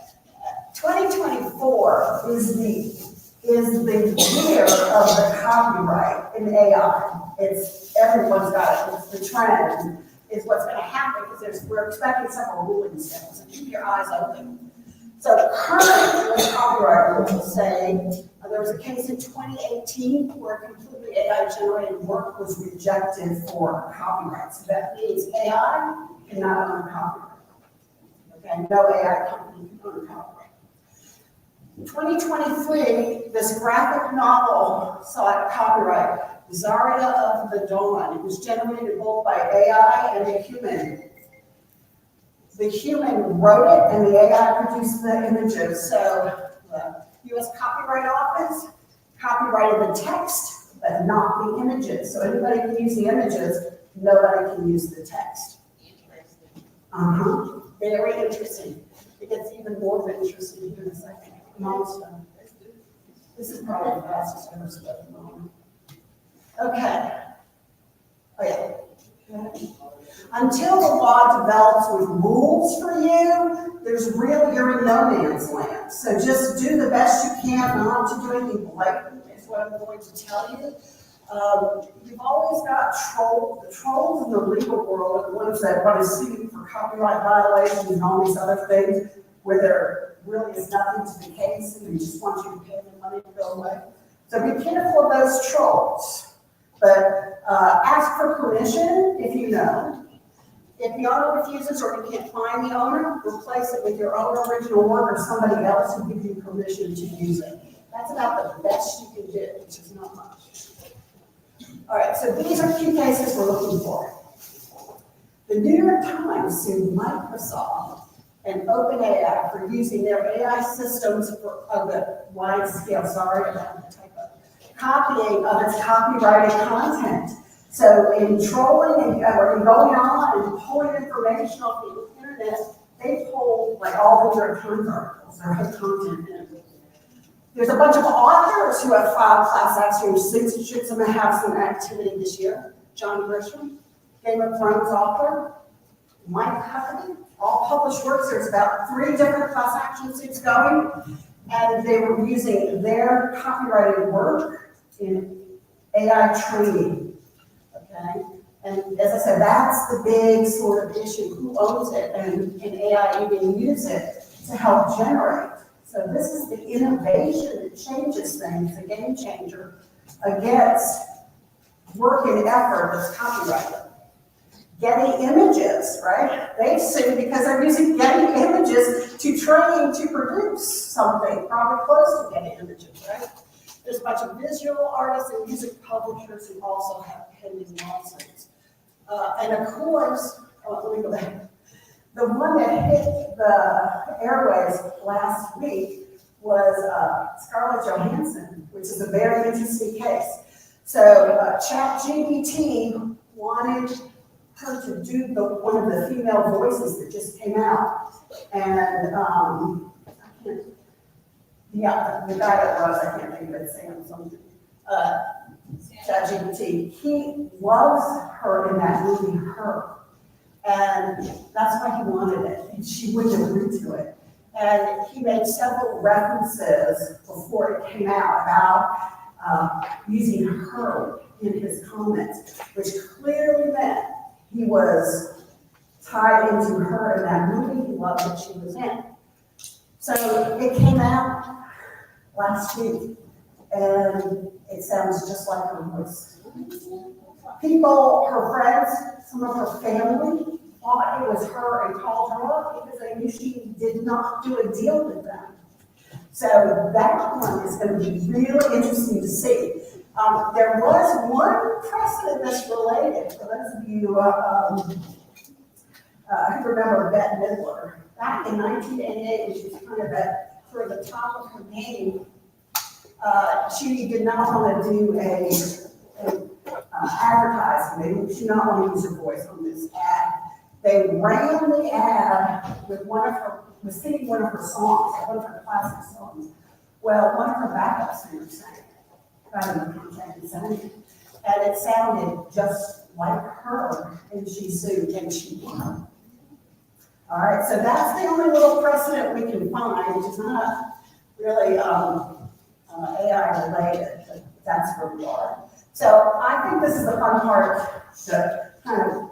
2024 is the year of the copyright in AI. Everyone's got it. It's the trend. Is what's going to happen because we're expecting several rulings now. So keep your eyes open. So currently, the copyright rules say there was a case in 2018 where completely AI-generated work was rejected for copyright. So that means AI cannot own copyright. Okay, no AI company can own copyright. In 2023, this graphic novel sought copyright, Zarya of the Dawn. It was generated both by AI and a human. The human wrote it and the AI produced the images. So the U.S. Copyright Office copyrighted the text, but not the images. So anybody can use the images, nobody can use the text. Interesting. Very interesting. It gets even more interesting here in a second. milestone. This is probably the fastest I've ever spoken on. Okay. Oh, yeah. Until the law develops with rules for you, you're in no man's land. So just do the best you can not to do anything blatant is what I'm going to tell you. You've always got the trolls in the legal world are the ones that want to sue you for copyright violations and all these other things where there really is nothing to the case and they just want you to pay them money to go away. So be careful of those trolls. But ask for permission if you know. If the owner refuses or you can't find the owner, replace it with your own original work or somebody else who gives you permission to use it. That's about the best you can do, which is not much. All right, so these are two cases we're looking for. The New York Times sued Microsoft and OpenAI for using their AI systems of the wide scale, sorry about the typo, copying of its copyrighted content. So in trolling and going on and pulling information off the internet, they pulled like all the New York Times articles, their whole content in. There's a bunch of authors who have filed class action suits and should some have some activity this year. John Grisham, Game of Thrones author, Mike Huckabee, all published works. There's about 3 different class action suits going, and they were using their copyrighted work in AI training. Okay, and as I said, that's the big sort of issue: who owns it, and can AI even use it to help generate? So this is the innovation that changes things, the game changer against work and effort that's copyrighted. Getty Images, right? They sue because they're using Getty Images to train to produce something probably close to Getty Images, right? There's a bunch of visual artists and music publishers who also have pending lawsuits. And of course, let me go back. The one that hit the airways last week was Scarlett Johansson, which is a very interesting case. So ChatGPT wanted her to do one of the female voices that just came out. And the guy that was, I can't think of it, Sam something. ChatGPT, he loves her in that movie, Her. And that's why he wanted it, and she wouldn't agree to it. And he made several references before it came out about using her in his comments, which clearly meant he was tied into her in that movie. He loved what she was in. So it came out last week, and it sounds just like her voice. People, her friends, some of her family thought it was her and called her up because they knew she did not do a deal with them. So that one is going to be really interesting to see. There was one precedent that's related, for those of you who remember Bette Midler. Back in 1988, when she was kind of at sort of the top of her game, she did not want to do advertising. They did not want to use her voice on this ad. They ran the ad with singing one of her songs, one of her classic songs. Well, one of her backup singers sang it, got in the contract and sang it. And it sounded just like her, and she sued and she won. All right, so that's the only little precedent we can find, which is not really AI related, but that's where we are. So I think this is the fun part to kind of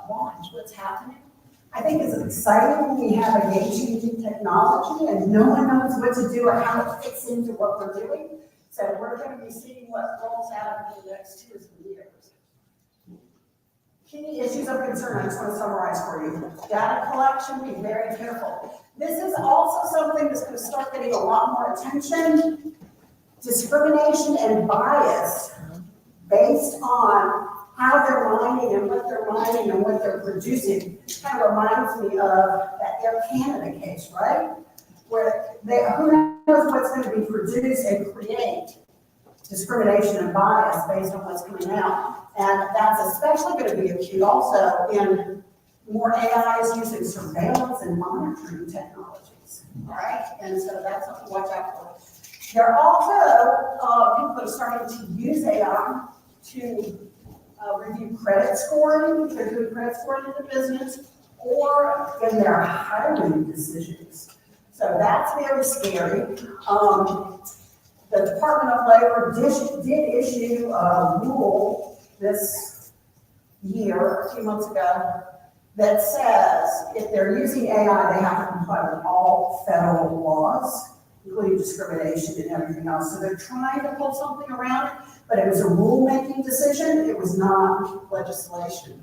watch what's happening. I think it's exciting when we have a game-changing technology and no one knows what to do or how it fits into what we're doing. So we're going to be seeing what rolls out in the next 2 or 3 years. Key issues of concern, I just want to summarize for you. Data collection, be very careful. This is also something that's going to start getting a lot more attention. Discrimination and bias based on how they're mining and what they're mining and what they're producing. Kind of reminds me of that Air Canada case, right? Where who knows what's going to be produced and create discrimination and bias based on what's coming out. And that's especially going to be acute also in more AI is used in surveillance and monitoring technologies, all right? And so that's something to watch out for. There are also people that are starting to use AI to review credit scoring, if they're doing credit scoring in the business, or in their hiring decisions. So that's very scary. The Department of Labor did issue a rule this year, a few months ago, that says if they're using AI, they have to comply with all federal laws, including discrimination and everything else. So they're trying to pull something around it, but it was a rulemaking decision. It was not legislation.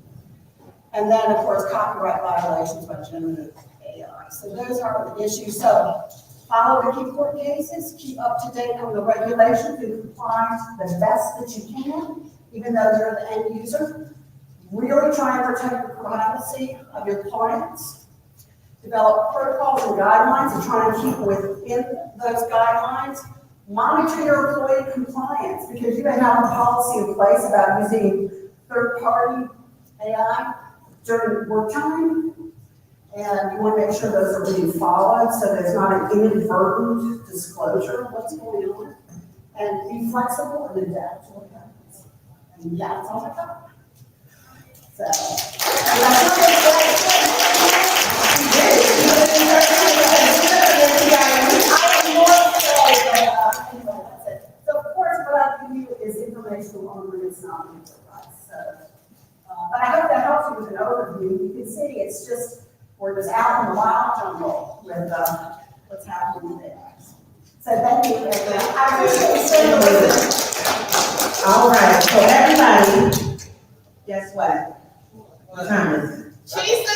And then, of course, copyright violations by generative AI. So those are the issues. So follow the key court cases, keep up to date on the regulations and compliance the best that you can, even though you're the end user. Really try and protect the privacy of your clients. Develop protocols and guidelines and try and keep within those guidelines. Monitor your employee compliance because you may have a policy in place about using third-party AI during work time. And you want to make sure those are being followed so there's not an inadvertent disclosure of what's going on. And be flexible and adapt to what happens. And yeah, that's all I got. So, so of course, what I can do is information only, it's not enterprise. So, but I hope that helps you with an overview. You can see it's just, we're just out in the wild jungle with what's happening there. So thank you, everyone. I appreciate you staying with us. All right, so everybody, guess what? What time is it? Cheese the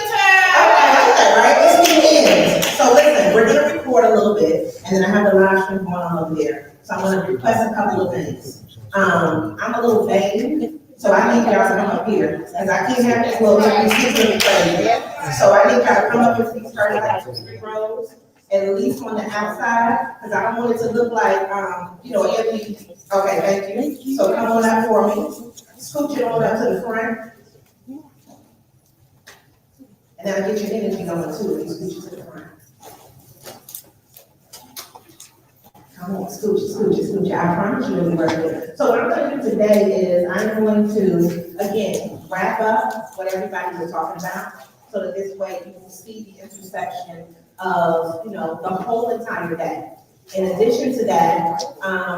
Okay, right? It's the end. So listen, we're gonna record a little bit, and then I have the live stream going on over there. So I'm gonna request a couple of things. I'm a little vain, so I need y'all to come up here, because I can't have this little secret crazy. So I need y'all to come up and see, starting like 3 rows, at least on the outside, because I don't want it to look like, empty. Okay, thank you. So come on up for me. Scooch it on up to the front. And then I get your energy going too, if you scooch it to the front. Come on, scooch. I promise you it'll be worth it. So what I'm gonna do today is I'm going to, again, wrap up what everybody was talking about, so that this way you can see the intersection of, the whole entire day. In addition to that,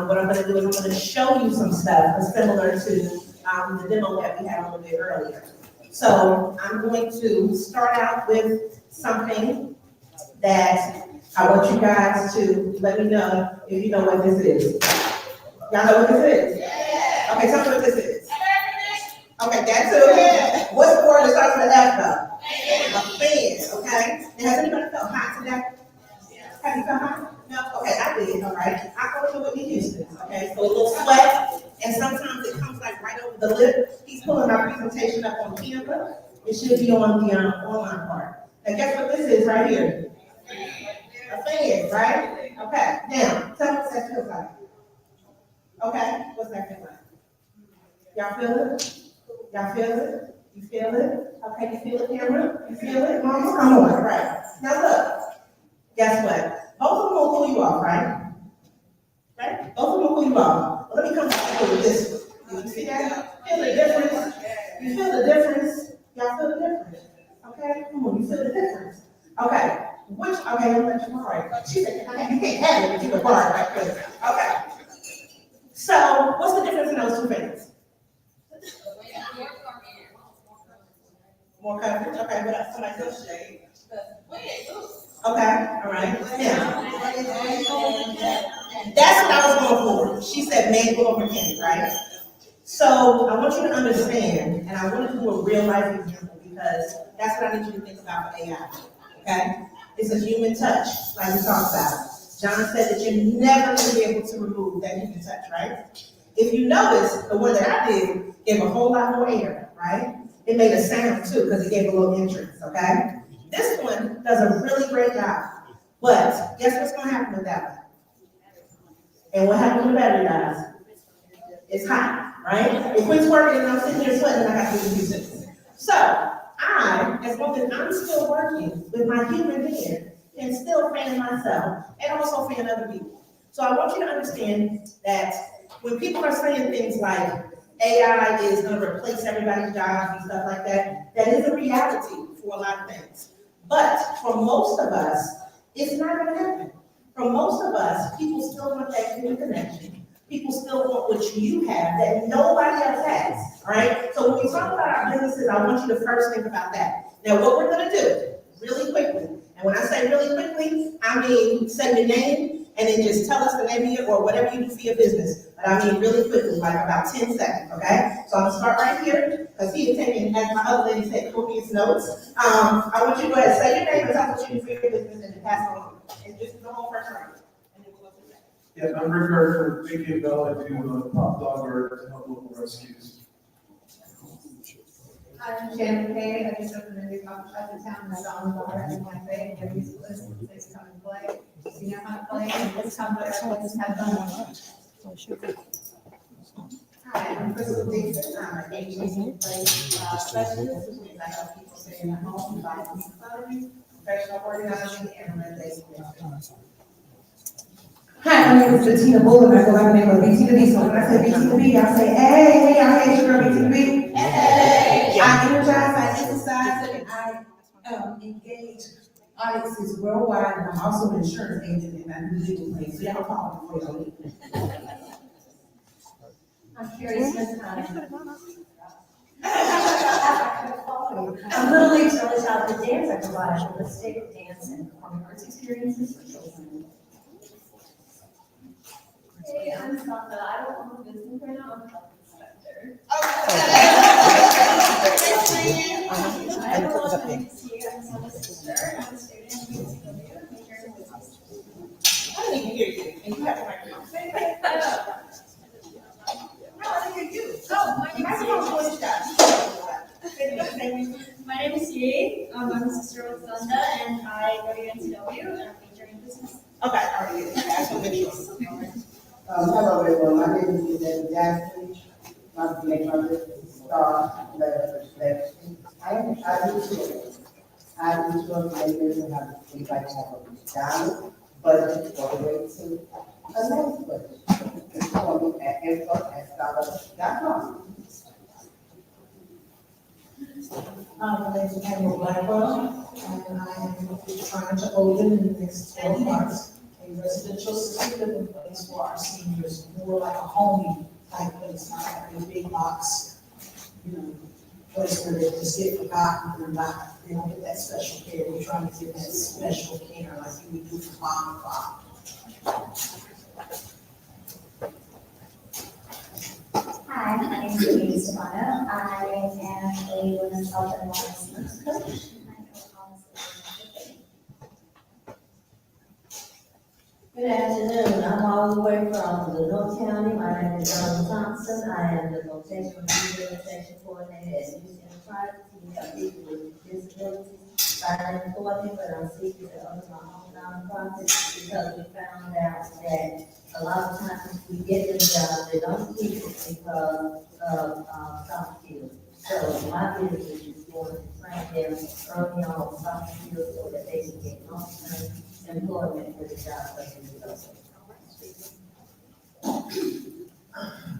what I'm gonna do is I'm gonna show you some stuff similar to the demo that we had a little bit earlier. So I'm going to start out with something that I want you guys to let me know if you know what this is. Y'all know what this is? Yeah. Okay, tell me what this is. Okay, that's it. What's the word that starts with an F though? A fan, okay? Now, has anybody felt hot today? Have you felt hot? No? Okay, I did, all right. I don't know what you used to, okay? So a little sweat, and sometimes it comes like right over the lip. He's pulling our presentation up on camera. It should be on the online part. Now guess what this is right here? A fan, right? Okay, now, tell me what that feels like. Okay, what's that feel like? Y'all feel it? Y'all feel it? You feel it? Okay, you feel it, camera? You feel it, mama? Come on, right. Now look, guess what? Both of them will cool you off, right? Right? Both of them will cool you off. Well, let me come back to this one. You see that? Feel the difference? You feel the difference? Y'all feel the difference? Okay, come on, you feel the difference? Okay, okay, let me let you know, right? She said, okay, you can't have it if you apart like this. Okay. So, what's the difference in those two things? More coverage, okay, what else? Somebody else? Okay, all right. Now, that's what I was going for. She said manual or mechanic, right? So I want you to understand, and I want to do a real life example because that's what I need you to think about for AI. Okay? It's a human touch, like we talked about. John said that you're never going to be able to remove that human touch, right? If you notice, the one that I did gave a whole lot more air, right? It made a sound too because it gave a little entrance, okay? This one does a really great job. But guess what's going to happen with that one? And what happens with battery, guys? It's hot, right? It quits working and I'm sitting here sweating and I got to do this. So I, as long as I'm still working with my human being, can still fan myself and also fan other people. So I want you to understand that when people are saying things like AI is gonna replace everybody's jobs and stuff like that, that is a reality for a lot of things. But for most of us, it's not gonna happen. For most of us, people still want that human connection. People still want what you have that nobody else has, all right? So when we talk about our businesses, I want you to first think about that. Now, what we're gonna do, really quickly, and when I say really quickly, I mean say your name and then just tell us the name of your, or whatever you do for your business. But I mean really quickly, like about 10 seconds, okay? So I'm gonna start right here, because he is taking, as my other lady said, copious notes. I want you to go ahead and say your name and tell us what you do for your business and then pass it on. And just the whole first round. And then we'll go through that. Yeah, I'm Rick Gardner, AKA Bell. I do Pop Dog Art to help local rescues. I'm Shannon Payne, I just opened a new coffee shop in town, and I'm bar in my bay, and every listen, please come and play. You know how to play, and let's come to our place and have fun. Hi, I'm Crystal Dixon, I'm an HTC specialist, which means I help people stay in their home by decluttering, professional organizing, and renovation. Hi, my name is Bettina Bull, and I go by the name of Bettina B. So when I say Bettina B, I say, hey, y'all, hey, it's your girl Bettina B. Hey. I energize, I exercise, and I engage audiences worldwide, and I'm also an insurance agent, and I do legal claims, so y'all call me before y'all leave. I'm curious, Miss Connie. I'm Little League's early childhood dance, I provide holistic dance and performing arts experiences for children. Hey, I'm Santa, I don't own a business right now, I'm a health inspector. I have a lot of things to see, I'm Santa's sister, I'm a student at UCW, major in business. I didn't even hear you, and you have to microphone. No, I didn't hear you. Oh, my name is Yi. I'm the sister with Santa, and I go to UNCW, and I'm majoring in business. Okay, all right, that's what it is. Hello everyone, my name is David Jackson. I'm the star reflection. I do two. I do two of the makers and have we like to have a dollar budget for the way to a nice budget. It's for me at info@scholar.com. My name is Pamela Blackwell, and I am trying to open in the next 12 months a residential assisted living place for our seniors, more like a homey type place, not like a big box, place where they just get forgotten and not, they don't get that special care. We're trying to give that special care like you would do for mom and pop. Hi, my name is Katie Stefano. I am a women's health and wellness coach. And I go honestly. Good afternoon. I'm all the way from Lenore County. My name is John Thompson. I am the vocational rehabilitation coordinator at Youth Enterprise. We help people with disabilities, find employment, but I'm seeking to open my own nonprofit because we found out that a lot of times we get the job, they don't keep it because of soft skills. So my business is going to train them early on soft skills so that they can get long-term employment with the job that they do.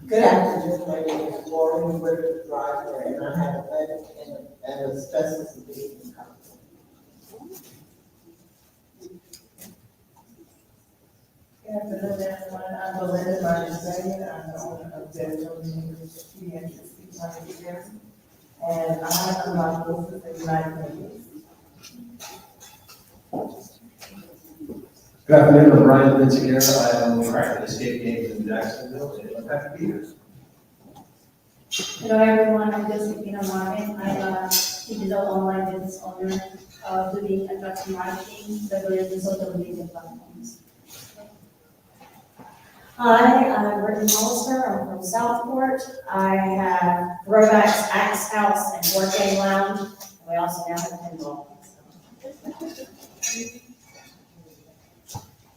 Good afternoon, my name is Lauren Ritter Driver, and I have a medic and a specialist in business counsel. Good afternoon, everyone. I'm Belinda Martin. I'm the owner of Dental Pediatric Speech Care, and I am my business in United States. Good afternoon, I'm Brian Vinciera. I am track escape games in Jacksonville, and I'm happy to be here. Hello everyone, I'm Josephina Martin. I'm a digital online business owner doing attraction marketing, leveraging social media platforms. Hi, I'm Brittany Hollister. I'm from Southport. I have Throwbacks, Axe House, and Board Game Lounge. And we also now have pinball.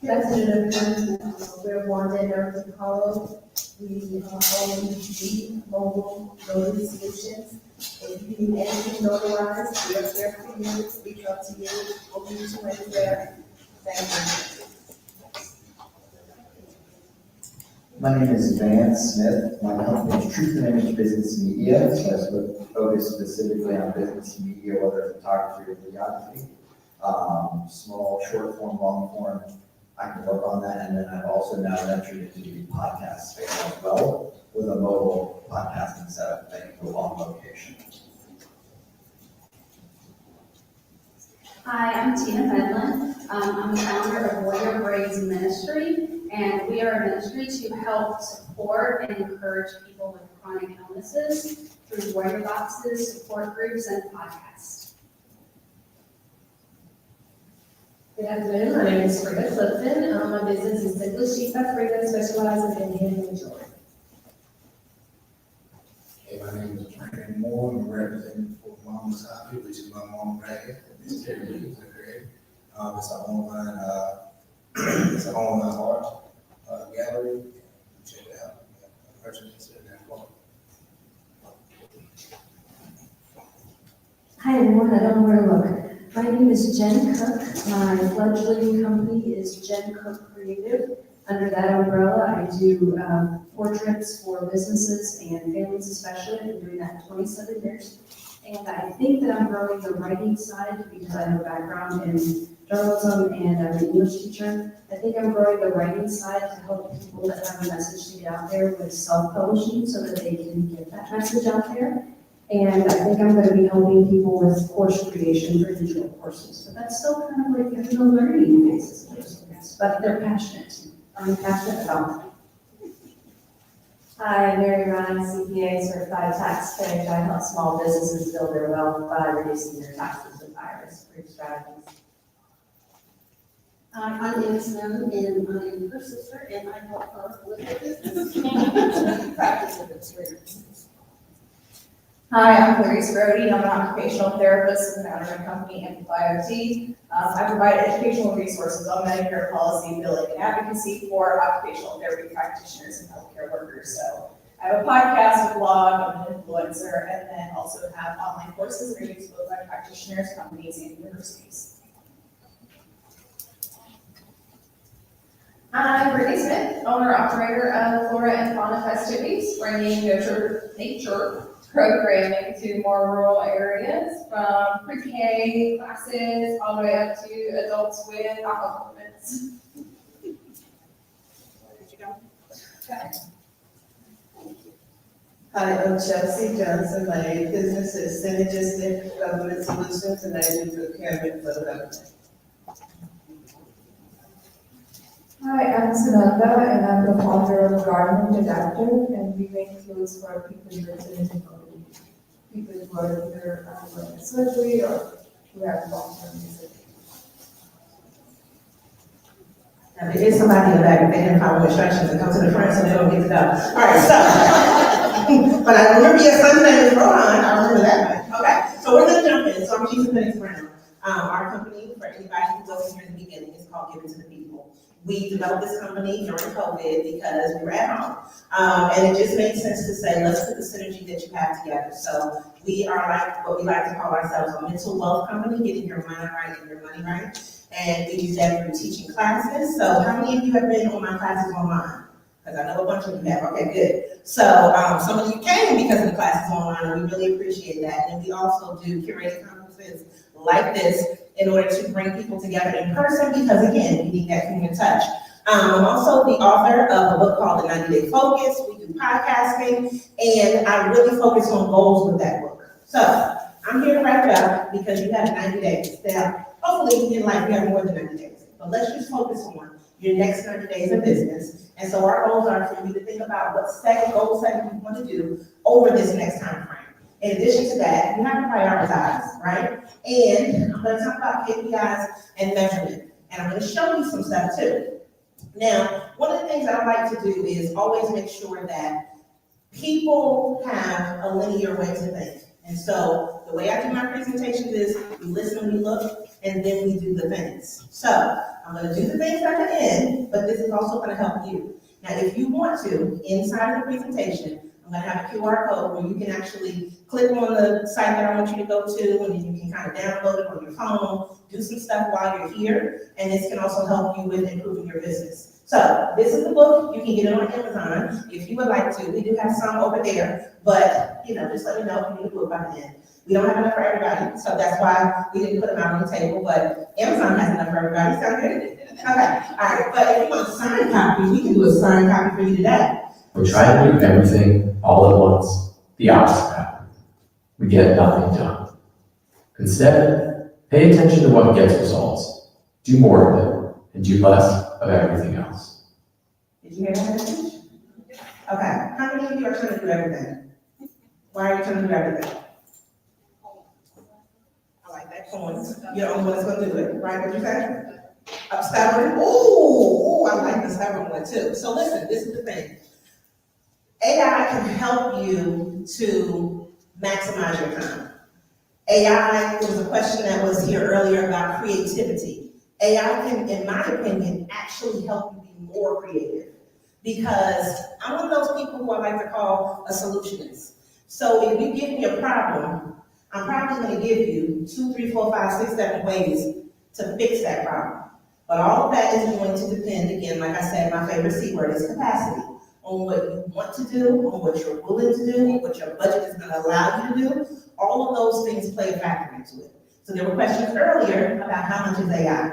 Representative, we're Wanda North Hollow. We own the mobile notary solutions. If you need anything notarized, we are here for you, reach out to you, we'll meet you anywhere. Thank you. My name is Vance Smith. My company is Truth and Image Business Media, so I focus specifically on business media, whether photography or videography. Small, short form, long form, I can work on that. And then I've also now ventured into the podcast space as well with a mobile podcasting setup that can go on location. Hi, I'm Tina Medlin. I'm the founder of Warrior Braids Ministry, and we are a ministry to help support and encourage people with chronic illnesses through Warrior Boxes, support groups, and podcasts. Good afternoon, my name is Frida Clifton. My business is Simply Chic by Frida, specializes in handmade jewelry. Hey, my name is Brandon Moore. I'm representing for Mama's Hobby, which is my mom brand. It's Terry Williams and Greg. It's an online, art gallery. Check it out. Purchase it in that form. Hi everyone, I don't know where to look. My name is Jen Cook. My fledgling company is Jen Cook Creative. Under that umbrella, I do portraits for businesses and families especially. I've been doing that 27 years. And I think that I'm growing the writing side because I have a background in journalism and I'm an English teacher. I think I'm growing the writing side to help people that have a message to get out there with self-publishing so that they can get that message out there. And I think I'm going to be helping people with course creation for digital courses. But that's still kind of like in the learning phases of those things. But they're passionate. I'm passionate about them. Hi, Mary Ryan, CPA, certified taxpayer. I help small businesses build their wealth by reducing their taxes with IRS-approved strategies. I'm Ann and I am her sister, and I help her with her business. Practice administrator. Hi, I'm Clarice Brody. I'm an occupational therapist and founder of my company, Amplify OT. I provide educational resources on Medicare policy, billing, and advocacy for occupational therapy practitioners and healthcare workers. So I have a podcast, a blog, I'm an influencer, and then also have online courses that are used both by practitioners, companies, and universities. I'm Brittany Smith, owner-operator of Flora and Fauna Festivities, bringing nature programming to more rural areas, from pre-K classes all the way up to adults with alcohol limits. Hi, I'm Chelsea Johnson. My business is Synergistic Government Solutions, and I do procurement for the government. Hi, I'm Samantha, and I'm the founder of Garden Adapter, and we make clothes for people with limited mobility. People who are either undergoing surgery or who have long-term disability. Now, there is somebody in the back, if they didn't follow instructions, to come to the front so they don't get to go. All right, so, but I remember your son's name is Rohan, I remember that much. Okay, so we're gonna jump in. So I'm Chief Phoenix Brown. Our company, for anybody who wasn't here in the beginning, is called Giving to the People. We developed this company during COVID because we were at home. And it just made sense to say, let's put the synergy that you have together. So we are like what we like to call ourselves a mental wealth company, getting your mind right and your money right. And we use that through teaching classes. So how many of you have been on my classes online? Because I know a bunch of you have. Okay, good. So some of you came because of the classes online, and we really appreciate that. And we also do curated conferences like this in order to bring people together in person because, again, we need that human touch. I'm also the author of a book called The 90-Day Focus. We do podcasting, and I really focus on goals with that book. So I'm here to wrap it up because you have 90 days. Now, hopefully in life you have more than 90 days, but let's just focus on your next 90 days of business. And so our goals are for you to think about what goal setting you want to do over this next time frame. In addition to that, you have to prioritize, right? And I'm going to talk about KPIs and measurement. And I'm going to show you some stuff too. Now, one of the things that I like to do is always make sure that people have a linear way to think. And so the way I do my presentations is we listen, we look, and then we do the things. So I'm gonna do the things at the end, but this is also gonna help you. Now, if you want to, inside of the presentation, I'm gonna have a QR code where you can actually click on the site that I want you to go to, and then you can kind of download it on your phone, do some stuff while you're here, and this can also help you with improving your business. So, this is the book, you can get it on Amazon, if you would like to, we do have some over there, but, just let me know if you need a book by the end. We don't have enough for everybody, so that's why we didn't put them out on the table, but Amazon has enough for everybody, sound good? Okay, all right, but if you want a signed copy, we can do a signed copy for you today. We try to do everything all at once. The opposite happens. We get nothing done. Instead, pay attention to what gets results. Do more of it, and do less of everything else. Did you hear that message? Okay, how many of you are trying to do everything? Why are you trying to do everything? I like that point. You're the only one that's gonna do it, right? What you say? Stubborn? Ooh, I like the stubborn one too. So listen, this is the thing. AI can help you to maximize your time. AI, there was a question that was here earlier about creativity. AI can, in my opinion, actually help you be more creative. Because I'm one of those people who I like to call a solutionist. So if you give me a problem, I'm probably gonna give you 2, 3, 4, 5, 6, 7 ways to fix that problem. But all of that is going to depend, again, like I said, my favorite C word is capacity, on what you want to do, on what you're willing to do, what your budget is gonna allow you to do. All of those things play a factor into it. So there were questions earlier about how much is AI.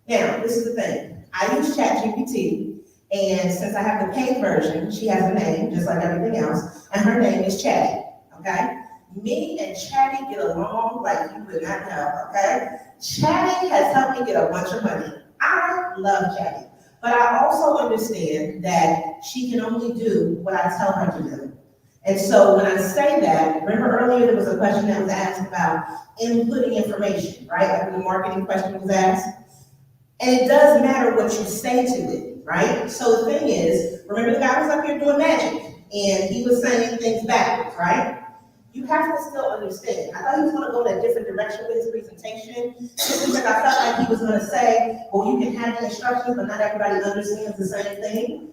Now, this is the thing. I use ChatGPT, and since I have the paid version, she has a name, just like everything else, and her name is Chatty, okay? Me and Chatty get along like you would not know, okay? Chatty has helped me get a bunch of money. I love Chatty, but I also understand that she can only do what I tell her to do. And so when I say that, remember earlier there was a question that was asked about inputting information, right? Like when the marketing question was asked. And it does matter what you say to it, right? So the thing is, remember the guy was up here doing magic, and he was saying things backwards, right? You have to still understand. I thought he was gonna go in a different direction with his presentation, because I felt like he was gonna say, well, you can have the instructions, but not everybody understands the same thing.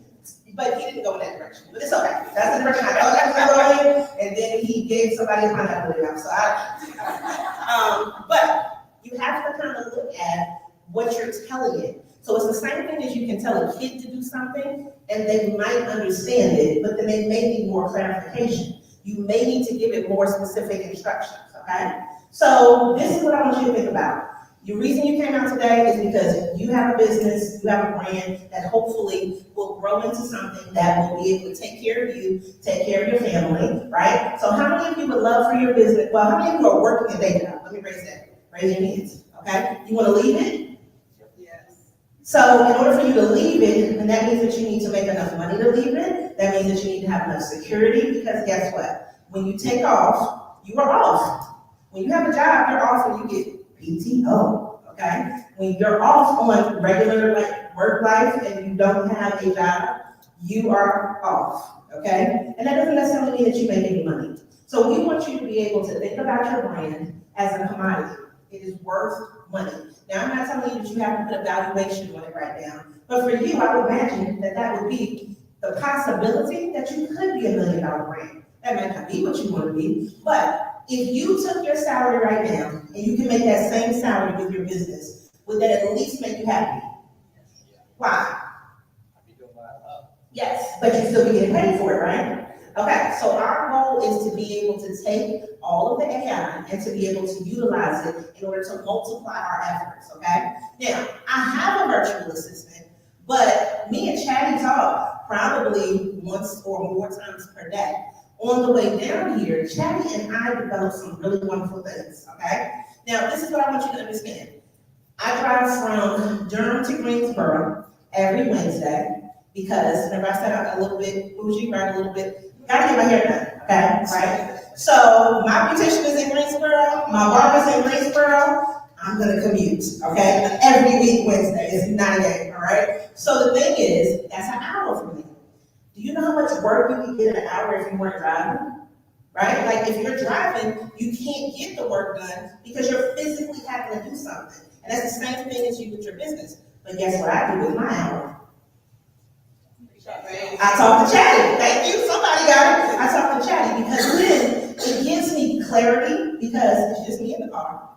But he didn't go in that direction, but it's okay. That's the direction I thought he was gonna go in, and then he gave somebody a pineapple in so but you have to kind of look at what you're telling it. So it's the same thing as you can tell a kid to do something, and they might understand it, but then they may need more clarification. You may need to give it more specific instructions, okay? So this is what I want you to think about. The reason you came out today is because you have a business, you have a brand that hopefully will grow into something that will be able to take care of you, take care of your family, right? So how many of you would love for your business, well, how many of you are working a day job? Let me raise that. Raise your hands, okay? You wanna leave it? Yes. So in order for you to leave it, and that means that you need to make enough money to leave it. That means that you need to have enough security, because guess what? When you take off, you are off. When you have a job, you're off and you get PTO, okay? When you're off on regular work life and you don't have a job, you are off, okay? And that doesn't necessarily mean that you make any money. So we want you to be able to think about your brand as a commodity. It is worth money. Now, I'm not telling you that you have to put a valuation on it right now, but for you, I would imagine that that would be the possibility that you could be $1 million brand. That might not be what you want to be, but if you took your salary right now and you can make that same salary with your business, would that at least make you happy? Why? Yes, but you still be getting paid for it, right? Okay, so our goal is to be able to take all of the AI and to be able to utilize it in order to multiply our efforts, okay? Now, I have a virtual assistant, but me and Chatty talk probably once or more times per day. On the way down here, Chatty and I developed some really wonderful things, okay? Now, this is what I want you to understand. I drive from Durham to Greensboro every Wednesday because, remember I said I'm a little bit bougie, right, a little bit, gotta get my hair done, okay, right? So, my beautician is in Greensboro, my barber's in Greensboro, I'm gonna commute, okay? Every week Wednesday, it's not a game, all right? So the thing is, that's an hour for me. Do you know how much work you can get in an hour if you weren't driving? Right? Like if you're driving, you can't get the work done because you're physically having to do something. And that's the same thing as you with your business. But But guess what I do with my hour? I talk to Chatty. Thank you. Somebody got it. I talk to Chatty because then it gives me clarity because it's just me in the car.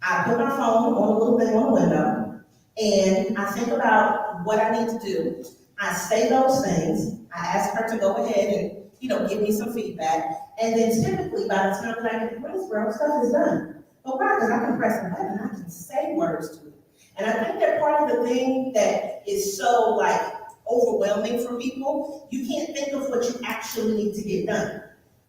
I put my phone on a little thing on the window and I think about what I need to do. I say those things. I ask her to go ahead and, give me some feedback. And then typically by the time that I get to Greensboro, stuff is done. But why? Because I can press a button. I can say words to it. And I think that part of the thing that is so overwhelming for people, you can't think of what you actually need to get done.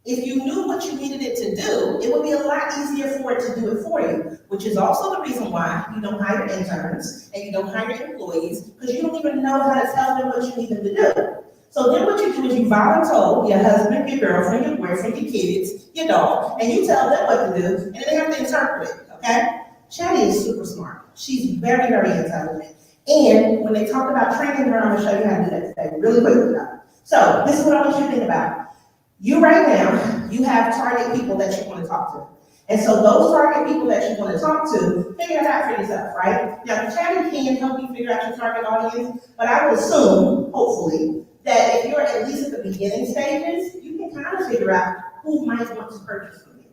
If you knew what you needed it to do, it would be a lot easier for it to do it for you, which is also the reason why you don't hire interns and you don't hire employees, because you don't even know how to tell them what you need them to do. So then what you do is you voluntold your husband, your girlfriend, your boyfriend, your kids, your dog, and you tell them what to do, and they have to interpret it, okay? Chatty is super smart. She's very, very intelligent. And when they talk about training her, I'm gonna show you how to do that today, really quickly though. So this is what I want you to think about. You right now, you have target people that you want to talk to. And so those target people that you want to talk to, figure it out for yourself, right? Now, Chatty can help you figure out your target audience, but I would assume, hopefully, that if you're at least at the beginning stages, you can kind of figure out who might want to purchase from you.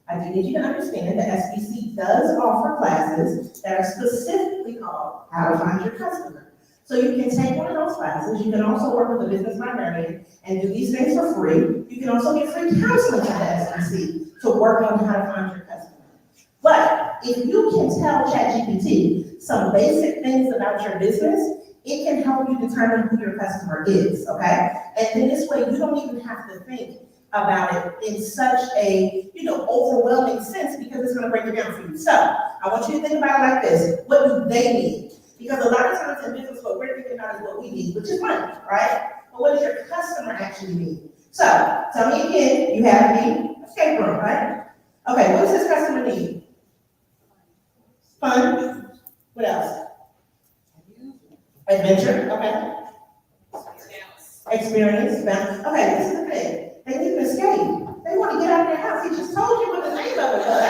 I do need you to understand that SBC does offer classes that are specifically called How to Find Your Customer. So you can take one of those classes. You can also work with a business librarian and do these things for free. You can also get free counseling at SBC to work on how to find your customer. But if you can tell ChatGPT some basic things about your business, it can help you determine who your customer is, okay? And then this way, you don't even have to think about it in such a, overwhelming sense because it's gonna break it down for you. So I want you to think about it like this. What do they need? Because a lot of times in business, what we're thinking about is what we need, which is money, right? But what does your customer actually need? So tell me again, you have the escape room, right? Okay, what does this customer need? Fun. What else? Adventure, okay. Experience. Okay, this is the thing. They need an escape. They want to get out of their house. He just told you what the name of it was.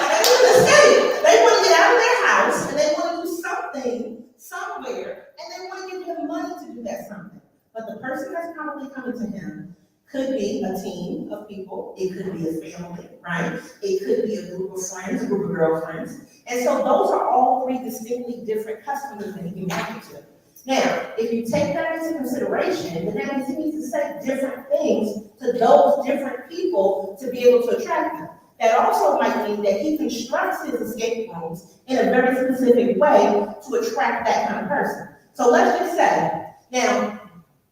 They need an escape. They want to get out of their house and they want to do something somewhere and they want to give him money to do that something. But the person that's probably coming to him could be a team of people. It could be a family, right? It could be a group of friends, a group of girlfriends. And so those are all three distinctly different customers that he can market to. Now, if you take that into consideration, then that means he needs to say different things to those different people to be able to attract them. That also might mean that he constructs his escape rooms in a very specific way to attract that kind of person. So let's just say, now,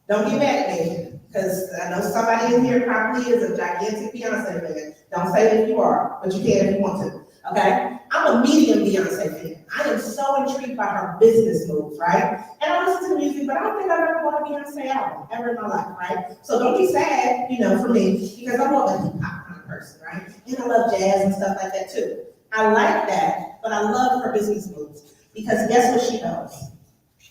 don't get mad at me, because I know somebody in here probably is a gigantic Beyonce fan. Don't say that you are, but you can if you want to, okay? I'm a medium Beyonce fan. I am so intrigued by her business moves, right? And I listen to the music, but I don't think I've ever bought a Beyonce album ever in my life, right? So don't be sad, for me, because I'm more of a hip hop kind of person, right? And I love jazz and stuff like that too. I like that, but I love her business moves because guess what she knows?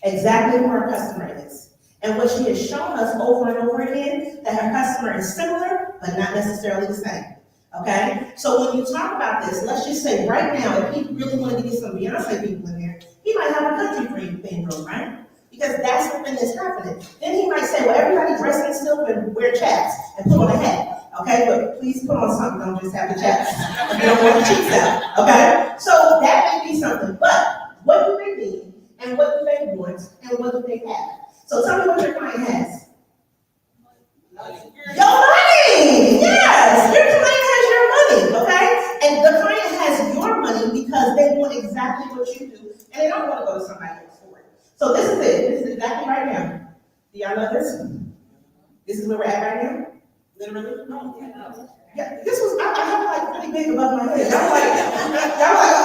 Exactly who her customer is. And what she has shown us over and over again, that her customer is similar, but not necessarily the same. Okay? So when you talk about this, let's just say right now, if he really wanted to get some Beyonce people in there, he might have a country theme room, right? Because that's the thing that's happening. Then he might say, well, everybody dress in silk and wear chaps and put on a hat. Okay? But please put on something, don't just have the chaps. You don't want the cheeks out. Okay? So that may be something. But what do they need? And what do they want? And what do they have? So tell me what your client has. Your money! Yes! Your client has your money, okay? And the client has your money because they want exactly what you do, and they don't want to go to somebody else for it. So this is it. This is exactly right now. Do y'all know this? This is where we're at right now? Literally? Yeah, this was, I have like pretty big above my head. Y'all like,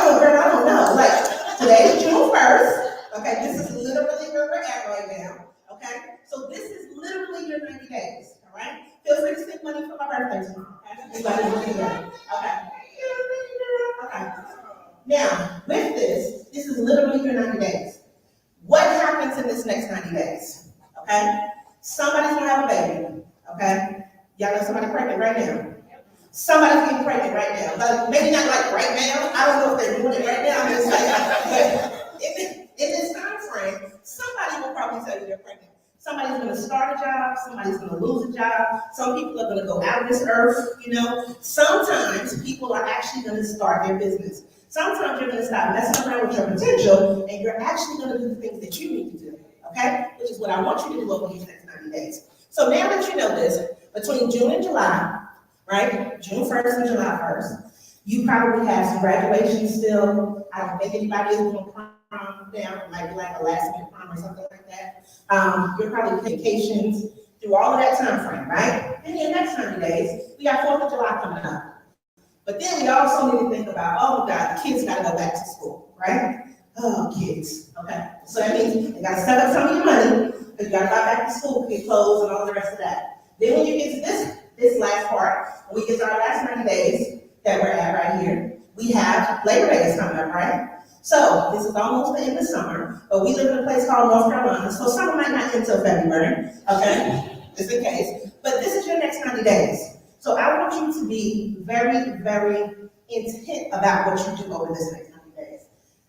oh girl, I don't know. Like, today is June 1st. Okay, this is literally where we're at right now. Okay, so this is literally your 90 days. All right, feel free to send money for my birthday tomorrow. Okay. Okay. Now, with this, this is literally your 90 days. What happens in this next 90 days? Okay, somebody's gonna have a baby. Okay, y'all know somebody pregnant right now. Somebody's getting pregnant right now. Like, maybe not like right now. I don't know if they're doing it right now. I'm just saying. But in this time frame, probably tell you they're pregnant. Somebody's gonna start a job, somebody's gonna lose a job, some people are gonna go out of this earth, you know. Sometimes people are actually gonna start their business. Sometimes you're gonna stop messing around with your potential and you're actually gonna do the things that you need to do, okay? Which is what I want you to do over these next 90 days. So now that you know this, between June and July, right? June 1st and July 1st, you probably have some graduation still. I don't think anybody is doing prom down. It might be like a last minute prom or something like that. You're probably vacations through all of that time frame, right? And in the next 90 days, we got 4th of July coming up. But then we also need to think about, oh God, the kids gotta go back to school, right? Oh, kids, okay. So that means you gotta set up some of your money, because you gotta buy back to school, get clothes and all the rest of that. Then when you get to this last part, when we get to our last 90 days that we're at right here, we have Labor Day is coming up, right? So this is almost the end of summer, but we live in a place called North Carolina, so summer might not end until February, okay? Just in case. But this is your next 90 days. So I want you to be very, very intent about what you do over this next 90 days.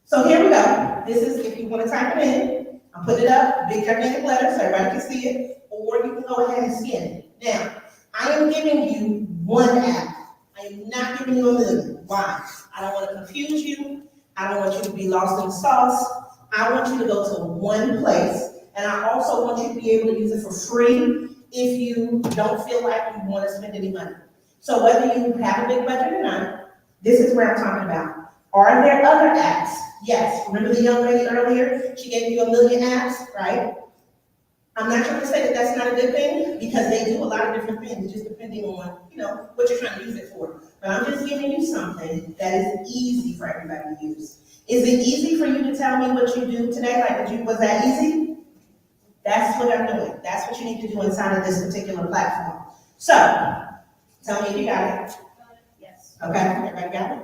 So here we go. This is, if you want to type it in, I'll put it up, big gigantic letters so everybody can see it, or you can go ahead and scan it. Now, I am giving you one app. I am not giving you a million. Why? I don't want to confuse you. I don't want you to be lost in the sauce. I want you to go to one place, and I also want you to be able to use it for free if you don't feel like you want to spend any money. So whether you have a big budget or not, this is where I'm talking about. Are there other apps? Yes. Remember the young lady earlier? She gave you a million apps, right? I'm not trying to say that that's not a good thing, because they do a lot of different things, just depending on, you know, what you're trying to use it for. But I'm just giving you something that is easy for everybody to use. Is it easy for you to tell me what you do today? Like, was that easy? That's what I'm doing. That's what you need to do inside of this particular platform. So, tell me if you got it. Yes. Okay, everybody got it?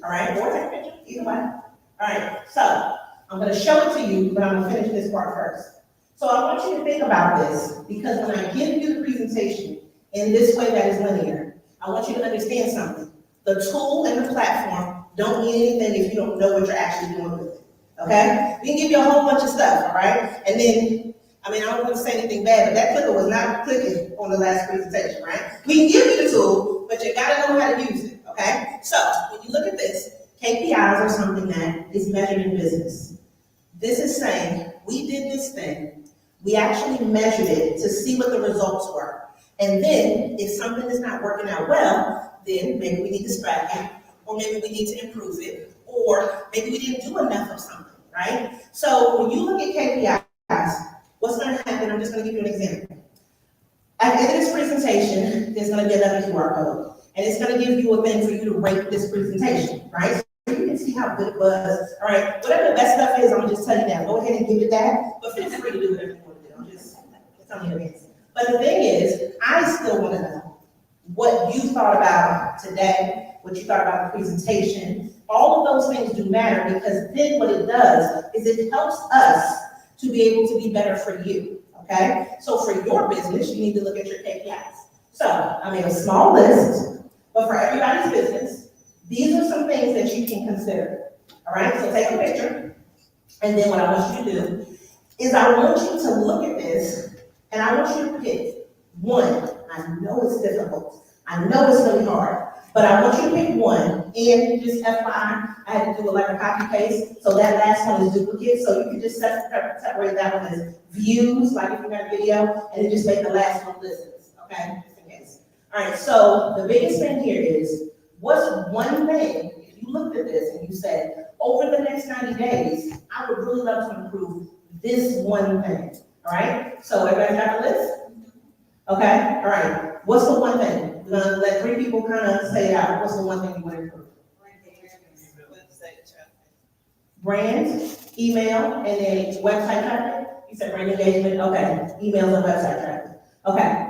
All right, or take a picture, either way. All right, so I'm gonna show it to you, but I'm gonna finish this part first. So I want you to think about this, because when I give you the presentation in this way that is linear, I want you to understand something. The tool and the platform don't mean anything if you don't know what you're actually doing with it, okay? We can give you a whole bunch of stuff, all right? And then, I don't want to say anything bad, but that clicker was not clicking on the last presentation, right? We can give you the tool, but you gotta know how to use it, okay? So, when you look at this, KPIs are something that is measured in business. This is saying, we did this thing, we actually measured it to see what the results were. And then, if something is not working out well, then maybe we need to scrap it, or maybe we need to improve it, or maybe we didn't do enough of something, right? So when you look at KPIs, what's gonna happen, I'm just gonna give you an example. At the end of this presentation, there's gonna be another QR code, and it's gonna give you a thing for you to rate this presentation, right? So you can see how good it was. All right, whatever the best stuff is, I'm gonna just tell you now. Go ahead and give it that, but feel free to do whatever you want to do. I'm just telling you advance. But the thing is, I still wanna know what you thought about today, what you thought about the presentation. All of those things do matter, because then what it does is it helps us to be able to be better for you, okay? So for your business, you need to look at your KPIs. So I made a small list, but for everybody's business, these are some things that you can consider, all right? So take a picture, and then what I want you to do is I want you to look at this, and I want you to pick one. I know it's difficult. I know it's really hard, but I want you to pick one, and just FYI, I had to do like a copy paste, so that last one is duplicate, so you can just separate that one as views, like if you got a video, and then just make the last one listens, okay, just in case. All right, so the biggest thing here is, what's one thing, if you looked at this and you said, over the next 90 days, I would really love to improve this one thing, all right? So everybody got a list? Okay, all right, what's the one thing? We're gonna let 3 people kind of say it out. What's the one thing you want to improve? Brands, email, and then website traffic. You said brand engagement, okay. Emails and website traffic. Okay.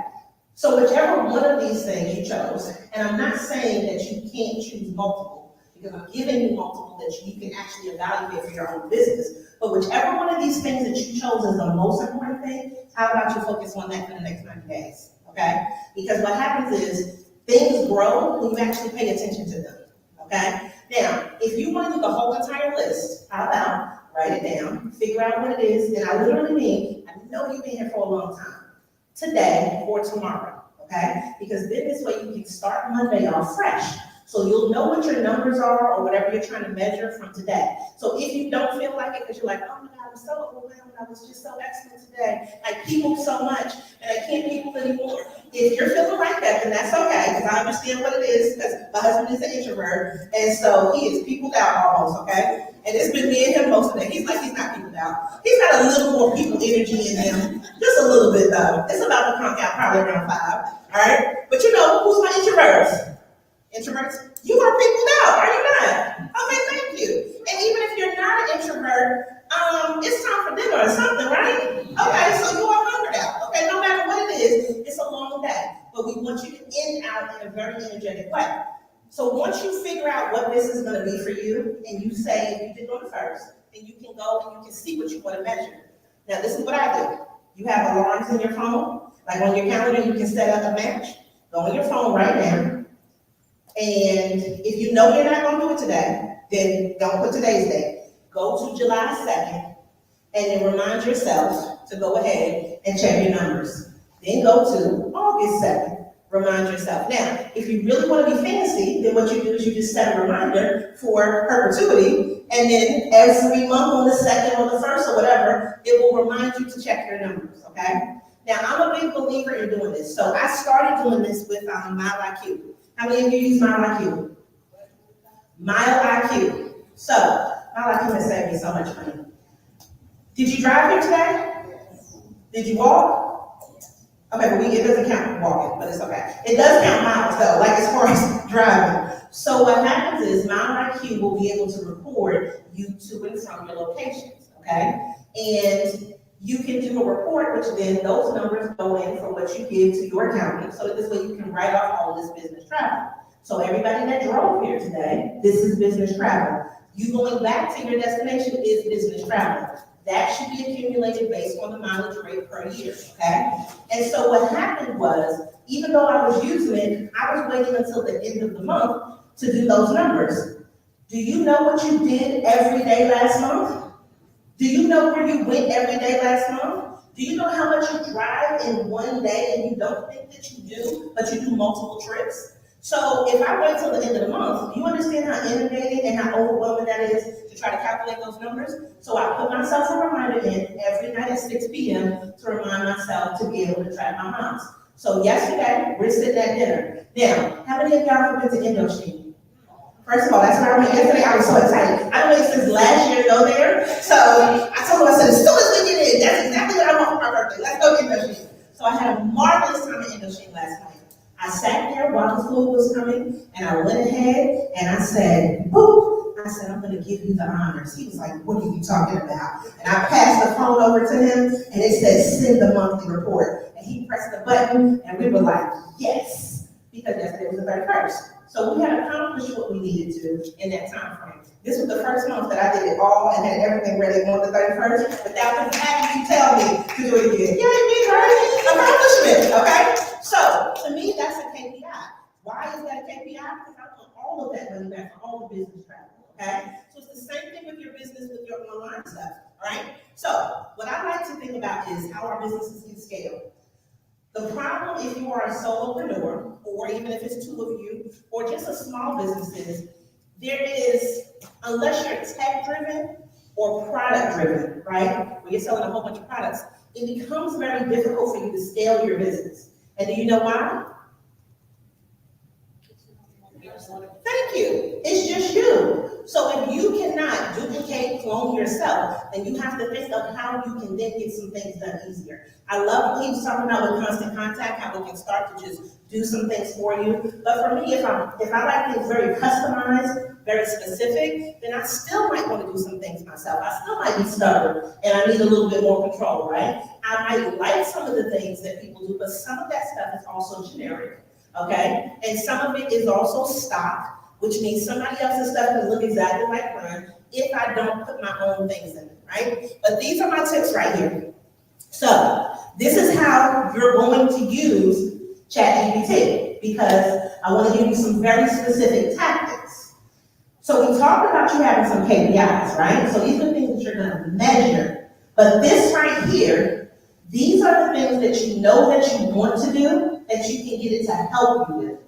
So whichever one of these things you chose, and I'm not saying that you can't choose multiple, because I'm giving you multiple that you can actually evaluate for your own business. But whichever one of these things that you chose is the most important thing, how about you focus on that for the next 90 days? Okay? Because what happens is things grow when you actually pay attention to them. Okay? Now, if you want to do the whole entire list, how about write it down, figure out what it is, and I literally mean me, I know you've been here for a long time, today or tomorrow, okay? Because then this way you can start Monday off fresh. So you'll know what your numbers are or whatever you're trying to measure from today. So if you don't feel like it, because you're like, oh my God, I'm so overwhelmed, I was just so excellent today, I peopled so much, and I can't people anymore. If you're feeling like that, then that's okay, because I understand what it is, because my husband is an introvert, and so he is peopled out almost, okay? And it's been me and him most of the day. He's like, he's not peopled out. He's got a little more people energy in him, just a little bit though. It's about to conk out probably around 5, all right? But you know, who's my introverts? Introverts, you are peopled out, are you not? Okay, thank you. And even if you're not an introvert, it's time for dinner or something, right? Okay, so you are hungered out. Okay, no matter what it is, it's a long day. But we want you to end out in a very energetic way. So once you figure out what this is going to be for you, and you say, if you did on the first, then you can go and you can see what you want to measure. Now, this is what I do. You have alarms in your phone, like on your calendar, you can set up a match. Go on your phone right now. And if you know you're not going to do it today, then don't put today's date. Go to July 2nd and then remind yourself to go ahead and check your numbers. Then go to August 2nd, remind yourself. Now, if you really want to be fancy, then what you do is you just set a reminder for perpetuity, and then every month on the 2nd or the 1st or whatever, it will remind you to check your numbers, okay? Now, I'm a big believer in doing this. So I started doing this with MileIQ. How many of you use MileIQ? MileIQ. So, MileIQ has saved me so much money. Did you drive here today? Did you walk? Okay, but it doesn't count walking, but it's okay. It does count miles though, like as far as driving. So what happens is MileIQ will be able to record you to and from your locations, okay? And you can do a report, which then those numbers go in for what you give to your accountant, so that this way you can write off all this business travel. So everybody that drove here today, this is business travel. You going back to your destination is business travel. That should be accumulated based on the mileage rate per year, okay? And so what happened was, even though I was using it, I was waiting until the end of the month to do those numbers. Do you know what you did every day last month? Do you know where you went every day last month? Do you know how much you drive in one day and you don't think that you do, but you do multiple trips? So if I wait till the end of the month, do you understand how inundating and how overwhelming that is to try to calculate those numbers? So I put myself a reminder in every night at 6 p.m. to remind myself to be able to track my miles. So yesterday, we're sitting at dinner. Now, how many of y'all have been to Indochine? First of all, that's where I went yesterday. I was so excited. I've been waiting since last year to go there. So I told him, I said, as soon as we get in, that's exactly what I want for my birthday. Let's go to Indochine. So I had a marvelous time at Indochine last night. I sat there while the food was coming, and I went ahead and I said, boop. I said, I'm going to give you the honors. He was like, what are you talking about? And I passed the phone over to him, and it said, send the monthly report. And he pressed the button, and we were like, yes, because yesterday was the 31st. So we had accomplished what we needed to in that time frame. This was the first month that I did it all and had everything ready on the 31st without them having to tell me to do it again. Yay, me, right? Accomplishment, okay? So to me, that's a KPI. Why is that a KPI? Because I want all of that money back for all the business travel, okay? So it's the same thing with your business, with your online stuff, all right? So what I like to think about is how our businesses can scale. The problem if you are a solopreneur, or even if it's 2 of you, or just a small business is, there is, unless you're tech-driven or product-driven, right, where you're selling a whole bunch of products, it becomes very difficult for you to scale your business. And do you know why? Thank you. It's just you. So if you cannot duplicate, clone yourself, then you have to think of how you can then get some things done easier. I love what he was talking about with constant contact, how we can start to just do some things for you. But for me, if I like things very customized, very specific, then I still might want to do some things myself. I still might be stubborn and I need a little bit more control, right? I might like some of the things that people do, but some of that stuff is also generic, okay? And some of it is also stock, which means somebody else's stuff can look exactly like mine if I don't put my own things in it, right? But these are my tips right here. So this is how you're going to use ChatGPT, because I want to give you some very specific tactics. So we talked about you having some KPIs, right? So these are things that you're going to measure. But this right here These are the things that you know that you want to do, that you can get it to help you with.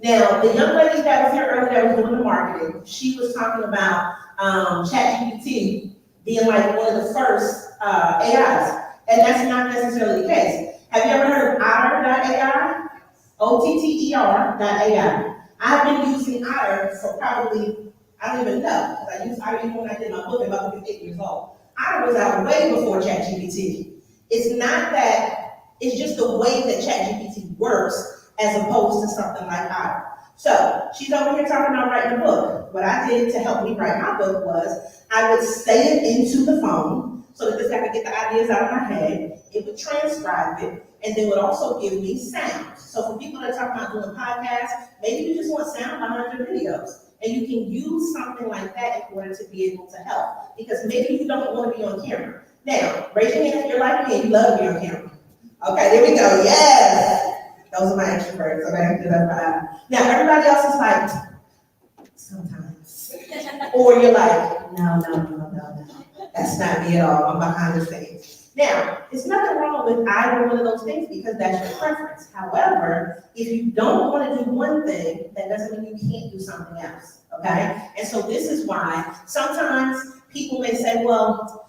Now, the young lady that was here earlier that was doing the marketing, she was talking about ChatGPT being like one of the first AIs, and that's not necessarily the case. Have you ever heard of Otter.ai? OTTER.ai. I've been using Otter for probably, I don't even know, because I used Otter even when I did my book about being 8 years old. Otter was out way before ChatGPT. It's not that, it's just the way that ChatGPT works as opposed to something like Otter. So she's over here talking about writing a book. What I did to help me write my book was I would say it into the phone so that this guy could get the ideas out of my head. It would transcribe it, and then would also give me sounds. So for people that are talking about doing podcasts, maybe you just want sound behind your videos. And you can use something like that in order to be able to help. Because maybe you don't want to be on camera. Now, raise your hand if you're like me and you love to be on camera. Okay, there we go. Yes! Those are my extroverts. Okay, now everybody else is like, sometimes. Or you're like, no. That's not me at all. I'm behind the scenes. Now, there's nothing wrong with either one of those things because that's your preference. However, if you don't want to do one thing, that doesn't mean you can't do something else. Okay? And so this is why sometimes people may say, well,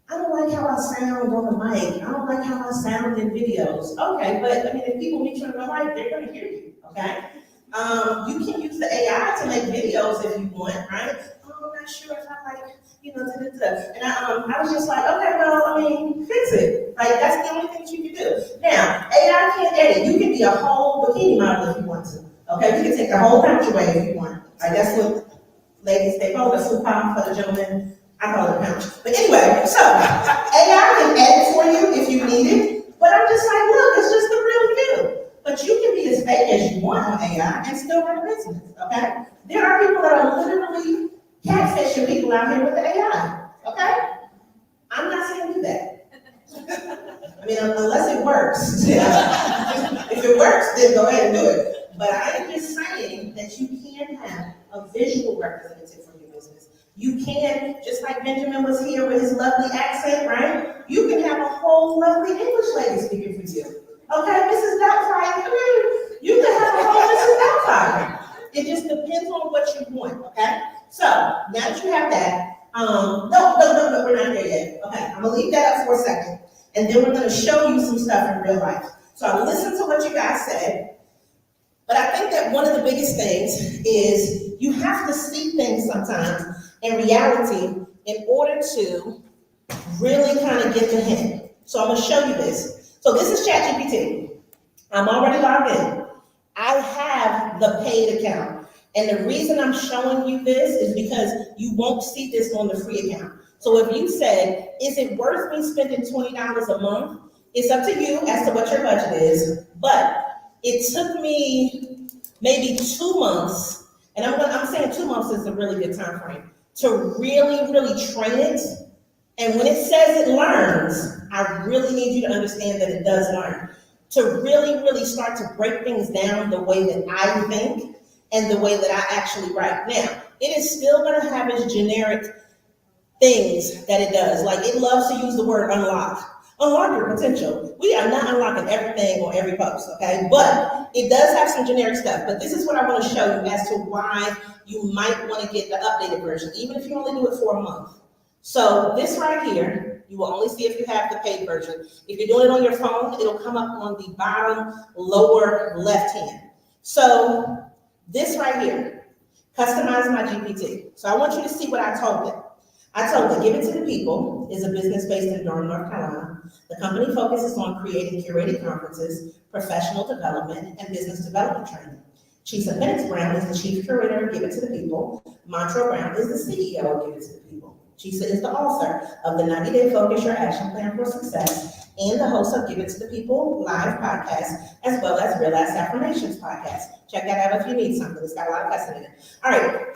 I don't like how I sound on the mic. I don't like how I sound in videos. Okay, but I mean, if people meet you in real life, they're going to hear you. Okay? You can use the AI to make videos if you want, right? Oh, I'm not sure if I like, And I was just like, okay, well, I mean, fix it. Like, that's the only thing that you can do. Now, AI can't edit. You can be a whole bikini model if you want to. Okay, you can take the whole country away if you want. Like, that's what ladies, they call it a supam for the gentleman. I call it a pouch. But anyway, so AI can edit for you if you need it. But I'm just like, look, it's just the real you. But you can be as fake as you want on AI and still run a business, okay? There are people that are literally catfishing people out here with the AI, okay? I'm not saying do that. I mean, unless it works. If it works, then go ahead and do it. But I am just saying that you can have a visual representative for your business. You can, just like Benjamin was here with his lovely accent, right? You can have a whole lovely English lady speaking for you. Okay, Mrs. Doubtfire, come here. You can have a whole Mrs. Doubtfire. It just depends on what you want, okay? So, now that you have that, no, we're not there yet. Okay, I'm gonna leave that up for a second. And then we're gonna show you some stuff in real life. So I listened to what you guys said, but I think that one of the biggest things is you have to see things sometimes in reality in order to really kind of get the hint. So I'm gonna show you this. So this is ChatGPT. I'm already logged in. I have the paid account. And the reason I'm showing you this is because you won't see this on the free account. So if you said, is it worth me spending $20 a month? It's up to you as to what your budget is. But it took me maybe 2 months, and I'm saying 2 months is a really good time frame, to really train it. And when it says it learns, I really need you to understand that it does learn. To really start to break things down the way that I think and the way that I actually write. Now, it is still gonna have its generic things that it does. Like, it loves to use the word unlock. Unlock your potential. We are not unlocking everything on every post, okay? But it does have some generic stuff. But this is what I want to show you as to why you might want to get the updated version, even if you only do it for a month. So this right here, you will only see if you have the paid version. If you're doing it on your phone, it'll come up on the bottom lower left hand. So this right here, customize my GPT. So I want you to see what I told them. I told them, Give It to the People is a business based in Durham, North Carolina. The company focuses on creating curated conferences, professional development, and business development training. Chisa Penix Brown is the chief curator of Give It to the People. Montrell Brown is the CEO of Give It to the People. Chisa is the author of the 90-Day Focus Your Action Plan for Success and the host of Give It to the People live podcast, as well as Real Ass Affirmations podcast. Check that out if you need something. It's got a lot of cussing in it. All right.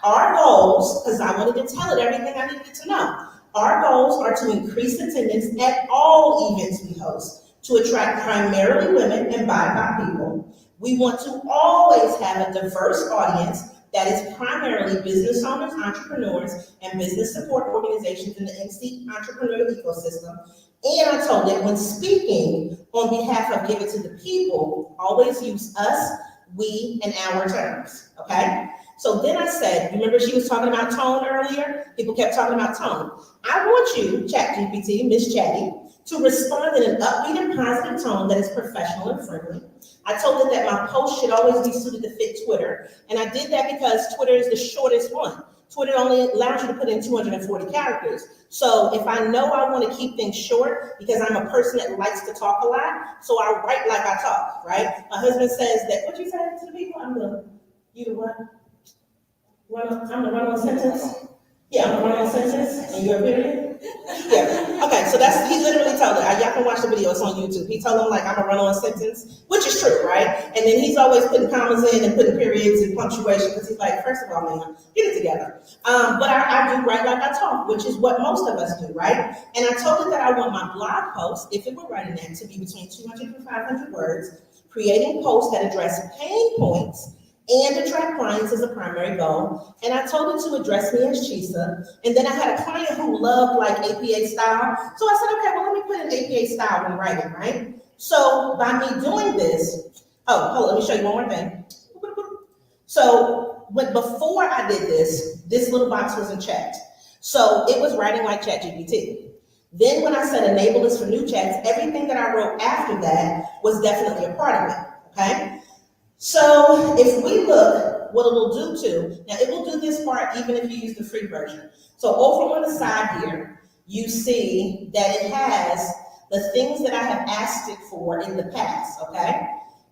Our goals, because I wanted to tell it everything I needed to know. Our goals are to increase attendance at all events we host, to attract primarily women and BIPOC people. We want to always have a diverse audience that is primarily business owners, entrepreneurs, and business support organizations in the NC entrepreneurial ecosystem. And I told it when speaking on behalf of Give It to the People, always use us, we, and our terms, okay? So then I said, remember she was talking about tone earlier? People kept talking about tone. I want you, ChatGPT, Miss Chatty, to respond in an upbeat and positive tone that is professional and friendly. I told it that my post should always be suited to fit Twitter, and I did that because Twitter is the shortest one. Twitter only allows you to put in 240 characters. So if I know I want to keep things short, because I'm a person that likes to talk a lot, so I write like I talk, right? My husband says that, what you say to the people? I'm the run on sentence? Yeah, I'm the run on sentence, and you're a period? Yeah, okay, so he literally told it. Y'all can watch the video, it's on YouTube. He told him like I'm a run on sentence, which is true, right? And then he's always putting commas in and putting periods and punctuation, because he's like, first of all, man, get it together. But I do write like I talk, which is what most of us do, right? And I told it that I want my blog post, if it were writing that, to be between 200 and 500 words, creating posts that address pain points and attract clients as a primary goal. And I told it to address me as Chisa. And then I had a client who loved like APA style. So I said, okay, well, let me put an APA style in writing, right? So by me doing this, hold on, let me show you one more thing. So before I did this little box wasn't checked. So it was writing like ChatGPT. Then when I said enable this for new chats, everything that I wrote after that was definitely a part of it, okay? So if we look, what it will do now it will do this part even if you use the free version. So over on the side here, you see that it has the things that I have asked it for in the past, okay?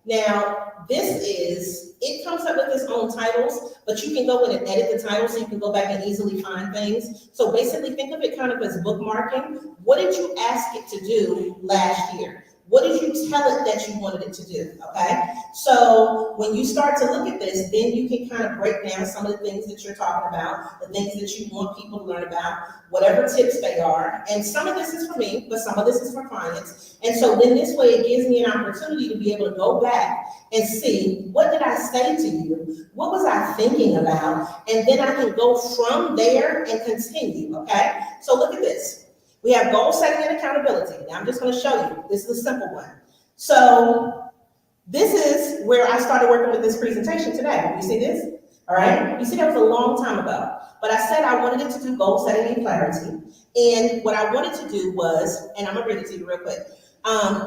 Now, it comes up with its own titles, but you can go in and edit the titles so you can go back and easily find things. So basically think of it kind of as bookmarking. What did you ask it to do last year? What did you tell it that you wanted it to do, okay? So when you start to look at this, then you can kind of break down some of the things that you're talking about, the things that you want people to learn about, whatever tips they are. And some of this is for me, but some of this is for clients. And so then this way it gives me an opportunity to be able to go back and see, what did I say to you? What was I thinking about? And then I can go from there and continue, okay? So look at this. We have goal setting and accountability. Now I'm just going to show you. This is a simple one. So this is where I started working with this presentation today. You see this? All right. You see that was a long time ago. But I said I wanted it to do goal setting and clarity. And what I wanted to do was, and I'm going to read it to you real quick.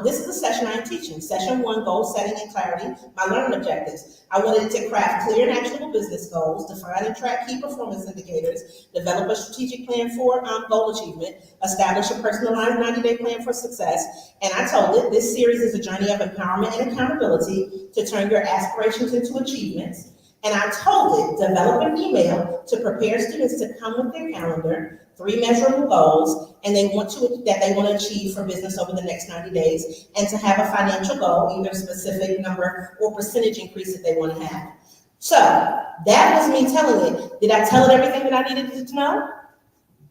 This is the session I'm teaching. Session 1, goal setting and clarity, my learning objectives. I wanted it to craft clear and actionable business goals, define and track key performance indicators, develop a strategic plan for goal achievement, establish a personalized 90-day plan for success. And I told it this series is a journey of empowerment and accountability to turn your aspirations into achievements. And I told it, develop an email to prepare students to come with their calendar, 3 measurable goals, and they want to achieve for business over the next 90 days, and to have a financial goal, either specific number or percentage increase that they want to have. So that was me telling it. Did I tell it everything that I needed it to know?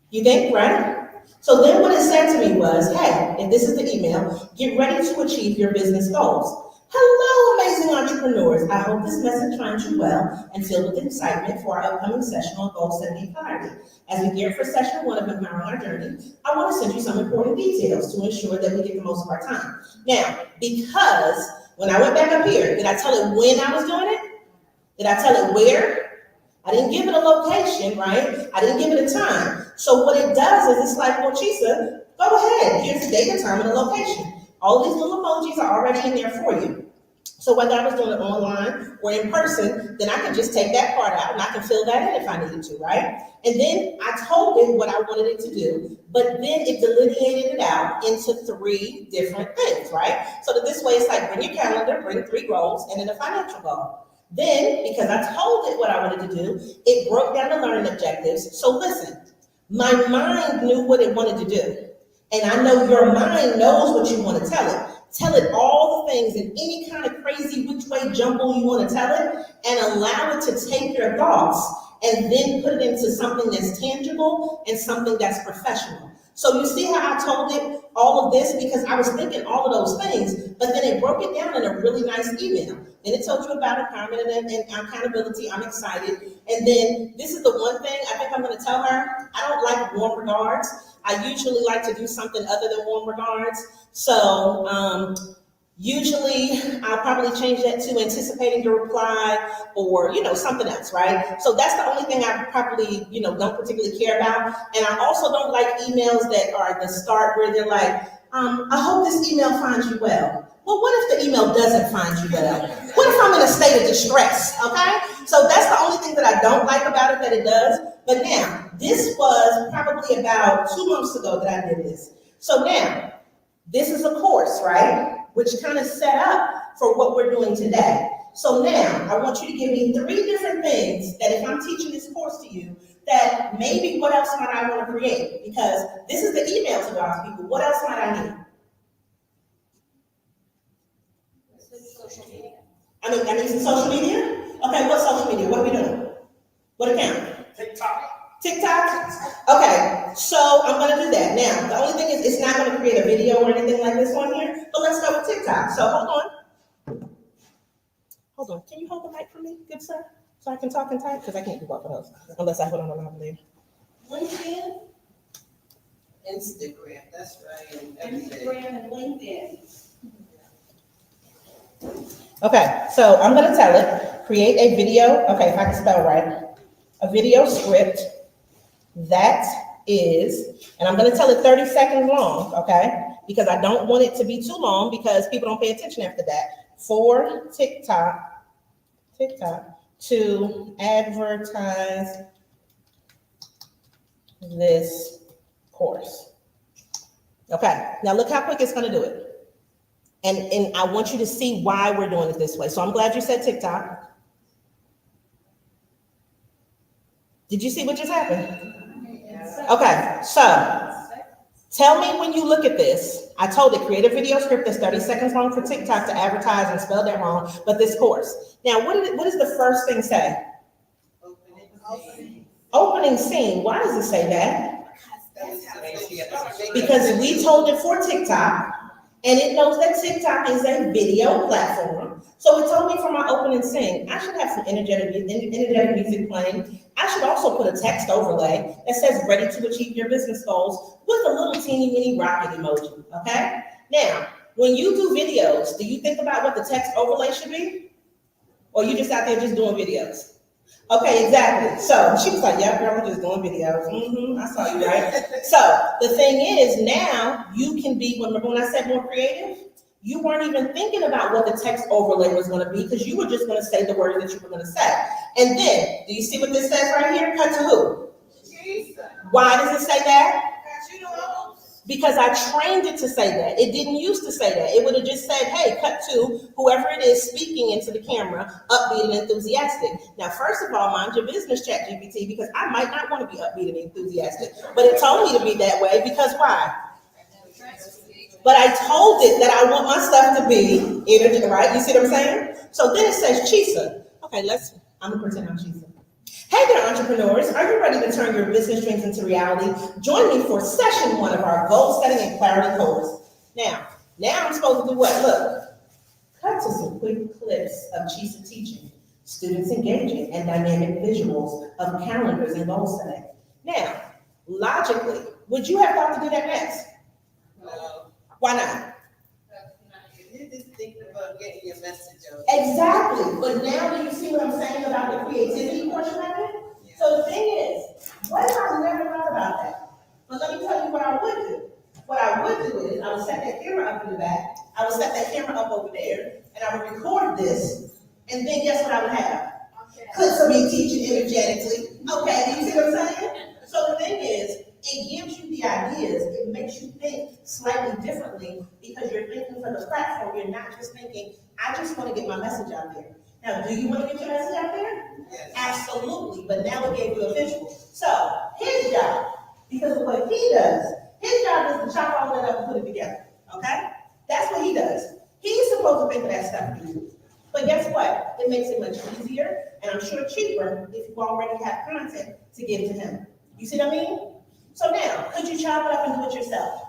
You think, right? So then what it said to me was, hey, if this is the email, get ready to achieve your business goals. Hello, amazing entrepreneurs. I hope this message finds you well and filled with excitement for our upcoming session on goal setting and clarity. As we gear for session 1 of Empowering Our Journey, I want to send you some important details to ensure that we get the most of our time. Now, because when I went back up here, did I tell it when I was doing it? Did I tell it where? I didn't give it a location, right? I didn't give it a time. So what it does is it's like, well, Chisa, go ahead. Here's the date, the time, and the location. All these little emojis are already in there for you. So whether I was doing it online or in person, then I could just take that part out and I can fill that in if I needed to, right? And then I told it what I wanted it to do, but then it delineated it out into 3 different things, right? So that this way it's like, bring your calendar, bring 3 goals, and then a financial goal. Then, because I told it what I wanted to do, it broke down the learning objectives. So listen, my mind knew what it wanted to do. And I know your mind knows what you want to tell it. Tell it all the things in any kind of crazy which way jumble you want to tell it, and allow it to take your thoughts and then put it into something that's tangible and something that's professional. So you see how I told it all of this, because I was thinking all of those things, but then it broke it down in a really nice email. And it told you about empowerment and accountability. I'm excited. And then this is the one thing I think I'm going to tell her. I don't like warm regards. I usually like to do something other than warm regards. So usually I'll probably change that to anticipating your reply or, something else, right? So that's the only thing I probably, don't particularly care about. And I also don't like emails that are the start where they're like, I hope this email finds you well. Well, what if the email doesn't find you well? What if I'm in a state of distress, okay? So that's the only thing that I don't like about it that it does. But now, this was probably about 2 months ago that I did this. So now, this is a course, right? Which kind of set up for what we're doing today. So now, I want you to give me 3 different things that if I'm teaching this course to you, that maybe what else might I want to create? Because this is the email to God's people. What else might I need? I need some social media? Okay, what social media? What are we doing? What account? TikTok? Okay, so I'm gonna do that. Now, the only thing is it's not gonna create a video or anything like this on here, but let's go with TikTok. So hold on. Can you hold the mic for me, good sir? So I can talk and type? Because I can't do both of those, unless I put on a lavalier. LinkedIn? Instagram, that's right. Instagram and LinkedIn. Okay, so I'm gonna tell it, create a video, okay, if I can spell right, a video script that is, and I'm gonna tell it 30 seconds long, okay? Because I don't want it to be too long because people don't pay attention after that. For TikTok to advertise this course. Okay, now look how quick it's gonna do it. And I want you to see why we're doing it this way. So I'm glad you said TikTok. Did you see what just happened? Okay, so tell me when you look at this. I told it, create a video script that's 30 seconds long for TikTok to advertise and spell that wrong, but this course. Now, what does the first thing say? Opening scene. Why does it say that? Because we told it for TikTok. And it knows that TikTok is a video platform. So it told me for my opening scene, I should have some energetic music playing. I should also put a text overlay that says ready to achieve your business goals with a little teeny mini rocket emoji, okay? Now, when you do videos, do you think about what the text overlay should be? Or you just out there just doing videos? Okay, exactly. So she was like, yeah, girl, we're just doing videos. I saw you, right? So the thing is now you can be, remember when I said more creative? You weren't even thinking about what the text overlay was going to be because you were just going to say the words that you were going to say. And then, do you see what this says right here? Cut to who? Jesus. Why does it say that? Because I trained it to say that. It didn't used to say that. It would have just said, hey, cut to whoever it is speaking into the camera, upbeat and enthusiastic. Now, first of all, mind your business, ChatGPT, because I might not want to be upbeat and enthusiastic. But it told me to be that way because why? But I told it that I want my stuff to be energy, right? You see what I'm saying? So then it says Chisa. Okay, I'm going to pretend I'm Chisa. Hey there, entrepreneurs. Are you ready to turn your business dreams into reality? Join me for session 1 of our goal setting and clarity course. Now I'm supposed to do what? Look, cut to some quick clips of Chisa teaching, students engaging, and dynamic visuals of calendars and goal setting. Now, logically, would you have thought to do that next? No. Why not? You just thinking about getting your message out. Exactly. But now do you see what I'm saying about the creativity portion of it? Yeah. So the thing is, what if I never thought about that? But let me tell you what I would do. What I would do is I would set that camera up in the back, I would set that camera up over there, and I would record this, and then guess what I would have? Clips of me teaching energetically. Okay, do you see what I'm saying? So the thing is, it gives you the ideas. It makes you think slightly differently because you're thinking for the platform. You're not just thinking, I just want to get my message out there. Now, do you want to get your message out there? Yes. Absolutely. But now it gave you a visual. So his job, because of what he does, his job is to chop all that up and put it together. Okay? That's what he does. He's supposed to think of that stuff for you. But guess what? It makes it much easier and I'm sure cheaper if you already have content to give to him. You see what I mean? So now, could you chop it up and do it yourself?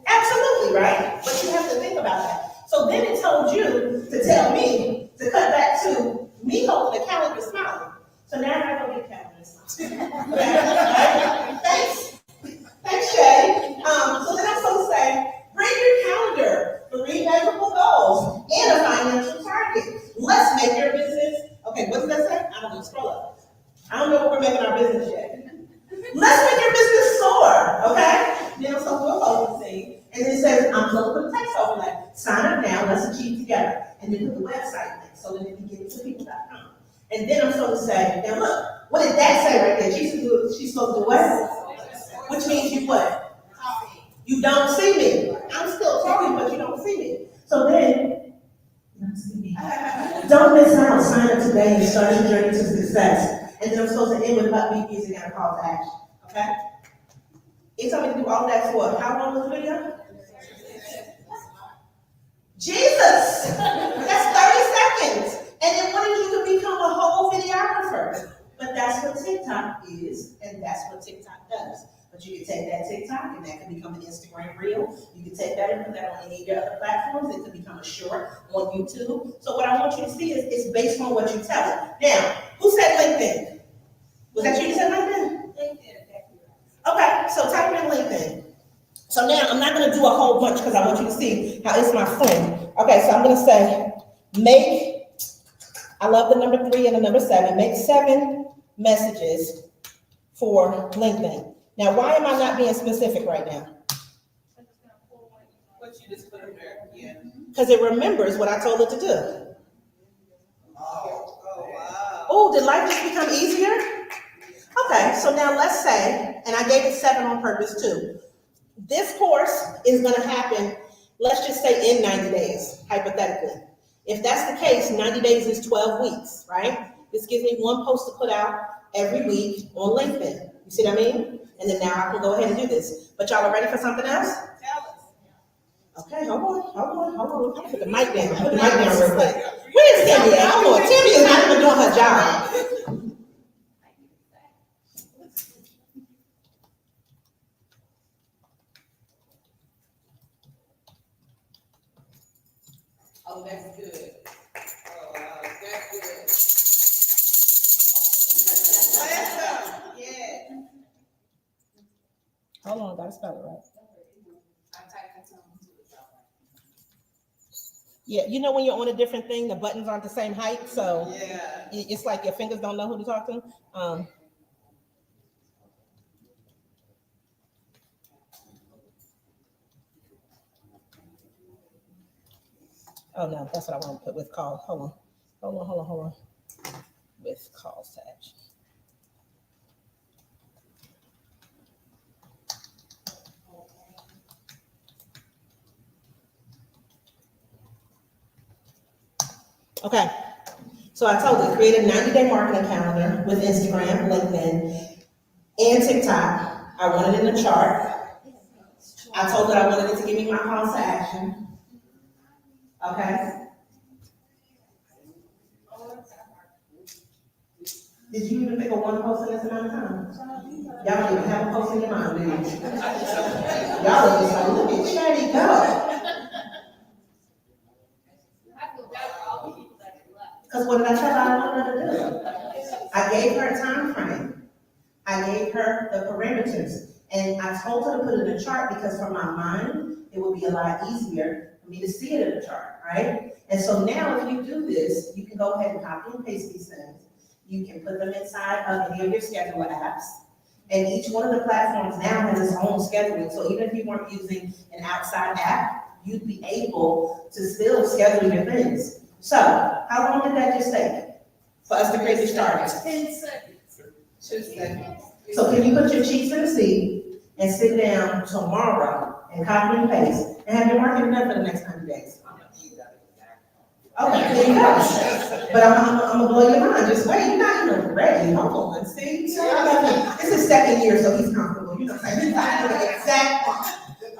Absolutely, right? But you have to think about that. So then it told you to tell me to cut back to me holding a calendar smiling. So now I'm going to get a calendar smiling. Thanks. Thanks, let's make your business, okay, what does that say? I don't know, scroll up. I don't know what we're making our business yet. Let's make your business soar, okay? Then so we'll hold the thing, and then it says, I'm going to put a text overlay. Sign up now, let's achieve together. And then put the website link, so that they can get it to people.com. And then I'm supposed to say, now look, what did that say right there? She's supposed to do what? Which means you what? You don't see me. I'm still talking, but you don't see me. So then, don't miss out. Sign up today and start your journey to success. And then I'm supposed to end with upbeat music and a call to action. Okay? He told me to do all that for how long was the video? Jesus! That's 30 seconds. And then what if you could become a whole videographer? But that's what TikTok is, and that's what TikTok does. But you can take that TikTok, and that can become an Instagram reel. You can take that and put that on any of your other platforms. It could become a short on YouTube. So what I want you to see is it's based on what you tell it. Now, who said LinkedIn? Was that you who said LinkedIn? Okay, so type in LinkedIn. So now I'm not going to do a whole bunch because I want you to see how it's my friend. Okay, so I'm going to say I love the number 3 and the number 7. Make 7 messages for LinkedIn. Now, why am I not being specific right now? What you just put in there, yeah. Because it remembers what I told it to do. Oh, wow. Oh, did life just become easier? Okay, so now let's say, and I gave it 7 on purpose too. This course is going to happen, let's just say in 90 days, hypothetically. If that's the case, 90 days is 12 weeks, right? This gives me 1 post to put out every week on LinkedIn. You see what I mean? And then now I can go ahead and do this. But y'all are ready for something else? Tell us. Okay, hold on. I'm gonna put the mic down. Put the mic down real quick. Where's Timmy at? Hold on. Timmy is not even doing her job. Oh, that's good. Oh, wow, that's good. Yeah. Hold on, gotta spell it right. Yeah, you know when you're on a different thing, the buttons aren't the same height, so Yeah. it's like your fingers don't know who to talk to. Oh no, that's what I want to put with call. Hold on. With calls to action. Okay, so I told you, create a 90-day marketing calendar with Instagram, LinkedIn, and TikTok. I wanted it in a chart. I told it I wanted it to give me my calls to action. Okay. Did you even think of 1 post in this amount of time? Y'all don't even have a post in your mind, do you? Y'all are just like, look at Chatty go. Because what did I tell her I wanted her to do? I gave her a time frame. I gave her the parameters. And I told her to put it in a chart because for my mind, it would be a lot easier for me to see it in a chart, right? And so now if you do this, you can go ahead and copy and paste these things. You can put them inside of any of your scheduler apps. And each one of the platforms now has its own scheduling. So even if you weren't using an outside app, you'd be able to still schedule your things. So how long did that just take for us to create this chart? 10 seconds. 2 seconds. So can you put your cheeks in the seat and sit down tomorrow and copy and paste and have your marketing done for the next 90 days? Okay, there you go. But I'm gonna blow your mind. Just wait, you're not even ready. Hold on, see? This is 2nd year, so he's comfortable. You know what I'm saying? He's not doing the exact one.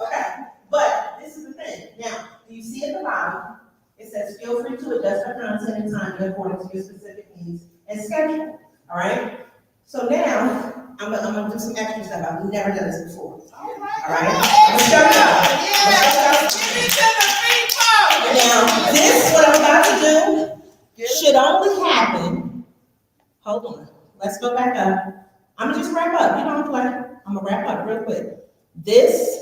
Okay, but this is the thing. Now, do you see at the bottom? It says, feel free to adjust our content and timing according to your specific needs and schedule. All right? So now, I'm gonna do some extra stuff. I've never done this before. All right? I'm gonna show you. Give it to the people. Now, this, what I'm about to do, should only happen. Hold on. Let's go back up. I'm gonna just wrap up. You don't play. I'm gonna wrap up real quick. This,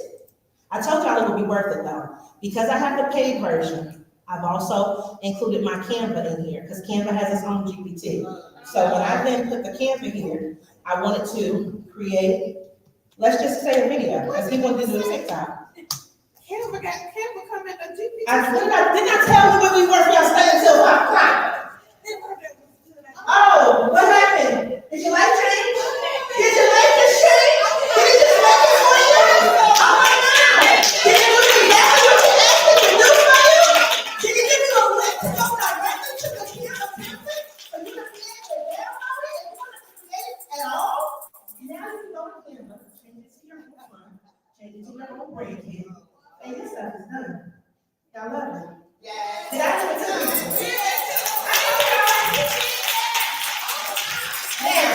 I told y'all it would be worth it though. Because I have the paid version, I've also included my Canva in here, because Canva has its own GPT. So when I then put the Canva here, I wanted to create, let's just say a video, because he wanted to do a TikTok. Canva come in a GPT. Didn't I tell you when we weren't gonna stay until 5 o'clock? Oh, what happened? Did your life change? Did your life just change? Did it just make it for you? Oh my God! Did it do exactly what you asked it to do for you? Did it give you a link to go directly to the Canva template? So you can create it there already and you want to create it at all? Now you can go to Canva, change it to your own fun, change it to your own brand kit, and this stuff is done. Y'all love it? Yeah. Did I do it too? Now,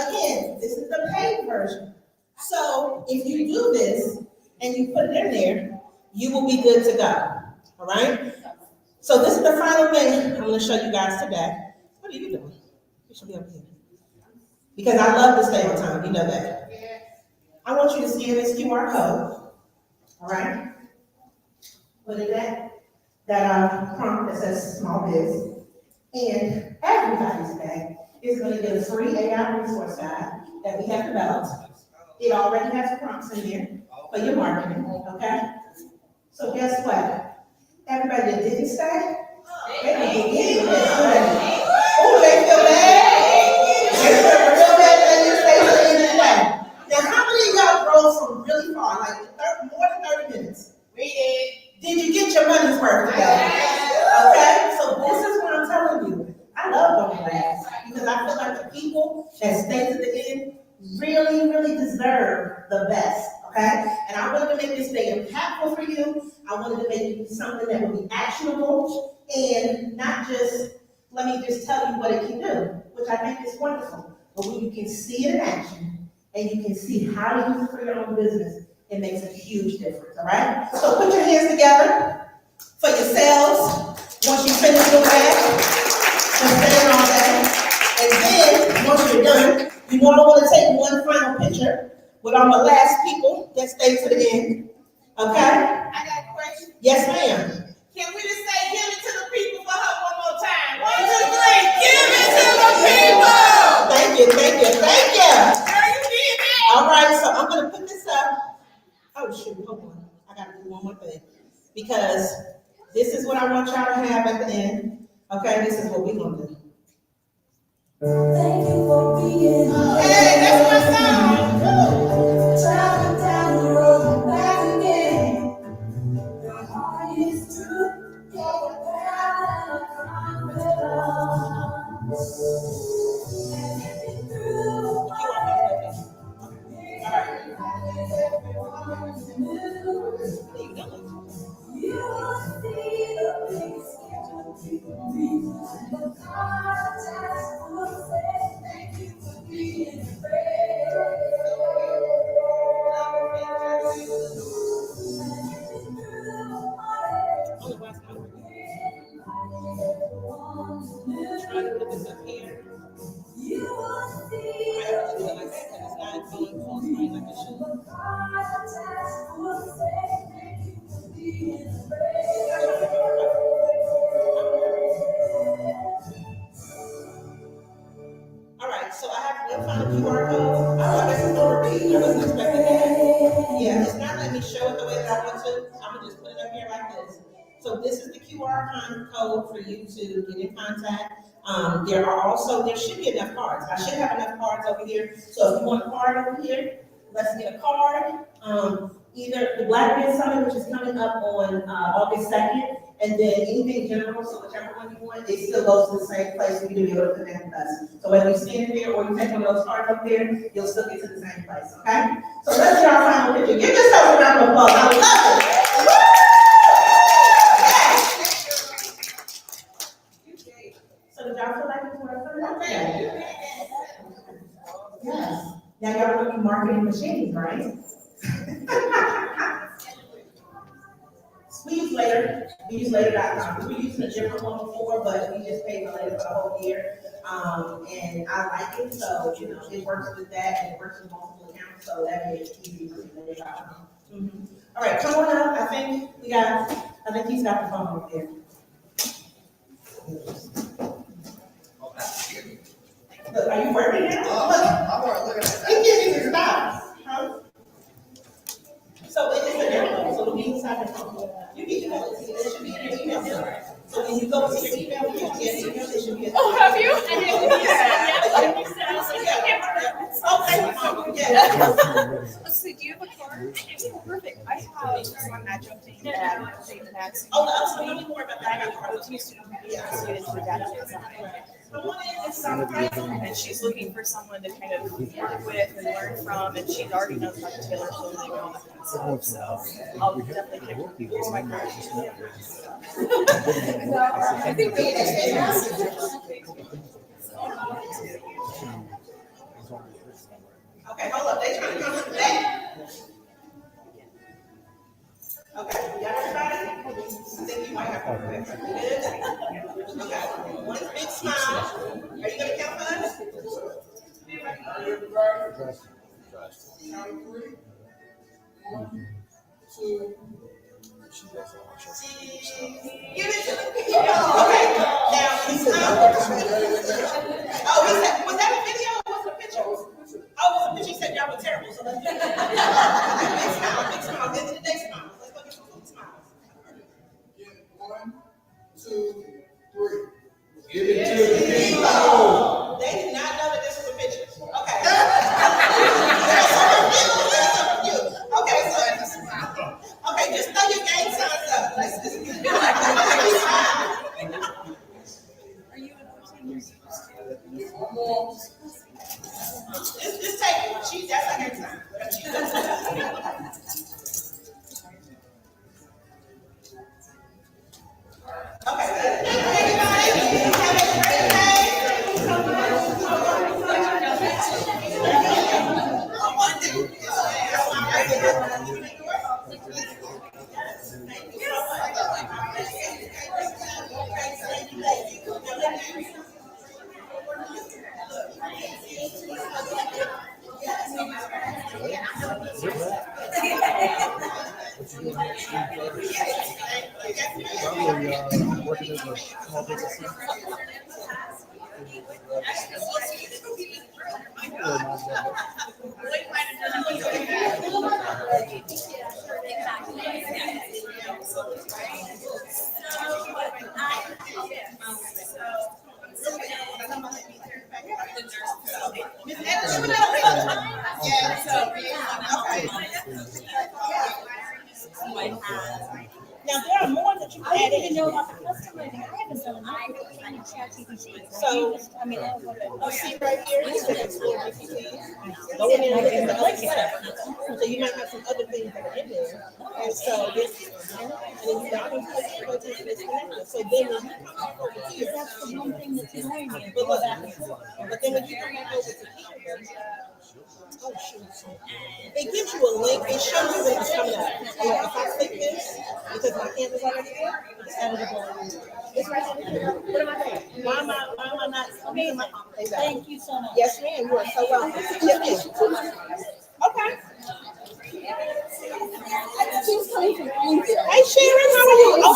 again, this is the paid version. So if you do this and you put it in there, you will be good to go. All right? So this is the final thing I'm going to show you guys today. What are you doing? You should be up here. Because I love to stay on time. You know that. I want you to scan this QR code. All right? Put in that prompt that says small biz. And everybody today is going to get a free AI resource guide that we have developed. It already has prompts in there for your marketing, okay? So guess what? Everybody that didn't stay, they can get this. Oh, they feel bad. They feel real bad that they didn't stay till the end of the day. Now, how many of y'all drove from really far, like more than 30 minutes? We did. Did you get your money's worth today? Okay, so this is what I'm telling you. I love going last because I feel like the people that stay to the end really, really deserve the best. Okay, and I wanted to make this day impactful for you. I wanted to make it something that would be actionable and not just let me just tell you what it can do, which I think is wonderful. But when you can see it in action and you can see how to use it for your own business, it makes a huge difference. All right, so put your hands together for yourselves. Once you finish your bag, stand all day. And then, once you're done, you know I want to take one final picture with all my last people that stay to the end. Okay? I got a question. Yes, ma'am. Can we just say give it to the people for her one more time? 1, 2, 3, give it to the people! Thank you, thank you, thank you. Girl, you did that. All right, so I'm going to put this up. Oh, shoot, hold on. I got to do one more thing. Because this is what I want y'all to have at the end. Okay, this is what we're going to do. Thank you for being Hey, that's my song. traveling down the road and back again. Your heart is true, you're proud and confident. And if it's true, everyone knew. You will see the biggest gift of me. The contest will say thank you for being a friend. You will see the biggest gift of me. The contest will say thank you for being a friend. All right, so I have one final QR code. I guess it's no repeat. I wasn't expecting that. Yeah, it's not letting me show it the way that I want to. I'm gonna just put it up here like this. So this is the QR code for you to get in contact. There should be enough cards. I should have enough cards over here. So if you want a card over here, let's get a card. Either the Black Biz Summit, which is coming up on August 2nd, and then anything general, so whichever one you want, it still goes to the same place for you to be able to connect with us. So whether you stand there or you take one of those cards up there, you'll still get to the same place, okay? So let's get our final picture. Give yourself a round of applause. I love it. So did y'all feel like it was worth it? Yes. Now y'all want to be marketing machines, right? We use later.com. We were using a different one before, but we just paid for later for the whole year. And I like it, so it works with that and it works with multiple accounts, so that makes it easy to use later.com. All right, come on up. I think he's got the phone over there. Look, are you working now? I'm working. He gives you his style. Huh? So it is a demo, so it'll be inside the phone. You can email it, it should be in your email server. So when you go to your email, you can get email, it should be. Oh, have you? Okay. Yeah. Let's see, do you have a card? Perfect. I have one adjunct at St. Matt's. Oh, so tell me more about that. Yeah, students with data design. And she's looking for someone to kind of work with and learn from, and she already knows how to tailor clothing and all that kind of stuff. So I'll definitely give you my card. I think we Okay, hold up, they trying to come from the back. Okay, you got everybody? I think you might have to good. Okay, one big smile. Are you gonna count for us? Give it to the people. Okay, now, he's oh, he said, was that a video or was it a picture? Oh, it was a picture. He said y'all were terrible, so let's do it. Big smile, big smile. Get to the next smile. Let's go get some big smiles. 1, 2, 3. Give it to the people. They did not know that this was a picture. Okay. Okay, so okay, just throw your gang signs up. Let's just Just take it. That's like her time. Okay. Everybody, have a great day. Thank you so Working as a small business. Now, there are more that you can add. I didn't know about the customer. I haven't done it. So, I mean, you see right here, it says explore GPT. Go in there and look at the other stuff. So you might have some other things that are in there. And so this, and then you got to put this connected. So then when you come over here, that's the one thing that you learn. But then when you come over to here, oh shoot. It gives you a link, it shows you when it's coming up. Like if I click this, because my hand is already there, it's editable. It's right here. What am I doing? Why am I not? Thank you so much. Yes, ma'am, you are so welcome. Yes, ma'am. Okay. Hey Sharon, how are you? Oh,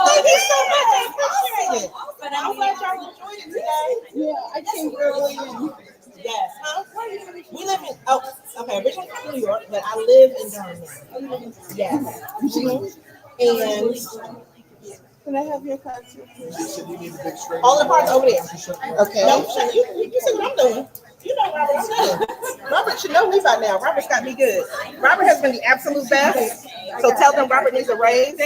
thank you so much. I appreciate it. But I'm glad y'all enjoyed it today. Yeah, I came early and yes, huh? We live in, originally from New York, but I live in Durham now. Yes. And can I have your card too? All the parts over there. Okay. No, you see what I'm doing. You know Robert, I'm good. Robert should know me by now. Robert's got me good. Robert has been the absolute best. So tell them Robert needs a raise.